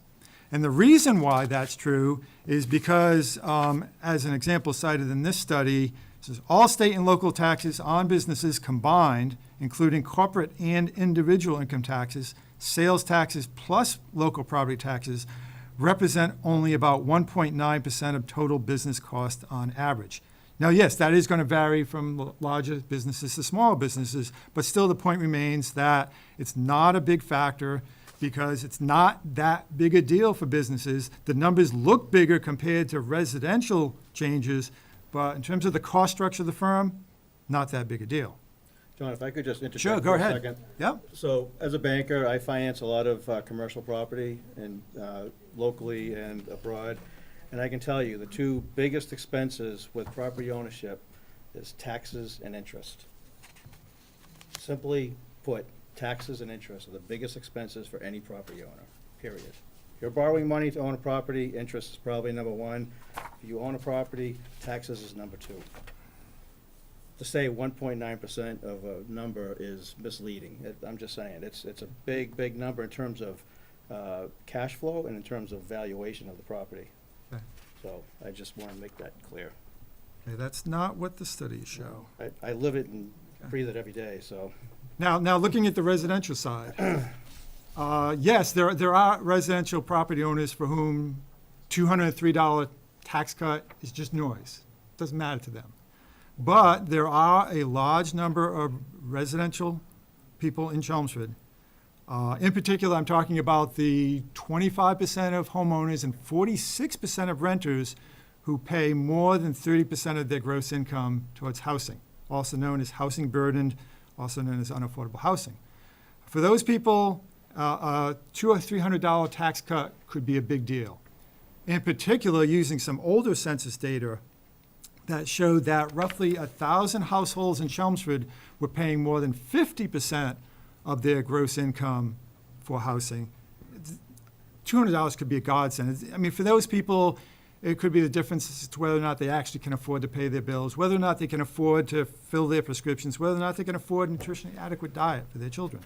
And the reason why that's true is because, as an example cited in this study, it says all state and local taxes on businesses combined, including corporate and individual income taxes, sales taxes plus local property taxes, represent only about 1.9% of total business cost on average. Now, yes, that is going to vary from larger businesses to smaller businesses, but still the point remains that it's not a big factor because it's not that big a deal for businesses. The numbers look bigger compared to residential changes, but in terms of the cost structure of the firm, not that big a deal. John, if I could just interject Sure, for go a ahead. second. Yep. So, as a banker, I finance a lot of commercial property and locally and abroad. And I can tell you, the two biggest expenses with property ownership is taxes and interest. Simply put, taxes and interest are the biggest expenses for any property owner, period. If you're borrowing money to own a property, interest is probably number one. If you own a property, taxes is number two. To say 1.9% of a number is misleading. I'm just saying, it's a big, big number in terms of cash flow and in terms of valuation of the property. Okay. So I just want to make that clear. Okay, that's not what the studies show. I live it and breathe it every day, so. Now looking at the residential side, yes, there are residential property owners for whom $203 tax cut is just noise. Doesn't matter to them. But there are a large number of residential people in Chelmsford. In particular, I'm talking about the 25% of homeowners and 46% of renters who pay more than 30% of their gross income towards housing, also known as housing burdened, also known as unaffordable housing. For those people, a $200 or $300 tax cut could be a big deal. In particular, using some older census data that showed that roughly 1,000 households in Chelmsford were paying more than 50% of their gross income for housing. $200 could be a godsend. I mean, for those people, it could be the difference as to whether or not they actually can afford to pay their bills, whether or not they can afford to fill their prescriptions, whether or not they can afford a nutritionally adequate diet for their children.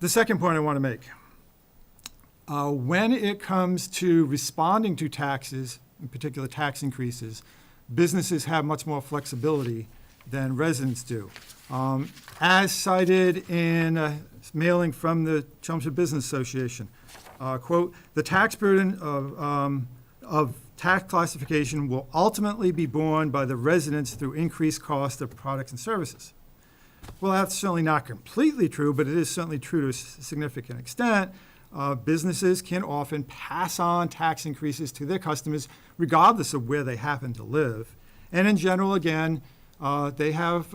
The second point I want to make, when it comes to responding to taxes, in particular tax increases, businesses have much more flexibility than residents do. As cited in a mailing from the Chelmsford Business Association, quote, the tax burden of tax classification will ultimately be borne by the residents through increased cost of products and services. Well, that's certainly not completely true, but it is certainly true to a significant extent. Businesses can often pass on tax increases to their customers regardless of where they happen to live. And in general, again, they have,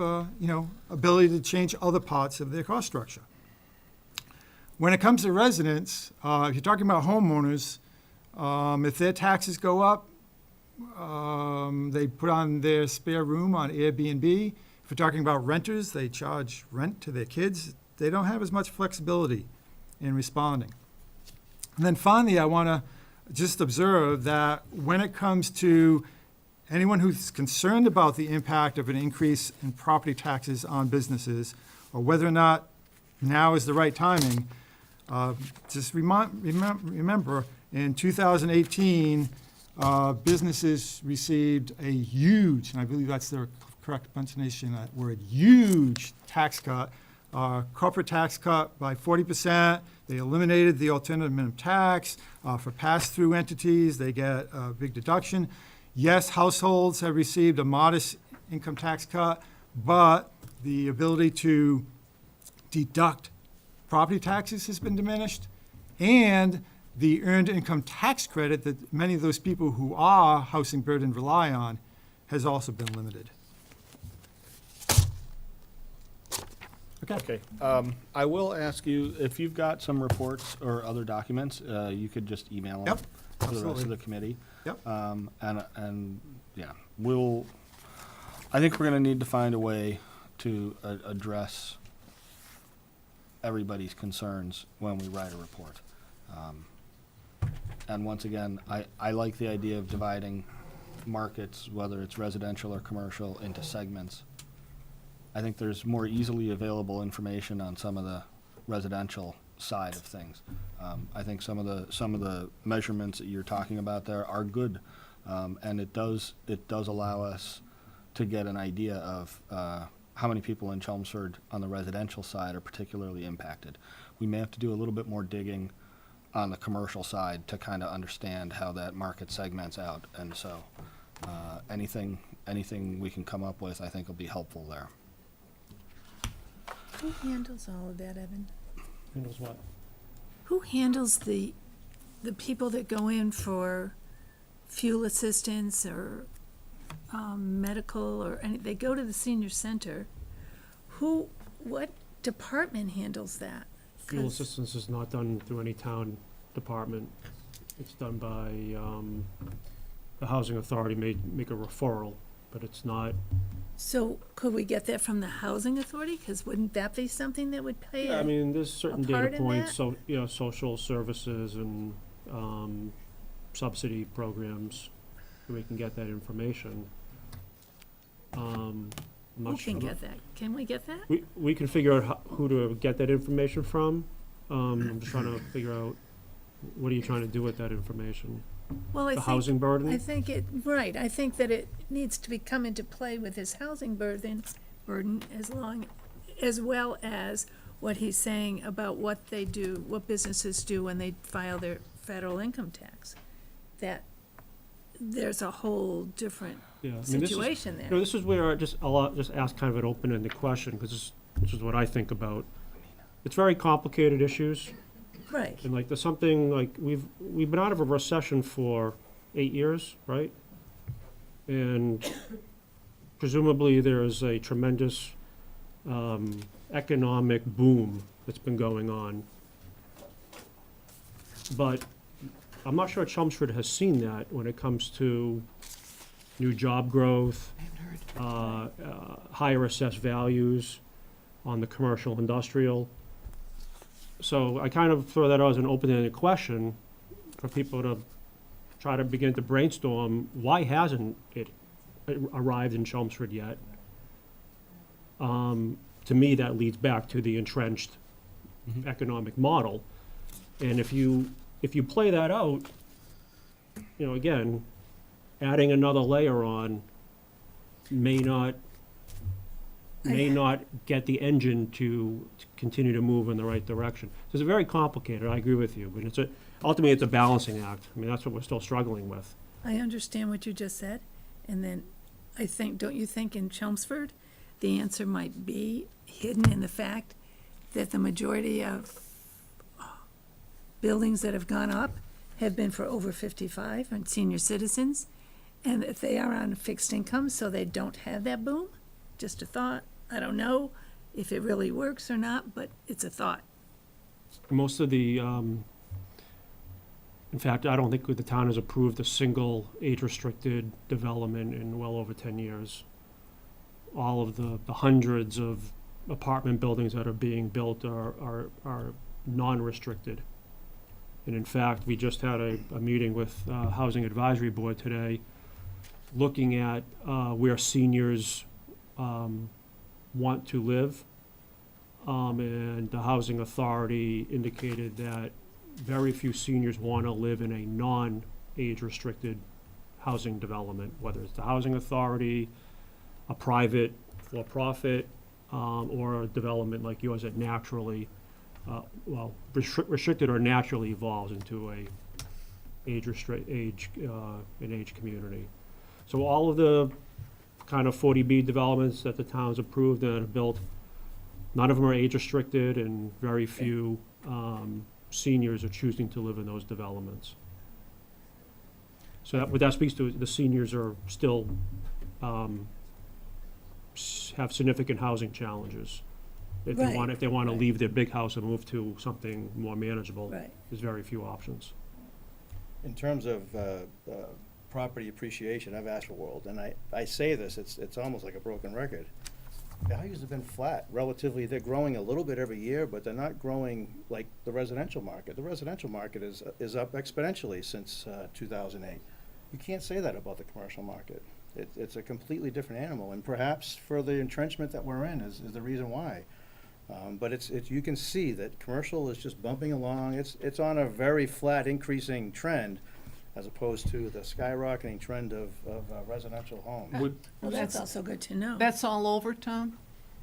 ability to change other parts of their cost structure. When it comes to residents, if you're talking about homeowners, if their taxes go up, they put on their spare room on Airbnb. If we're talking about renters, they charge rent to their kids. They don't have as much flexibility in responding. And then finally, I want to just observe that when it comes to anyone who's concerned about the impact of an increase in property taxes on businesses, or whether or not now is the right timing, just remember, in 2018, businesses received a huge, and I believe that's the correct pronunciation of that word, huge tax cut, corporate tax cut by 40%. They eliminated the alternative minimum tax. For pass-through entities, they get a big deduction. Yes, households have received a modest income tax cut, but the ability to deduct property taxes has been diminished, and the earned income tax credit that many of those people who are housing burdened rely on has also been limited. Okay. I will ask you, if you've got some reports or other documents, you could just email them Yep, to the rest absolutely. of the committee. Yep. And yeah, I think we're going to need to find a way to address everybody's concerns when we write a report. And once again, I like the idea of dividing markets, whether it's residential or commercial, into segments. I think there's more easily available information on some of the residential side of things. I think some of the measurements that you're talking about there are good, and it does allow us to get an idea of how many people in Chelmsford on the residential side are particularly impacted. We may have to do a little bit more digging on the commercial side to kind of understand how that market segments out, and so anything we can come up with, I think, will be helpful there. Who handles all of that, Evan? Who knows what? Who handles the people that go in for fuel assistance or medical or any, they go to the senior center? What department handles that? Fuel 'Cause- assistance is not done through any town department. It's done by, the housing authority may make a referral, but it's not. So could we get that from the housing authority? Because wouldn't that be something that would pay? Yeah, I mean, there's certain part data in points, that? so, social services and, subsidy programs, where we can get that information. I'm not Who sure. can get that? Can we get that? We can figure out who to get that information from. I'm just trying to figure out, what are you trying to do with that information? Well, The housing burden? I think I think that it needs to come into play with his housing burden as well as what he's saying about what they do, what businesses do when they file their federal income tax. That there's a whole different Yeah, I mean, this is- situation You know, there. this is where I'll just ask kind of an open-ended question, because this is what I think about. It's very complicated issues, Right. and like, there's something, like, we've been out of a recession for 8 years, right? And presumably there's a tremendous economic boom that's been going on. But I'm not sure Chelmsford has seen that when it comes to new job growth, higher assessed values on the commercial industrial. So I kind of throw that out as an open-ended question for people to try to begin to brainstorm, why hasn't it arrived in Chelmsford yet? To me, that leads back to the entrenched economic model. And if you play that out, again, adding another layer on may not get the engine to continue to move in the right direction. So it's very complicated, I agree with you, but ultimately it's a balancing act. I mean, that's what we're still struggling with. I understand what you just said, and then I think, don't you think in Chelmsford, the answer might be hidden in the fact that the majority of buildings that have gone up have been for over 55 and senior citizens, and if they are on fixed income, so they don't have that boom? Just a thought. I don't know if it really works or not, but it's a thought. Most of the, in fact, I don't think the town has approved a single age-restricted development in well over 10 years. All of the hundreds of apartment buildings that are being built are non-restricted. And in fact, we just had a meeting with Housing Advisory Board today, looking at where seniors want to live. And the Housing Authority indicated that very few seniors want to live in a non-age restricted housing development, whether it's the Housing Authority, a private for-profit, or a development like yours that naturally, restricted or naturally evolves into an age community. So all of the kind of 40B developments that the town's approved and have built, none of them are age restricted, and very few seniors are choosing to live in those developments. So what that speaks to, the seniors are still, have significant housing challenges. If they want to Right. leave their big house and move to something more manageable, Right. there's very few options. In terms of property appreciation, I've asked for World, and I say this, it's almost like a broken record. Values have been flat, relatively. They're growing a little bit every year, but they're not growing like the residential market. The residential market is up exponentially since 2008. You can't say that about the commercial market. It's a completely different animal, and perhaps for the entrenchment that we're in is the reason why. But it's you can see that commercial is just bumping along. It's on a very flat increasing trend, as opposed to the skyrocketing trend of residential homes. Well, that's also good to know. That's all over town?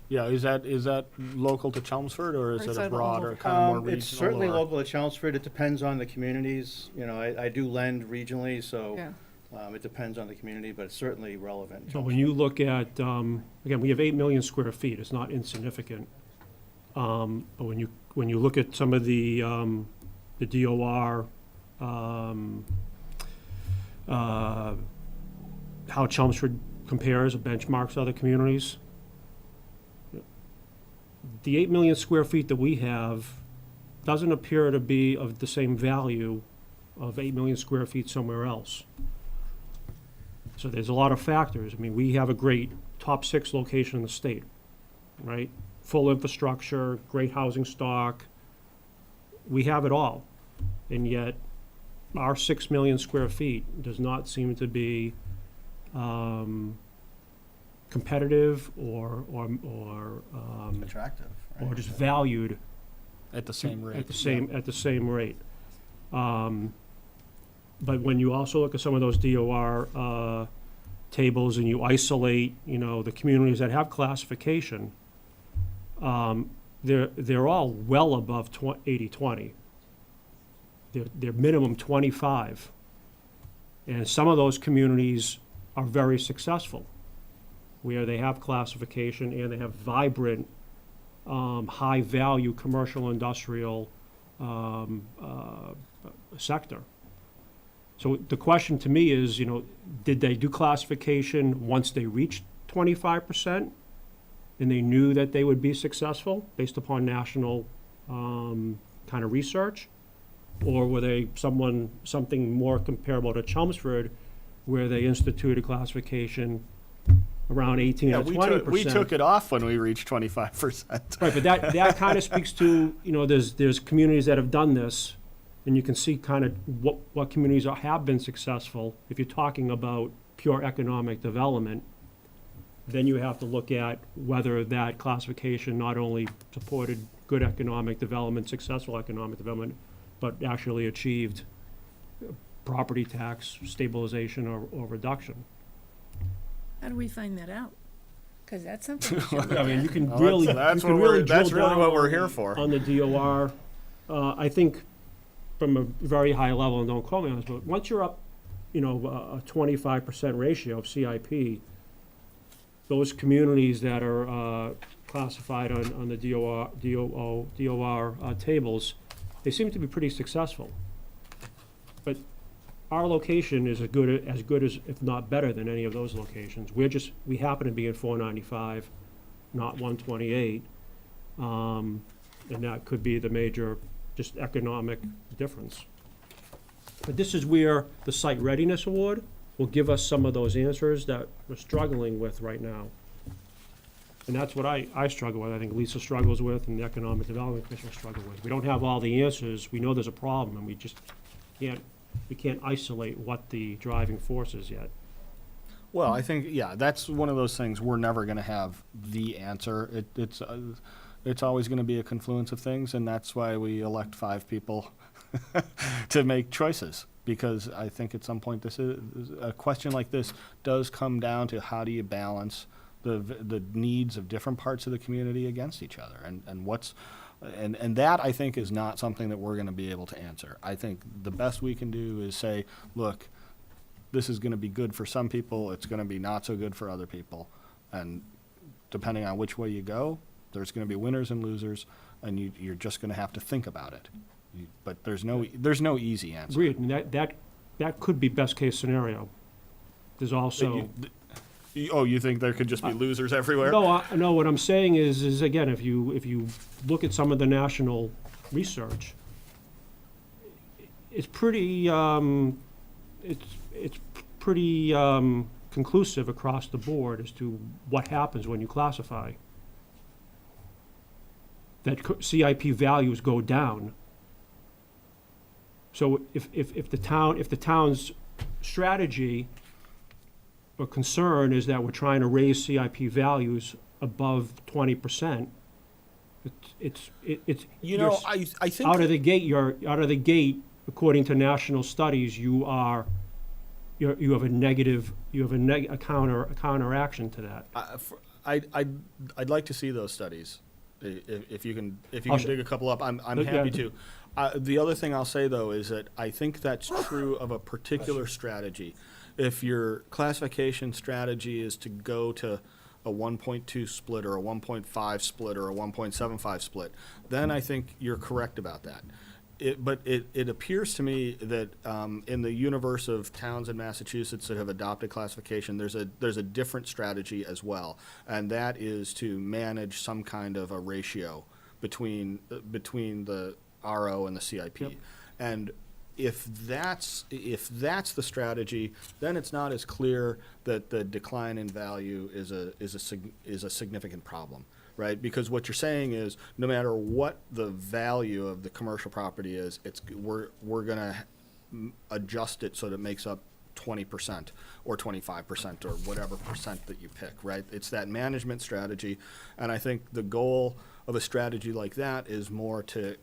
Yeah, is that local to Chelmsford, or is Or is it a that all broader, over? kind of more regional? It's certainly or- local to Chelmsford. It depends on the communities. You know, I do lend regionally, so Yeah. it depends on the community, but it's certainly relevant. in So when Chelmsford. you look at, again, we have 8 million square feet, it's not insignificant. But when you look at some of the DOR, how Chelmsford compares or benchmarks other communities, the 8 million square feet that we have doesn't appear to be of the same value of 8 million square feet somewhere else. So there's a lot of factors. I mean, we have a great top 6 location in the state, right? Full infrastructure, great housing stock. We have it all. And yet, our 6 million square feet does not seem to be competitive or Attractive, or right? just valued At the same rate. at the same rate. But when you also look at some of those DOR tables and you isolate, the communities that have classification, they're all well above 80-20. They're minimum 25. And some of those communities are very successful, where they have classification and they have vibrant, high-value commercial industrial sector. So the question to me is, did they do classification once they reached 25%? And they knew that they would be successful based upon national kind of research? Or were they something more comparable to Chelmsford, where they instituted classification around 18 Yeah, or 20%? we took it off when we reached 25%. Right, but that kind of speaks to, there's communities that have done this, and you can see kind of what communities have been successful. If you're talking about pure economic development, then you have to look at whether that classification not only supported good economic development, successful economic development, but actually achieved property tax stabilization or reduction. How do we find that out? Because that's something we should look I mean, you at. can Well, really, that's you can what we're- really drill that's really down what we're here for. on the DOR. I think from a very high level, and don't quote me on this, but once you're up a 25% ratio of CIP, those communities that are classified on the DOR tables, they seem to be pretty successful. But our location is as good as, if not better than any of those locations. We happen to be in 495, not 128. And that could be the major, just economic difference. But this is where the Site Readiness Award will give us some of those answers that we're struggling with right now. And that's what I struggle with, I think Lisa struggles with, and the Economic Development Commission struggle with. We don't have all the answers, we know there's a problem, and we just can't isolate what the driving force is yet. Well, I think, yeah, that's one of those things, we're never gonna have the answer. It's always gonna be a confluence of things, and that's why we elect 5 people to make choices. Because I think at some point a question like this does come down to how do you balance the needs of different parts of the community against each other, and that I think is not something that we're going to be able to answer. I think the best we can do is say, look, this is going to be good for some people, it's going to be not so good for other people, and depending on which way you go, there's going to be winners and losers, and you're just going to have to think about it. But there's no easy answer. Agreed, and that could be best case scenario. There's also. You think there could just be losers everywhere? No, what I'm saying is again, if you look at some of the national research, it's pretty conclusive across the board as to what happens when you classify. That CIP values go down. So if the town's strategy or concern is that we're trying to raise CIP values above 20%, it's I think out of the gate, according to national studies, you have a counteraction to that. I'd like to see those studies. If you can I'll dig a couple up, I'm happy to. The other thing I'll say though is that I think that's true of a particular strategy. If your classification strategy is to go to a 1.2 split or a 1.5 split or a 1.75 split, then I think you're correct about that. But it appears to me that in the universe of towns in Massachusetts that have adopted classification, there's a different strategy as well, and that is to manage some kind of a ratio between the RO and the CIP. Yep. And if that's the strategy, then it's not as clear that the decline in value is a significant problem. Right, because what you're saying is no matter what the value of the commercial property is, we're gonna adjust it so that it makes up 20% or 25% or whatever percent that you pick. Right, it's that management strategy, and I think the goal of a strategy like that is more to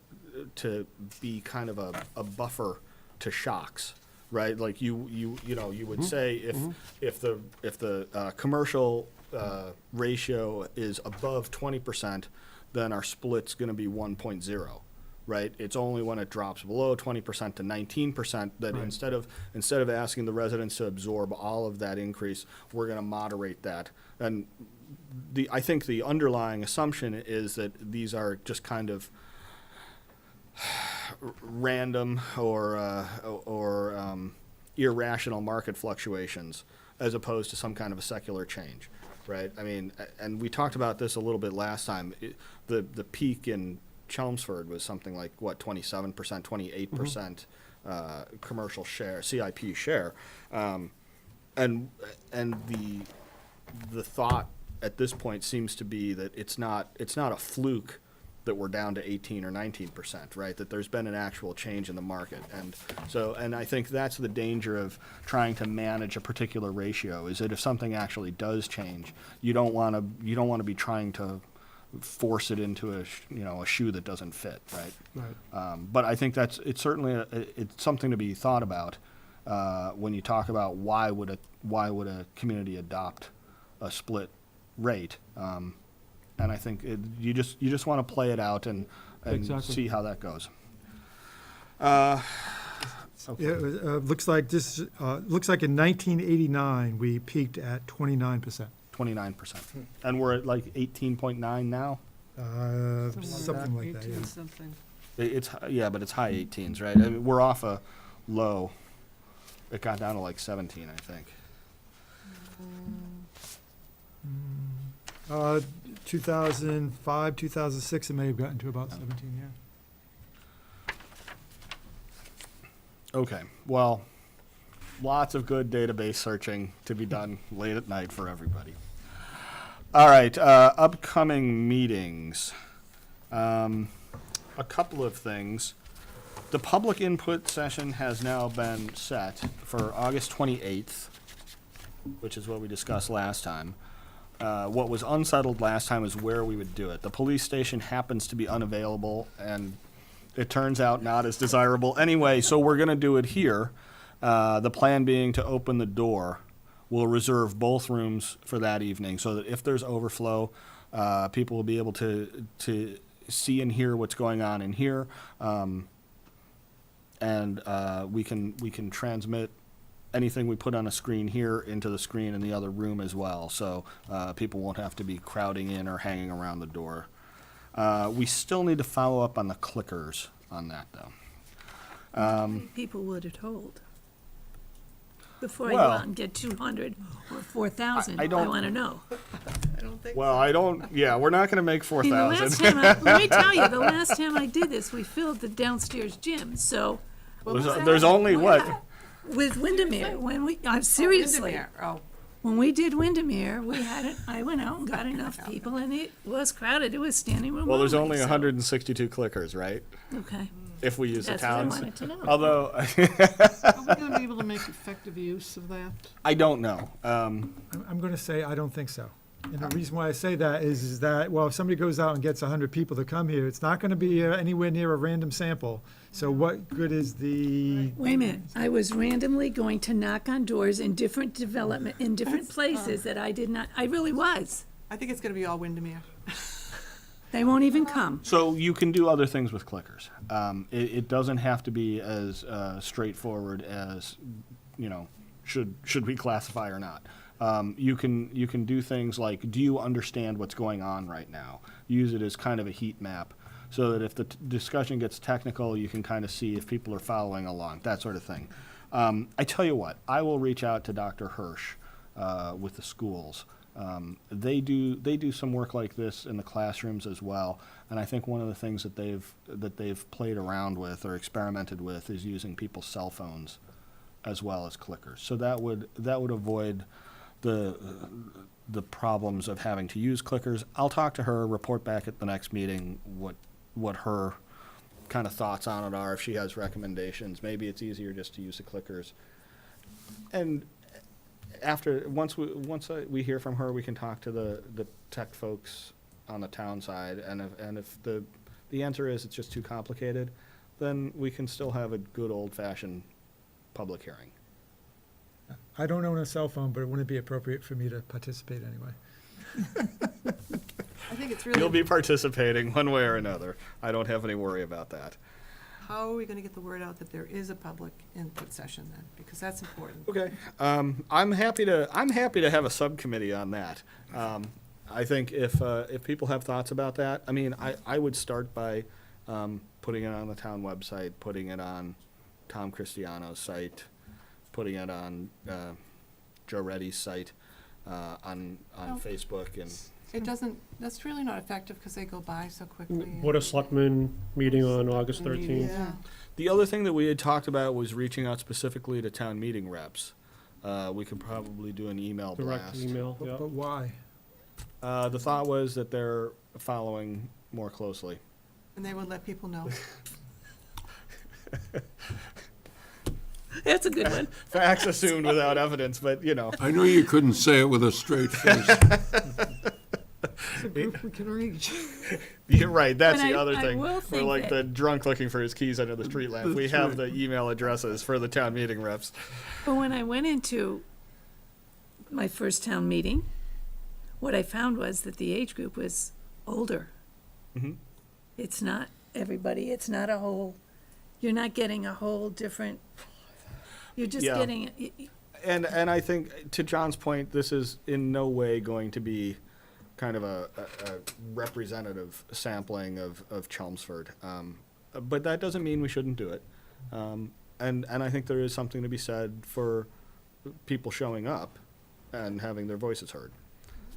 be kind of a buffer to shocks. Right, like you would say if the commercial ratio is above 20%, then our split's going to be 1.0, right? It's only when it drops below 20% to 19% that Right. instead of asking the residents to absorb all of that increase, we're going to moderate that. And I think the underlying assumption is that these are just kind of random or irrational market fluctuations as opposed to some kind of a secular change. Right, I mean, and we talked about this a little bit last time. The peak in Chelmsford was something like, what, 27%, 28% commercial share, CIP share. And the thought at this point seems to be that it's not a fluke that we're down to 18 or 19%, right? That there's been an actual change in the market. And I think that's the danger of trying to manage a particular ratio, is that if something actually does change, you don't want to be trying to force it into a shoe that doesn't fit, right? Right. But I think it's certainly it's something to be thought about when you talk about why would a community adopt a split rate. And I think you just want to play it out and Exactly. see how that goes. Yeah, looks like looks like in 1989, we peaked at 29%. 29%. And we're at like 18.9 now? Something like that, yeah. 18 something. Yeah, but it's high 18s, right? I mean, we're off a low. It got down to like 17, I think. 2005, 2006, it may have gotten to about 17, yeah. Okay, well, lots of good database searching to be done late at night for everybody. All right, upcoming meetings. A couple of things. The public input session has now been set for August 28th, which is what we discussed last time. What was unsettled last time is where we would do it. The police station happens to be unavailable, and it turns out not as desirable anyway, so we're going to do it here. The plan being to open the door. We'll reserve both rooms for that evening so that if there's overflow, people will be able to see and hear what's going on in here. And we can transmit anything we put on a screen here into the screen in the other room as well. So people won't have to be crowding in or hanging around the door. We still need to follow up on the clickers on that, though. People would have told. Before you Well- go out and get 200 or 4,000, I I don't- want to know. I don't think. Well, I don't, yeah, we're not going to make I mean, the last 4,000. time, let me tell you, the last time I did this, we filled the downstairs gym, so There's only what? with Windermere, when we, seriously, Windermere, oh. when we did Windermere, we had it, I went out and got enough people, and it was crowded, it was standing room Well, there's only, only so- 162 clickers, right? Okay, If we use that's the what I towns. wanted to know. Although, Are we going to be able to make effective use of that? I don't know. I'm going to say I don't think so. And the reason why I say that is that, well, if somebody goes out and gets 100 people to come here, it's not going to be anywhere near a random sample. So what good is the, Wait a minute, I was randomly going to knock on doors in different development, in different places that I did not, I really was. I think it's gonna be all Windermere. They won't even come. So you can do other things with clickers. It doesn't have to be as straightforward as, should we classify or not. You can do things like, do you understand what's going on right now? Use it as kind of a heat map so that if the discussion gets technical, you can kind of see if people are following along, that sort of thing. I tell you what, I will reach out to Dr. Hirsch with the schools. They do some work like this in the classrooms as well, and I think one of the things that they've played around with or experimented with is using people's cell phones as well as clickers. So that would avoid the problems of having to use clickers. I'll talk to her, report back at the next meeting what her kind of thoughts on it are, if she has recommendations. Maybe it's easier just to use the clickers. And once we hear from her, we can talk to the tech folks on the town side, and if the answer is it's just too complicated, then we can still have a good old-fashioned public hearing. I don't own a cell phone, but it wouldn't be appropriate for me to participate anyway. I think it's really. You'll be participating one way or another. I don't have any worry about that. How are we gonna get the word out that there is a public input session then? Because that's important. Okay. I'm happy to have a subcommittee on that. I think if people have thoughts about that, I mean, I would start by putting it on the town website, putting it on Tom Cristiano's site, putting it on Joe Reddy's site, on No. Facebook, and It doesn't, that's really not effective because they go by so quickly. Board of Selectmen meeting on August 13th. Yeah. the other thing that we had talked about was reaching out specifically to town meeting reps. We could probably do an email Direct blast. email, yeah. But why? The thought was that they're following more closely. And they would let people know. That's a good one. Facts assumed without evidence, but I know you couldn't say it with a straight face. It's a group we can reach. You're right. That's But the I- other I thing. will We're think like that- the drunk looking for his keys under the street lamp. We have the email addresses for the town meeting reps. But when I went into my first town meeting, what I found was that the age group was older. Mhm. It's not everybody, it's not a whole, you're not getting a whole different You're just Yeah. getting, And I think, to John's point, this is in no way going to be kind of a representative sampling of Chelmsford. But that doesn't mean we shouldn't do it. And I think there is something to be said for people showing up and having their voices heard.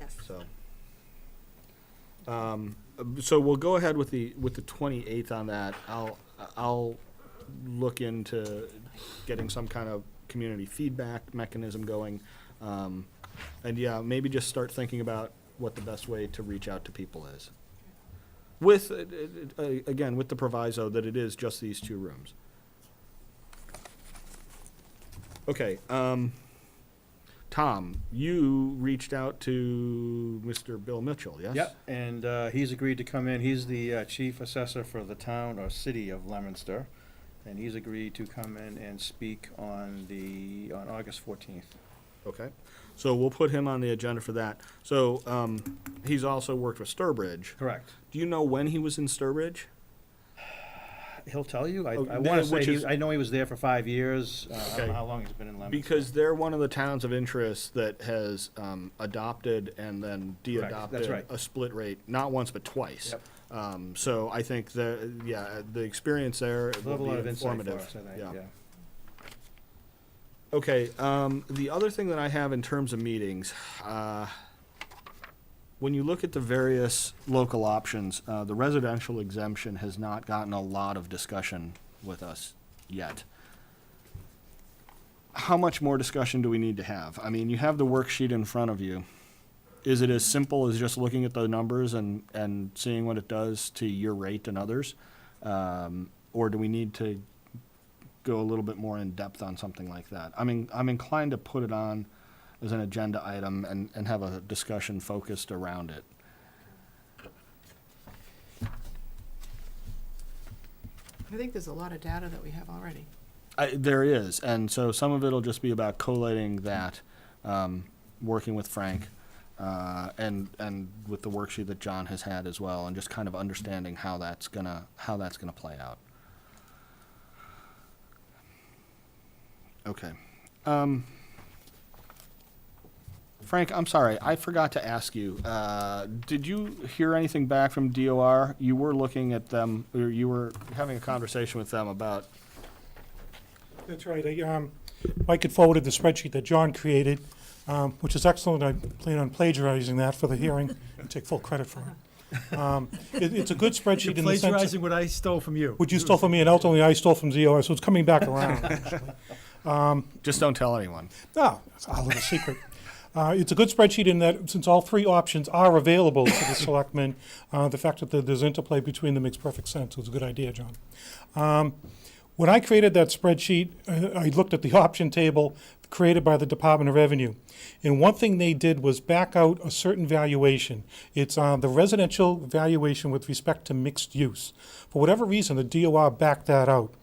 Yes. So we'll go ahead with the 28th on that. I'll look into getting some kind of community feedback mechanism going. And yeah, maybe just start thinking about what the best way to reach out to people is. With, again, with the proviso that it is just these 2 rooms. Okay, Tom, you reached out to Mr. Bill Mitchell, yes? Yep, and he's agreed to come in. He's the chief assessor for the town or city of Leominster, and he's agreed to come in and speak on August 14th. Okay, so we'll put him on the agenda for that. So, he's also worked with Sturbridge. Correct. Do you know when he was in Sturbridge? He'll tell you. I Oh, want to say, which is- I know he was there for 5 years. I don't Okay. know how long he's been in Leominster. Because they're one of the towns of interest that has adopted and then Correct, de-adopted that's right. a split rate, not once but twice. Yep. So I think the experience there We'll have a will lot be of insight for informative. us, I think, yeah. Okay, the other thing that I have in terms of meetings, when you look at the various local options, the residential exemption has not gotten a lot of discussion with us yet. How much more discussion do we need to have? I mean, you have the worksheet in front of you. Is it as simple as just looking at the numbers and seeing what it does to your rate and others? Or do we need to go a little bit more in depth on something like that? I mean, I'm inclined to put it on as an agenda item and have a discussion focused around it. I think there's a lot of data that we have already. There is, and so some of it'll just be about collating that, working with Frank, and with the worksheet that John has had as well, and just kind of understanding how that's gonna play out. Okay. Frank, I'm sorry, I forgot to ask you, did you hear anything back from DOR? You were looking at them, or you were having a conversation with them about, That's right. Mike had forwarded the spreadsheet that John created, which is excellent. I plan on plagiarizing that for the hearing and take full credit for it. It's a good spreadsheet You're in the sense. plagiarizing what I stole from you. What you stole from me and ultimately I stole from ZOR, so it's coming back around, actually. just don't tell anyone. No, it's a little secret. It's a good spreadsheet in that since all 3 options are available to the selectmen, the fact that there's interplay between them makes perfect sense. It was a good idea, John. When I created that spreadsheet, I looked at the option table created by the Department of Revenue. And one thing they did was back out a certain valuation. It's the residential valuation with respect to mixed use. For whatever reason, the DOR backed that out.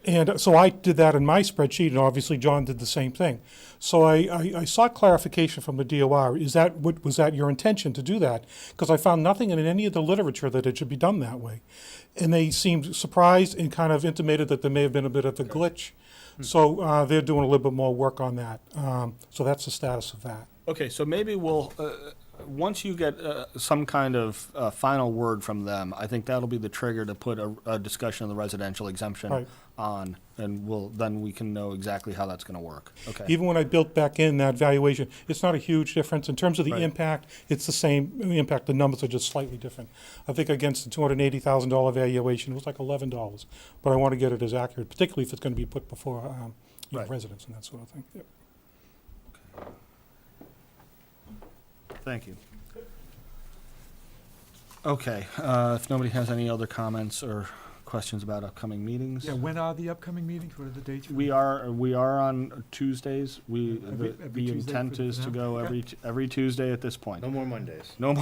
And so I did that in my spreadsheet, and obviously John did the same thing. So I sought clarification from the DOR. Was that your intention to do that? Because I found nothing in any of the literature that it should be done that way. And they seemed surprised and kind of intimated that there may have been a bit of a glitch. So they're doing a little bit more work on that. So that's the status of that. Okay, so maybe we'll, once you get some kind of final word from them, I think that'll be the trigger to put a discussion of the residential exemption Right. on, and then we can know exactly how that's gonna work. Okay. Even when I built back in that valuation, it's not a huge difference. In terms of the Right. impact, it's the same impact. The numbers are just slightly different. I think against the $280,000 valuation, it was like $11. But I want to get it as accurate, particularly if it's going to be put before Right. residents and that sort of thing. Yep. Thank you. Okay, if nobody has any other comments or questions about upcoming meetings? Yeah, when are the upcoming meetings? What are the dates? We are on Tuesdays. Every The Tuesday intent for is to now? go Okay. every Tuesday at this point. No more Mondays. No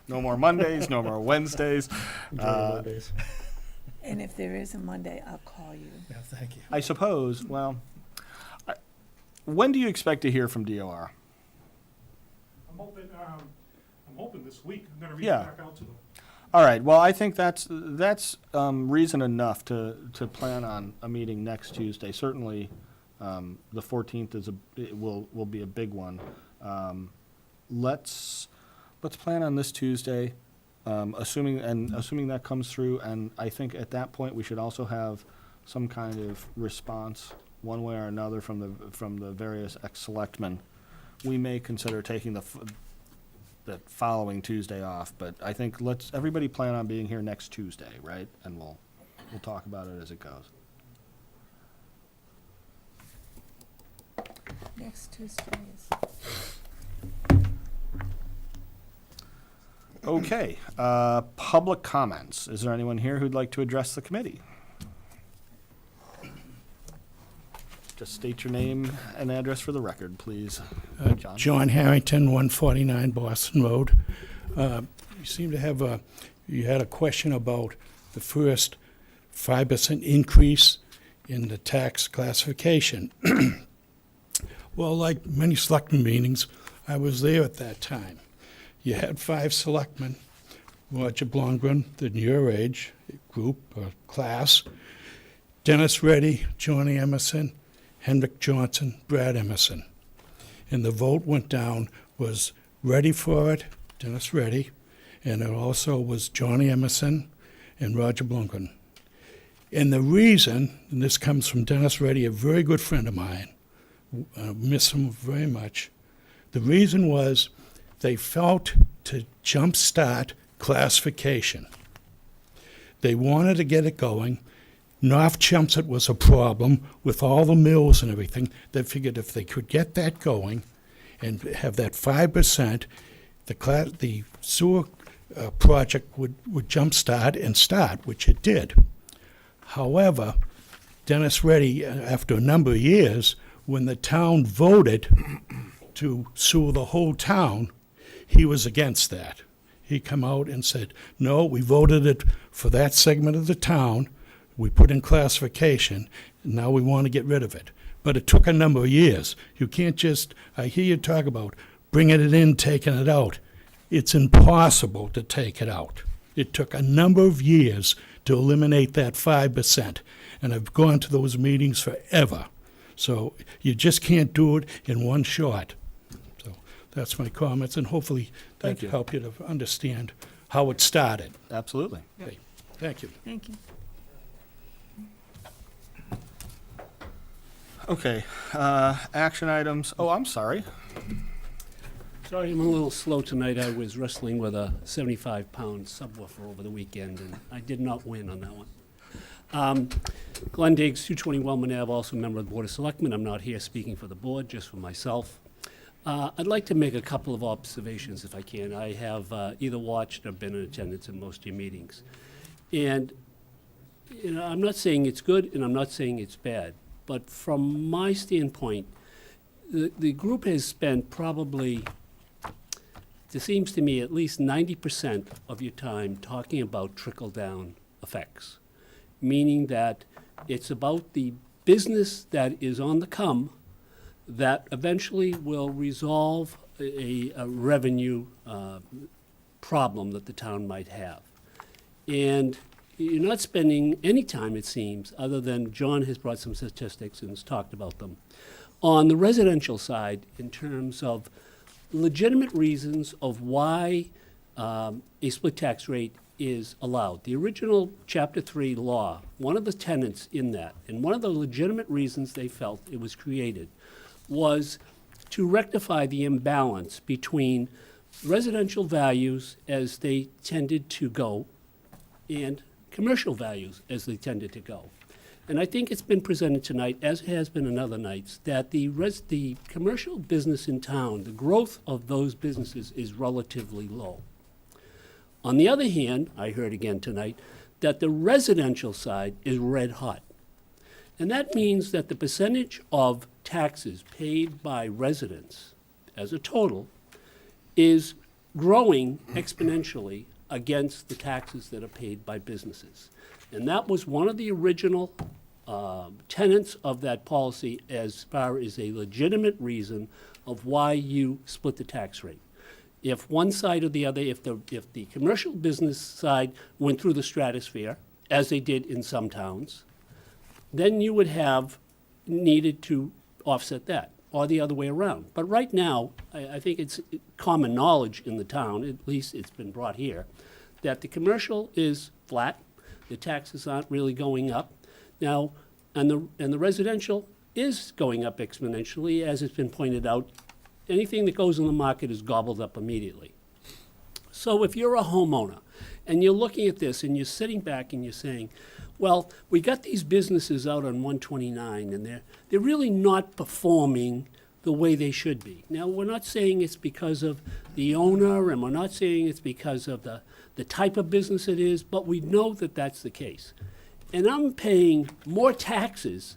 more Mondays, no more Wednesdays. Mondays. and if there is a Monday, I'll call you. Yeah, thank you. I suppose, well, when do you expect to hear from DOR? I'm hoping this week. I'm going to Yeah. back out to them. All right, well, I think that's reason enough to plan on a meeting next Tuesday. Certainly, The 14th will be a big one. Let's plan on this Tuesday, assuming that comes through, and I think at that point we should also have some kind of response, one way or another, from the various ex-selectmen. We may consider taking the following Tuesday off, but I think everybody plan on being here next Tuesday, right? And we'll talk about it as it goes. Next Tuesday is. Okay, public comments. Is there anyone here who'd like to address the committee? Just state your name and address for the record, please. John? John Harrington, 149 Boston Road. You seem to have you had a question about the first 5% increase in the tax classification. Well, like many selectmen meetings, I was there at that time. You had 5 selectmen, Roger Blongren, the your age group or class, Dennis Reddy, Johnny Emerson, Hendrick Johnson, Brad Emerson. And the vote went down, was ready for it, Dennis Reddy, and it also was Johnny Emerson and Roger Blongren. And the reason, and this comes from Dennis Reddy, a very good friend of mine, I miss him very much, the reason was they felt to jumpstart classification. They wanted to get it going. North Chelmsford was a problem with all the mills and everything. They figured if they could get that going and have that 5%, the sewer project would jumpstart and start, which it did. However, Dennis Reddy, after a number of years, when the town voted to sewer the whole town, he was against that. He come out and said, no, we voted it for that segment of the town. We put in classification, and now we want to get rid of it. But it took a number of years. You can't just, I hear you talk about bringing it in, taking it out. It's impossible to take it out. It took a number of years to eliminate that 5%. And I've gone to those meetings forever. So you just can't do it in one shot. So that's my comments, and hopefully that can help you to understand how it started. Absolutely. Okay. Thank you. Thank you. Okay, action items. Oh, I'm sorry. Sorry, I'm a little slow tonight. I was wrestling with a 75-pound subwoofer over the weekend, and I did not win on that one. Glenn Diggs, 220 Wellman Ave, also a member of the Board of Selectmen. I'm not here speaking for the board, just for myself. I'd like to make a couple of observations, if I can. I have either watched or been in attendance in most of your meetings. And, you know, I'm not saying it's good, and I'm not saying it's bad. But from my standpoint, the group has spent probably, it seems to me, at least 90% of your time talking about trickle-down effects, meaning that it's about the business that is on the come that eventually will resolve a revenue problem that the town might have. And you're not spending any time, it seems, other than John has brought some statistics and has talked about them, on the residential side in terms of legitimate reasons of why a split tax rate is allowed. The original Chapter 3 law, one of the tenets in that, and one of the legitimate reasons they felt it was created, was to rectify the imbalance between residential values as they tended to go and commercial values as they tended to go. And I think it's been presented tonight, as it has been on other nights, that the commercial business in town, the growth of those businesses is relatively low. On the other hand, I heard again tonight, that the residential side is red hot. And that means that the percentage of taxes paid by residents as a total is growing exponentially against the taxes that are paid by businesses. And that was one of the original tenets of that policy as far as a legitimate reason of why you split the tax rate. If one side or the other, if the commercial business side went through the stratosphere, as they did in some towns, then you would have needed to offset that, or the other way around. But right now, I think it's common knowledge in the town, at least it's been brought here, that the commercial is flat, the taxes aren't really going up. Now, and the residential is going up exponentially, as it's been pointed out. Anything that goes in the market is gobbled up immediately. So if you're a homeowner and you're looking at this and you're sitting back and you're saying, well, we got these businesses out on 129 and they're really not performing the way they should be. Now, we're not saying it's because of the owner, and we're not saying it's because of the type of business it is, but we know that that's the case. And I'm paying more taxes.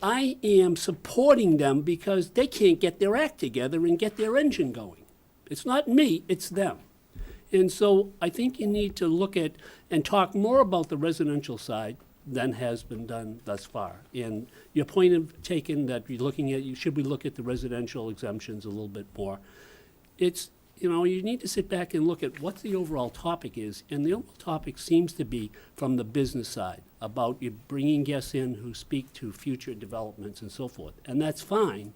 I am supporting them because they can't get their act together and get their engine going. It's not me, it's them. And so I think you need to look at and talk more about the residential side than has been done thus far. And your point of taken that you're looking at, should we look at the residential exemptions a little bit more? It's, you need to sit back and look at what the overall topic is. And the overall topic seems to be from the business side, about you bringing guests in who speak to future developments and so forth. And that's fine,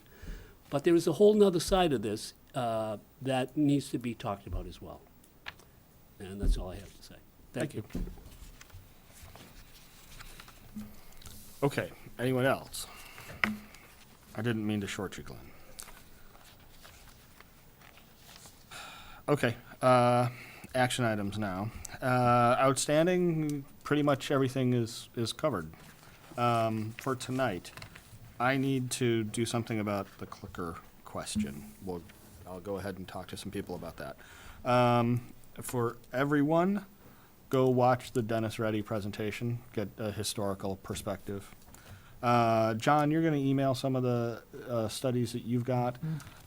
but there is a whole nother side of this that needs to be talked about as well. And that's all I have to say. Thank you. Okay, anyone else? I didn't mean to short you, Glenn. Okay, action items now. Outstanding, pretty much everything is covered. For tonight, I need to do something about the clicker question. I'll go ahead and talk to some people about that. For everyone, go watch the Dennis Reddy presentation, get a historical perspective. John, you're going to email some of the studies that you've got.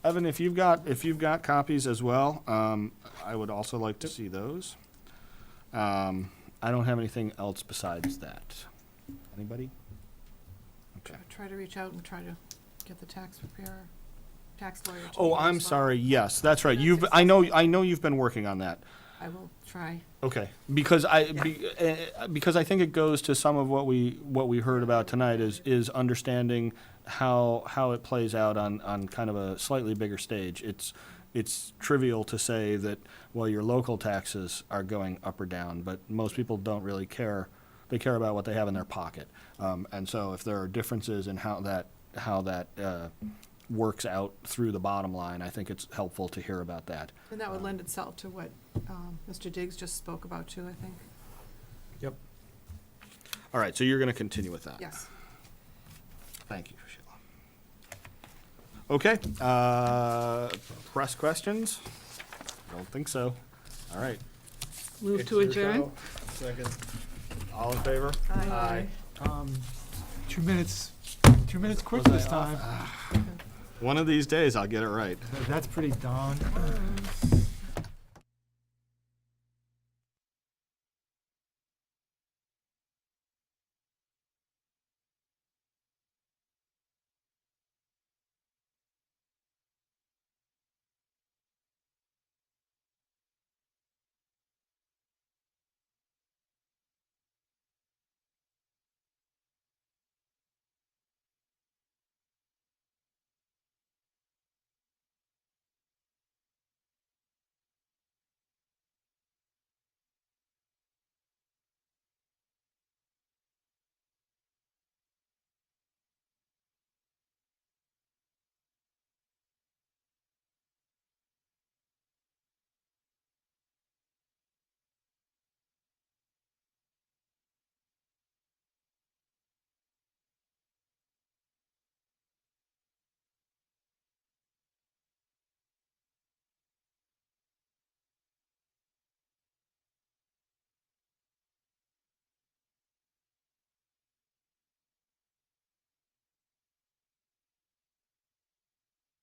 Evan, if you've got copies as well, I would also like to see those. I don't have anything else besides that. Anybody? Okay. Try to reach out and try to get the tax lawyer. To Oh, meet I'm as well. sorry. Yes, that's right. That's I know you've been working on that. I will try. Okay, because because I think it goes to some of what we heard about tonight is understanding how it plays out on kind of a slightly bigger stage. It's trivial to say that, well, your local taxes are going up or down, but most people don't really care. They care about what they have in their pocket, and so if there are differences in how that works out through the bottom line, I think it's helpful to hear about that. And that would lend itself to what Mr. Diggs just spoke about too, I think. Yep. All right, so you're going to continue with that? Yes. Thank you, Sheila. Okay, press questions? Don't think so. All right. Move to adjourn? Second. All in favor? Aye. 2 minutes quick Was I this off? time. One of these days, I'll get it right. That's pretty darn.